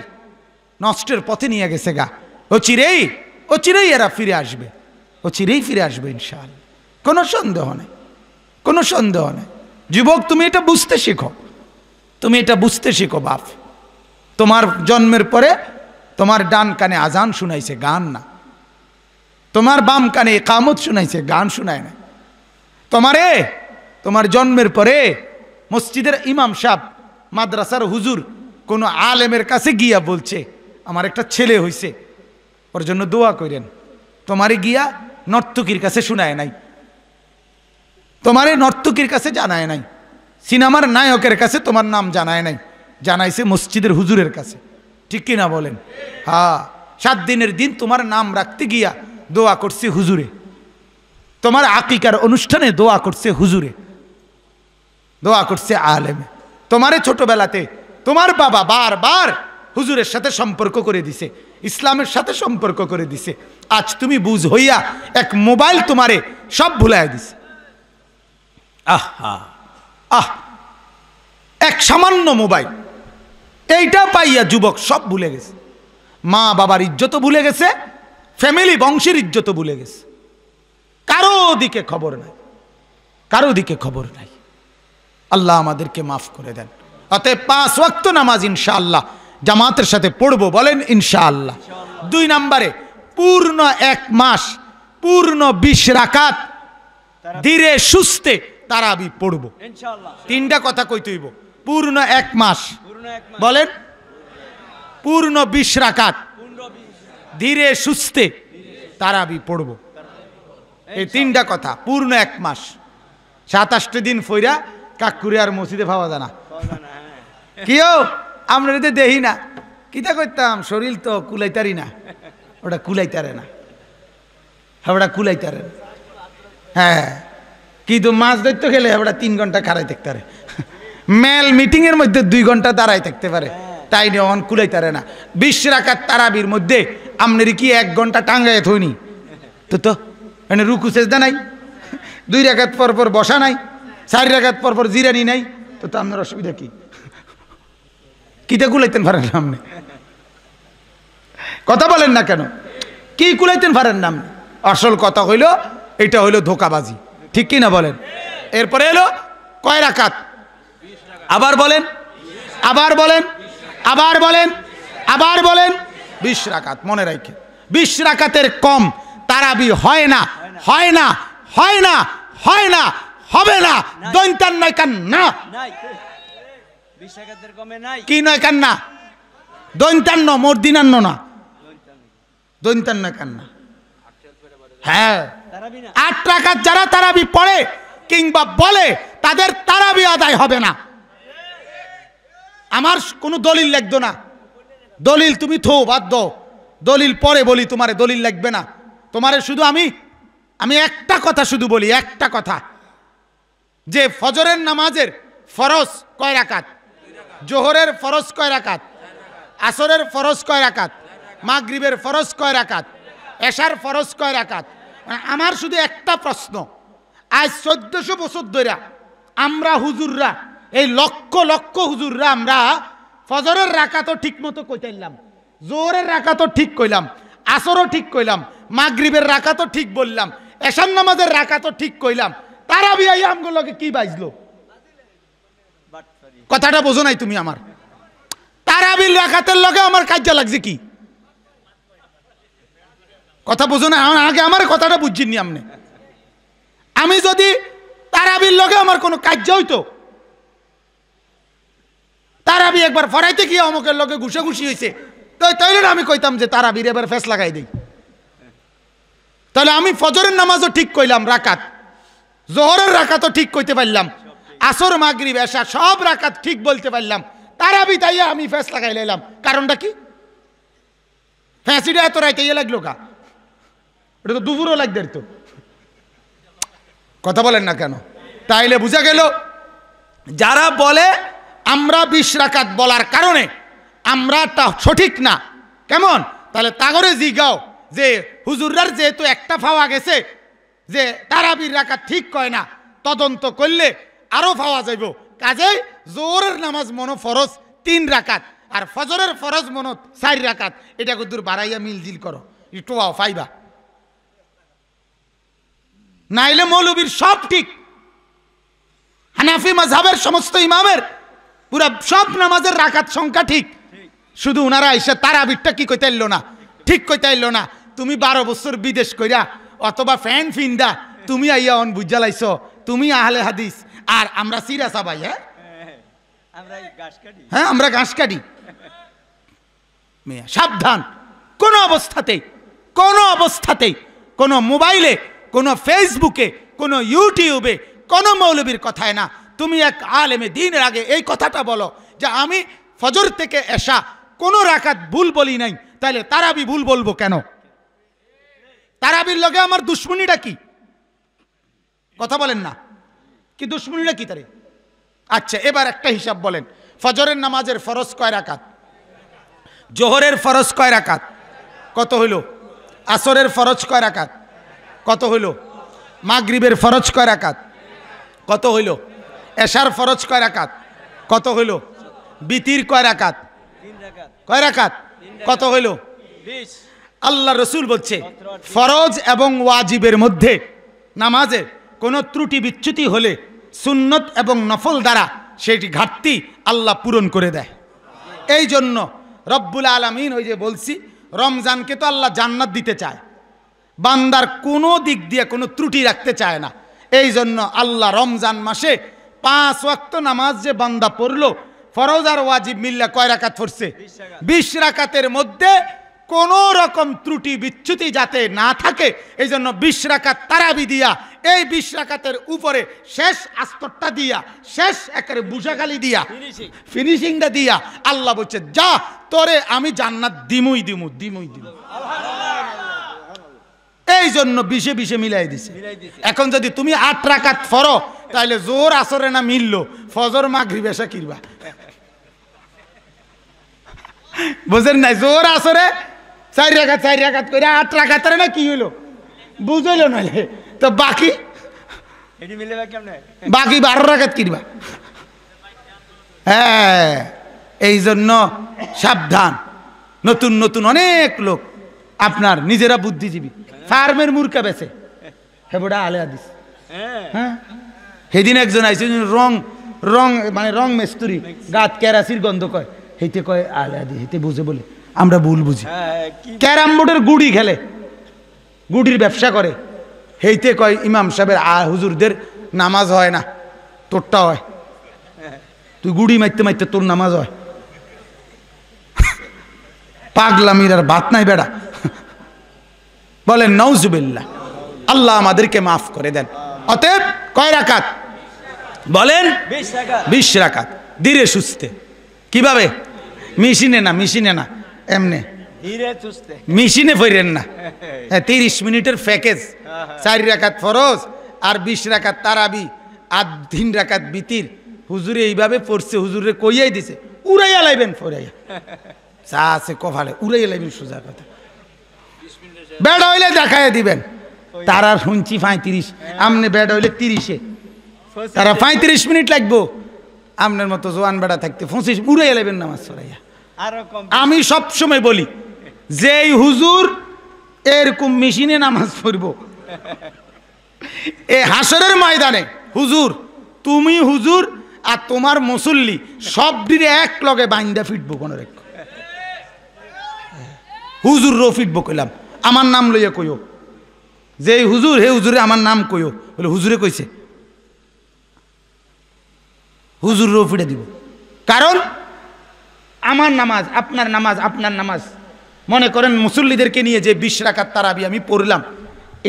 A: নষ্টের পথে নিয়ে গেছে গা। ও চিরেই এরা ফিরে আসবে, ও চিরেই ফিরে আসবে ইনশাআল্লাহ, কোনো সন্দেহ নেই, কোনো সন্দেহ নেই। যুবক, তুমি এটা বুঝতে শিখো, তুমি এটা বুঝতে শিখো বাপ। তোমার জন্মের পরে তোমার ডান কানে আজান শুনাইছে, গান না। তোমার বাম কানে ইকামত শুনাইছে, গান শুনায় না। তোমার জন্মের পরে মসজিদের ইমাম সাহেব, মাদ্রাসার হুজুর, কোন আলেমের কাছে গিয়া বলছে আমার একটা ছেলে হইছে, ওর জন্য দোয়া করেন। তোমারে গিয়া নর্তকীর কাছে শুনায় নাই, তোমারে নর্তকীর কাছে জানায় নাই, সিনেমার নায়কের কাছে তোমার নাম জানায় নাই, জানাইছে মসজিদের হুজুরের কাছে। ঠিক কিনা বলেন? হ্যাঁ, 7 দিনের দিন তোমার নাম রাখতে গিয়া দোয়া করছে হুজুরে, তোমার আকিকার অনুষ্ঠানে দোয়া করছে হুজুরে, দোয়া করছে আলেমে। তোমারে ছোটবেলাতে তোমার বাবা বারবার হুজুরের সাথে সম্পর্ক করে দিছে, ইসলামের সাথে সম্পর্ক করে দিছে। আজ তুমি বুঝ হইয়া এক মোবাইল তোমারে সব ভুলাই দিছে। এক সামান্য মোবাইল, এইটা পাইয়া যুবক সব ভুলে গেছে, মা বাবার ইজ্জতও ভুলে গেছে, ফ্যামিলি বংশের ইজ্জতও ভুলে গেছে, কারো দিকে খবর নাই, কারো দিকে খবর নাই। আল্লাহ আমাদেরকে মাফ করে দেন। অতএব 5 ওয়াক্ত নামাজ ইনশাআল্লাহ জামাতের সাথে পড়বো, বলেন ইনশাআল্লাহ। 2 নম্বরে পূর্ণ 1 মাস, পূর্ণ 20 রাকাত ধীরে সুস্থে তারাবি পড়বো ইনশাআল্লাহ। 3টা কথা কইতে হইব। পূর্ণ 1 মাস, বলেন পূর্ণ 20 রাকাত ধীরে সুস্থে তারাবি পড়বো, এই 3টা কথা। পূর্ণ 1 মাস, 27 দিন ফইরা কাকুরে আর মসজিদে পাওয়া যায় না। কিও আমরা যদি দেখি না, কিতা করতাম, শরীর তো কুলাইতারি না, ওটা কুলাইতারে না, ওটা কুলাইতারে না। হ্যাঁ, কিন্তু মাছ ধরতে গেলে ওটা 3 ঘন্টা খাড়াই থাকতে পারে, মেল মিটিং এর মধ্যে 2 ঘন্টা দাঁড়াই থাকতে পারে, তাই নিয়ে অন কুলাইতারে না। 20 রাকাত তারাবির মধ্যে আপনার কি 1 ঘন্টা টাঙ্গায় থইনি তো মানে রুকু সেজদা নাই, 2 রাকাত পর পর বসা নাই, 4 রাকাত পর পর জিরানি নাই, তো আপনার অসুবিধা কি? কিতা কুলাইতেন পারেন না আপনি? কথা বলেন না কেন? কি কুলাইতেন পারেন না আপনি? আসল কথা হইল এটা হইল ধোকাবাজি, ঠিক কি না বলেন? এরপরে এলো কয় রাকাত? আবার বলেন, আবার বলেন, আবার বলেন, আবার বলেন, 20 রাকাত। মনে রাখেন, 20 রাকাতের কম তারাবি হয় না, হয় না, হয় না, হয় না, হবে না। দৈন্তান নয় কান না, কি নয় কান না, দৈন্তান্ন মর্দিনান্ন না, দৈন্তান্ন কান না। হ্যাঁ, 8 রাকাত যারা তারাবি পড়ে কিংবা বলে তাদের তারাবি আদায় হবে না। আমার কোনো দলিল লাগতো না, দলিল তুমি থো বাদ দাও, দলিল পরে বলি, তোমারে দলিল লাগবে না। তোমারে শুধু আমি একটা কথা শুধু বলি, একটা কথা, যে ফজরের নামাজের ফরজ কয় রাকাত, জোহরের ফরজ কয় রাকাত, আসরের ফরজ কয় রাকাত, মাগরিবের ফরজ কয় রাকাত, এশার ফরজ কয় রাকাত। আমার শুধু একটা প্রশ্ন, আজ 1400 বছর ধরে আমরা হুজুররা, এই লক্ষ লক্ষ হুজুররা, আমরা ফজরের রাকাতও ঠিক মতো কইতাইলাম, জোহরের রাকাতও ঠিক কইলাম, আসরও ঠিক কইলাম, মাগরিবের রাকাতও ঠিক বললাম, এশার নামাজের রাকাতও ঠিক কইলাম, তারাবি আইয়া আমগুলোকে কি বাজলো? কথাটা বোঝো নাই তুমি আমার? তারাবির রাকাতের লগে আমার কাজা লাগছে কি? কথা বোঝো না? আগে আমার কথাটা বুঝছিনি আপনি। আমি যদি তারাবির লগে আমার কোনো কাজ হইতো, তারাবি একবার ফরাইতে গিয়ে অমুকের লগে ঘুষাঘুষি হয়েছে, তাইলে আমি কইতাম যে তারাবির এবার ফেস লাগাই দেই। তাহলে আমি ফজরের নামাজও ঠিক কইলাম রাকাত, জোহরের রাকাতও ঠিক কইতে পারলাম, আসর মাগরিব এশা সব রাকাত ঠিক বলতে পারলাম, তারাবি তাইয়া আমি ফেস লাগাই লাইলাম। কারণটা কি? ফ্যাঁসিটা এত রাইতে ইয়ে লাগলো কা? এটা তো দুপুরও লাগবে তো। কথা বলেন না কেন? তাইলে বুঝা গেল যারা বলে আমরা 20 রাকাত বলার কারণে আমরাটা সঠিক না, কেমন? তাহলে তাগরে জিগাও যে হুজুররার যেহেতু একটা ফাওয়া গেছে যে তারাবির রাকাত ঠিক কয় না, তদন্ত করলে আরো পাওয়া যাইব। কাজেই জোহরের নামাজ মনো ফরজ 3 রাকাত, আর ফজরের ফরজ মনত 4 রাকাত, এটা কদ্দুর বাড়াইয়া মিলজিল করো, একটু ফাইবা। নাইলে মৌলবীর সব ঠিক, হানাফি মাযহাবের সমস্ত ইমামের পুরা সব নামাজের রাকাত সংখ্যা ঠিক, শুধু ওনারা এসে তারাবিরটা কি কইতে আইলো না, ঠিক কইতে আইলো না। তুমি 12 বছর বিদেশ কইরা অথবা ফ্যান ফিন্দা তুমি আইয়া অন বুঝা লাইছো, তুমি আহলে হাদিস আর আমরা সিরা সাবাই। হ্যাঁ আমরা ঘাস কাটি। সাবধান, কোন অবস্থাতেই কোন মোবাইলে, কোন ফেসবুকে, কোন ইউটিউবে কোন মৌলবীর কথায় না, তুমি এক আলেমে দ্বীনের আগে এই কথাটা বলো যে আমি ফজর থেকে এশা কোন রাকাত ভুল বলি নাই, তাহলে তারাবি ভুল বলবো কেন? তারাবির লগে আমার দুশ্মনীটা কি? কথা বলেন না, কি দুশ্মনীটা কি তারে? আচ্ছা এবার একটা হিসাব বলেন, ফজরের নামাজের ফরজ কয় রাকাত? জোহরের ফরজ কয় রাকাত? কত হইল? আসরের ফরজ কয় রাকাত? কত হইল? মাগরিবের ফরজ কয় রাকাত? কত হইল? এশার ফরজ কয় রাকাত? কত হইল? বিতির কয় রাকাত? কয় রাকাত? কত হইল? 20। আল্লাহ রসুল বলছে ফরজ এবং ওয়াজিবের মধ্যে নামাজের কোনো ত্রুটি বিচ্যুতি হলে সুন্নত এবং নফল দ্বারা সেটি ঘাটতি আল্লাহ পূরণ করে দেয়। এই জন্য রব্বুল আলামিন, ওই যে বলছি, রমজানকে তো আল্লাহ জান্নাত দিতে চায়, বান্দার কোনো দিক দিয়ে কোনো ত্রুটি রাখতে চায় না। এই জন্য আল্লাহ রমজান মাসে 5 ওয়াক্ত নামাজ যে বান্দা পড়লো, ফরজ আর ওয়াজিব মিল্লা কয় রাকাত পড়ছে? 20 রাকাতের মধ্যে কোন রকম ত্রুটি বিচ্যুতি যাতে না থাকে, এই জন্য 20 রাকাত তারাবি দিয়া, এই 20 রাকাতের উপরে শেষ আস্তরটা দিয়া, শেষ একেবারে বুঝাগালি দিয়া, ফিনিশিংটা দিয়া আল্লাহ বলছে যা তোরে আমি জান্নাত দিমুই দিমু। এই জন্য 20 মিলাই দিছে। এখন যদি তুমি 8 রাকাত ফরো, তাহলে জোর আসরে না মিললো, ফজর মাগরিব এশা কিরবা? বুঝেন নাই? জোর আসরে 4 রাকাত করে 8 রাকাতের না কি হইলো বুঝলো নইলে তো বাকি 12 রাকাত কিরবা? হ্যাঁ, এই জন্য সাবধান। নতুন নতুন অনেক লোক আপনার নিজেরা বুদ্ধিজীবী, ফার্মের মুরকা বেছে, হ্যাঁ বড়া আলে হাদিস। হ্যাঁ, সেদিন একজন আইছে রং মানে রং মেস্তুরি, গাত কেরাসির গন্ধ কয়, হেতে কয় আলে হাদিস, হেতে বুঝে বলে আমরা ভুল বুঝি। ক্যারাম বোর্ডের গুড়ি খেলে, গুড়ির ব্যবসা করে, হেইতে কয় ইমাম সাহেবের হুজুরদের নামাজ হয় না, তোরটা হয়। তুই গুড়ি মারতে মারতে তোর নামাজ হয়? পাগলামির আর বাত নাই বেড়া। বলেন নাউজুবিল্লাহ, আল্লাহ আমাদেরকে মাফ করে দেন। অতএব কয় রাকাত? বলেন 20 রাকাত, ধীরে সুস্থে। কিভাবে? মেশিনে না, এমনে মেশিনে ফেরেন না। 30 মিনিটের প্যাকেজ, 4 রাকাত ফরজ আর 20 রাকাত তারাবি আর 3 রাকাত বিতির। হুজুরে এইভাবে পড়ছে, হুজুরে কইয়াই দিছে, উড়াইয়া লাইবেন, ফরাইয়া চা আছে কফালে, উড়াইয়া লাইবেন। সোজা কথা, বেড হইলে দেখাইয়া দিবেন। তারা শুনছি 35, আমনে বেড হইলে 30-এ, তারা 35 মিনিট লাগবো। আপনার মতো জোয়ান বেড়া থাকতে 25 উড়াইয়া লাইবেন নামাজ পড়াইয়া। আমি সবসময় বলি, যেই হুজুর এরকম মেশিনে নামাজ পড়ব, এ হাসরের ময়দানে হুজুর, তুমি হুজুর আর তোমার মুসল্লি সব দিনে এক লগে বাইন্দা ফিটবো। কোন হুজুর রো ফিটবো কইলাম, আমার নাম লইয়া কইও, যে হুজুর হে হুজুরে আমার নাম কইও, বলে হুজুরে কইছে, হুজুর রো ফিটে দিব। কারণ আমার নামাজ, আপনার নামাজ, আপনার নামাজ। মনে করেন মুসল্লিদেরকে নিয়ে যে 20 রাকাত তারাবি আমি পড়লাম,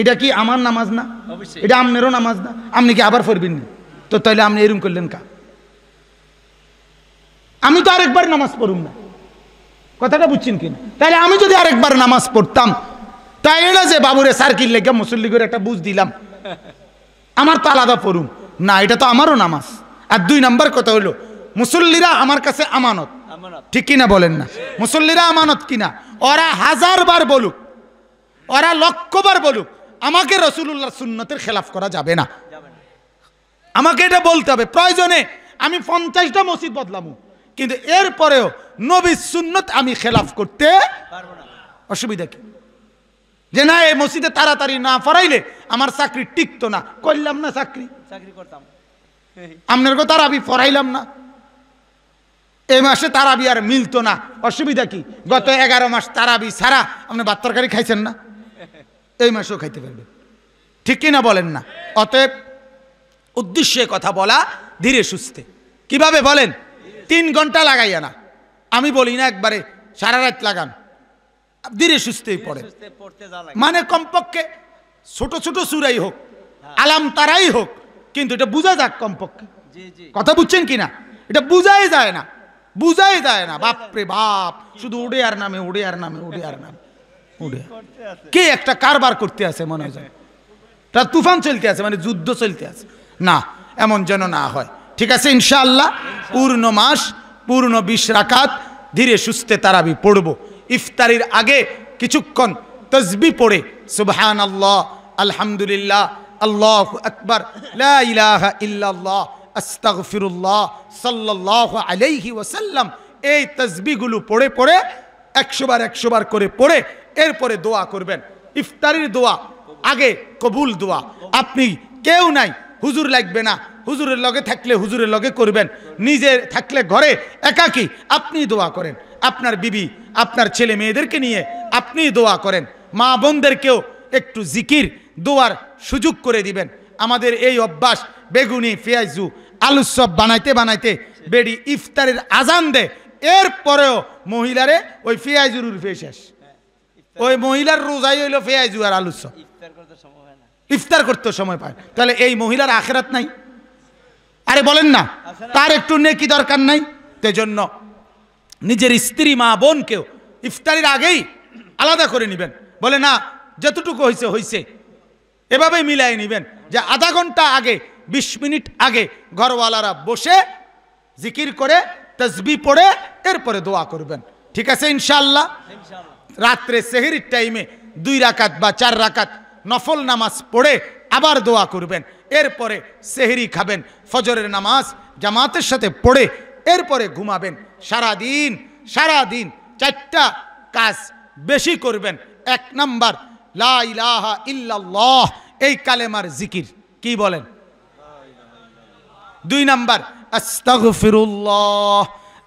A: এটা কি আমার নামাজ না? এটা আপনারও নামাজ না? আপনি কি আবার পড়বেন না? তো তাইলে আপনি এরকম করলেন কা? আমি তো আরেকবার নামাজ পড়ুম না, কথাটা বুঝছেন কিনা? তাইলে আমি যদি আরেকবার নামাজ পড়তাম, তাইলে না যে বাবুরে সার্কিল লেগে মুসল্লি করে একটা বুঝ দিলাম, আমার তো আলাদা পড়ুম না, এটা তো আমারও নামাজ। আর 2 নম্বর কথা হলো, মুসল্লিরা আমার কাছে আমানত, ঠিক কিনা বলেন না? মুসল্লিরা আমানত কিনা? ওরা 1000 বার বলুক, ওরা 1,00,000 বার বলুক, আমাকে রাসূলুল্লাহর সুন্নতের খেলাফ করা যাবে না। আমাকে এটা বলতে হবে। প্রয়োজনে আমি 50টা মসজিদ বদলামু, কিন্তু এরপরেও নবীর সুন্নত আমি খেলাফ করতে পারবো না। অসুবিধা কি? যে না এই মসজিদে তাড়াতাড়ি না পড়াইলে আমার চাকরি টিকতো না, করলাম না চাকরি করতাম, আপনার কথা তারাবি পড়াইলাম না, এই মাসে তারাবি আর মিলতো না, অসুবিধা কি? গত 11 মাস তারাবি ছাড়া আপনি ভাত তরকারি খাইছেন না, এই মাসেও খাইতে পারবেন, ঠিক কিনা বলেন না? অতএব উদ্দেশ্যে কথা বলা ধীরে সুস্থে। কিভাবে বলেন? 3 ঘন্টা লাগাইয়া না, আমি বলি না একবারে সারা রাত লাগান, ধীরে সুস্থেই পড়ে। মানে কমপক্ষে ছোট ছোট সুরাই হোক, আলাম তারাই হোক, কিন্তু এটা বুঝা যাক কমপক্ষে। কথা বুঝছেন কিনা? এটা বুঝাই যায় না, বুঝাই যায় না। বাপরে বাপ, শুধু উড়ে আর নামে, উড়ে আর নামে, উড়ে আর নামে, উড়ে কে একটা কারবার করতে আছে মনে হয়, তার তুফান চলতে আছে, মানে যুদ্ধ চলতে আছে। না, এমন যেন না হয়। ঠিক আছে, ইনশাআল্লাহ পূর্ণ মাস, পূর্ণ 20 রাকাত ধীরে সুস্থে তারাবি পড়ব। ইফতারির আগে কিছুক্ষণ তসবিহ পড়ে সুবহানাল্লাহ, আলহামদুলিল্লাহ, আল্লাহু আকবার, লা ইলাহা ইল্লাল্লাহ, আস্তাগফিরুল্লাহ, সাল্লাল্লাহু আলাইহি ওয়াসাল্লাম, এই তসবিহগুলো পড়ে পড়ে 100 বার করে পড়ে এরপরে দোয়া করবেন। ইফতারির দোয়া আগে কবুল দোয়া। আপনি কেউ নাই, হুজুর লাগবে না, হুজুরের লগে থাকলে হুজুরের লগে করবেন, নিজে থাকলে ঘরে একাকী আপনি দোয়া করেন, আপনার বিবি আপনার ছেলে মেয়েদেরকে নিয়ে আপনি দোয়া করেন, মা বোনদেরকেও একটু জিকির দোয়ার সুযোগ করে দিবেন। আমাদের এই অভ্যাস, বেগুনি পেঁয়াজু আলু সব বানাইতে বানাইতে বেডি ইফতারের আজান দেয়, এরপরেও মহিলারে ওই পেঁয়াজুর উর্ফে শেষ, ওই মহিলার রোজাই হইল পেঁয়াজু আর আলু সব, ইফতার করতে সময় পায়। তাহলে এই মহিলার আখেরাত নাই? আরে বলেন না, তার একটু নেকি দরকার নাই? সেজন্য নিজের স্ত্রী মা বোনকেও ইফতারির আগেই আলাদা করে নেবেন। বলে না, যতটুকু হয়েছে হয়েছে, এভাবেই মিলাই নেবেন যে আধা ঘন্টা আগে, 20 মিনিট আগে ঘরওয়ালারা বসে জিকির করে তাসবিহ পড়ে এরপরে দোয়া করবেন। ঠিক আছে ইনশাআল্লাহ? রাত্রে সেহরির টাইমে 2 রাকাত বা 4 রাকাত নফল নামাজ পড়ে আবার দোয়া করবেন, এরপরে সেহরি খাবেন, ফজরের নামাজ জামাতের সাথে পড়ে এরপরে ঘুমাবেন। সারাদিন 4টা কাজ বেশি করবেন। 1 নাম্বার লা ইলাহা ইল্লাল্লাহ, এই কালেমার জিকির, কি বলেন? 2 নাম্বার আস্তাগফিরুল্লাহ,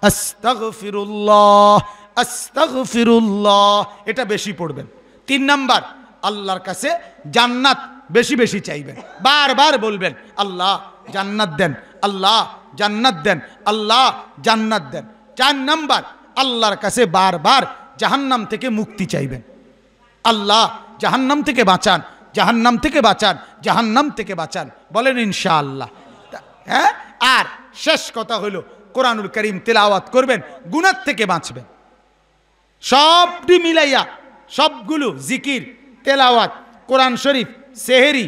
A: আস্তাগফিরুল্লাহ, আস্তাগফিরুল্লাহ, এটা বেশি পড়বেন। 3 নাম্বার আল্লাহর কাছে জান্নাত বেশি বেশি চাইবেন, বারবার বলবেন আল্লাহ জান্নাত দেন, আল্লাহ জান্নাত দেন, আল্লাহ জান্নাত দেন। 4 নাম্বার আল্লাহর কাছে বারবার জাহান্নাম থেকে মুক্তি চাইবেন, আল্লাহ জাহান্নাম থেকে বাঁচান, জাহান্নাম থেকে বাঁচান, জাহান্নাম থেকে বাঁচান। বলেন ইনশাআল্লাহ। হ্যাঁ, আর শেষ কথা হলো কোরআনুল কারীম তেলাওয়াত করবেন, গুনাহ থেকে বাঁচবেন। সবটি মিলাইয়া সবগুলো জিকির, তেলাওয়াত, কোরআন শরীফ, সেহরি,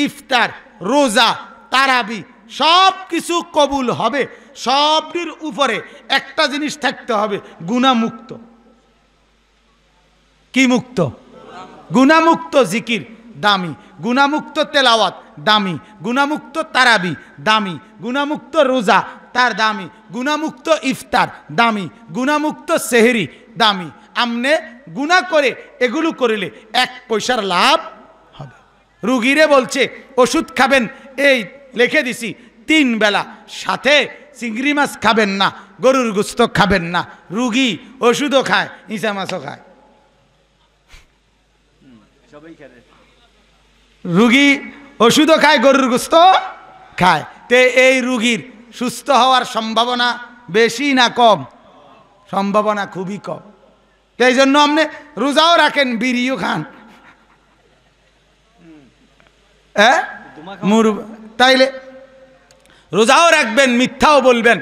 A: ইফতার, রোজা, তারাবি সব কিছু কবুল হবে। সবটির উপরে একটা জিনিস থাকতে হবে, গুনাহমুক্ত। কি মুক্ত? গুনাহমুক্ত জিকির দামি, গুনাহমুক্ত তেলাওয়াত দামি, গুনাহমুক্ত তারাবি দামি, গুনাহমুক্ত রোজা তার দামি, গুনাহমুক্ত ইফতার দামি, গুনাহমুক্ত সেহরি দামি। আমনে গুনাহ করে এগুলো করিলে 1 পয়সার লাভ হবে। রুগীরে বলছে ওষুধ খাবেন, এই লিখে দিছি 3 বেলা, সাথে চিংড়ি মাছ খাবেন না, গরুর গোশত খাবেন না। রুগী ওষুধও খায়, ইসা মাছও খায়, রুগী ওষুধও খায়, গরুর গোশত খায়। তে এই রুগীর সুস্থ হওয়ার সম্ভাবনা বেশি না কম? সম্ভাবনা খুবই কম। এই জন্য আপনি রোজাও রাখেন, বিড়িও খান, তাইলে রোজাও রাখবেন, মিথ্যাও বলবেন,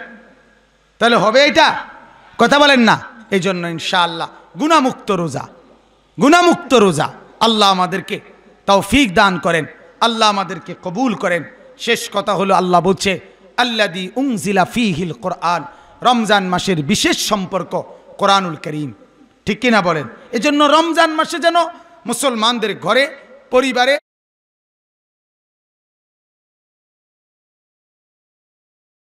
A: তাহলে হবে এটা? কথা বলেন না। এই জন্য ইনশাআল্লাহ গুনাহমুক্ত রোজা, গুনাহমুক্ত রোজা আল্লাহ আমাদেরকে তৌফিক দান করেন, আল্লাহ আমাদেরকে কবুল করেন। শেষ কথা হলো আল্লাহ বলছে আল্লাযী উনজিলা ফীহিল কোরআন, রমজান মাসের বিশেষ সম্পর্ক কোরআনুল কারীম, ঠিক কিনা বলেন? এজন্য রমজান মাসে যেন মুসলমানদের ঘরে পরিবারে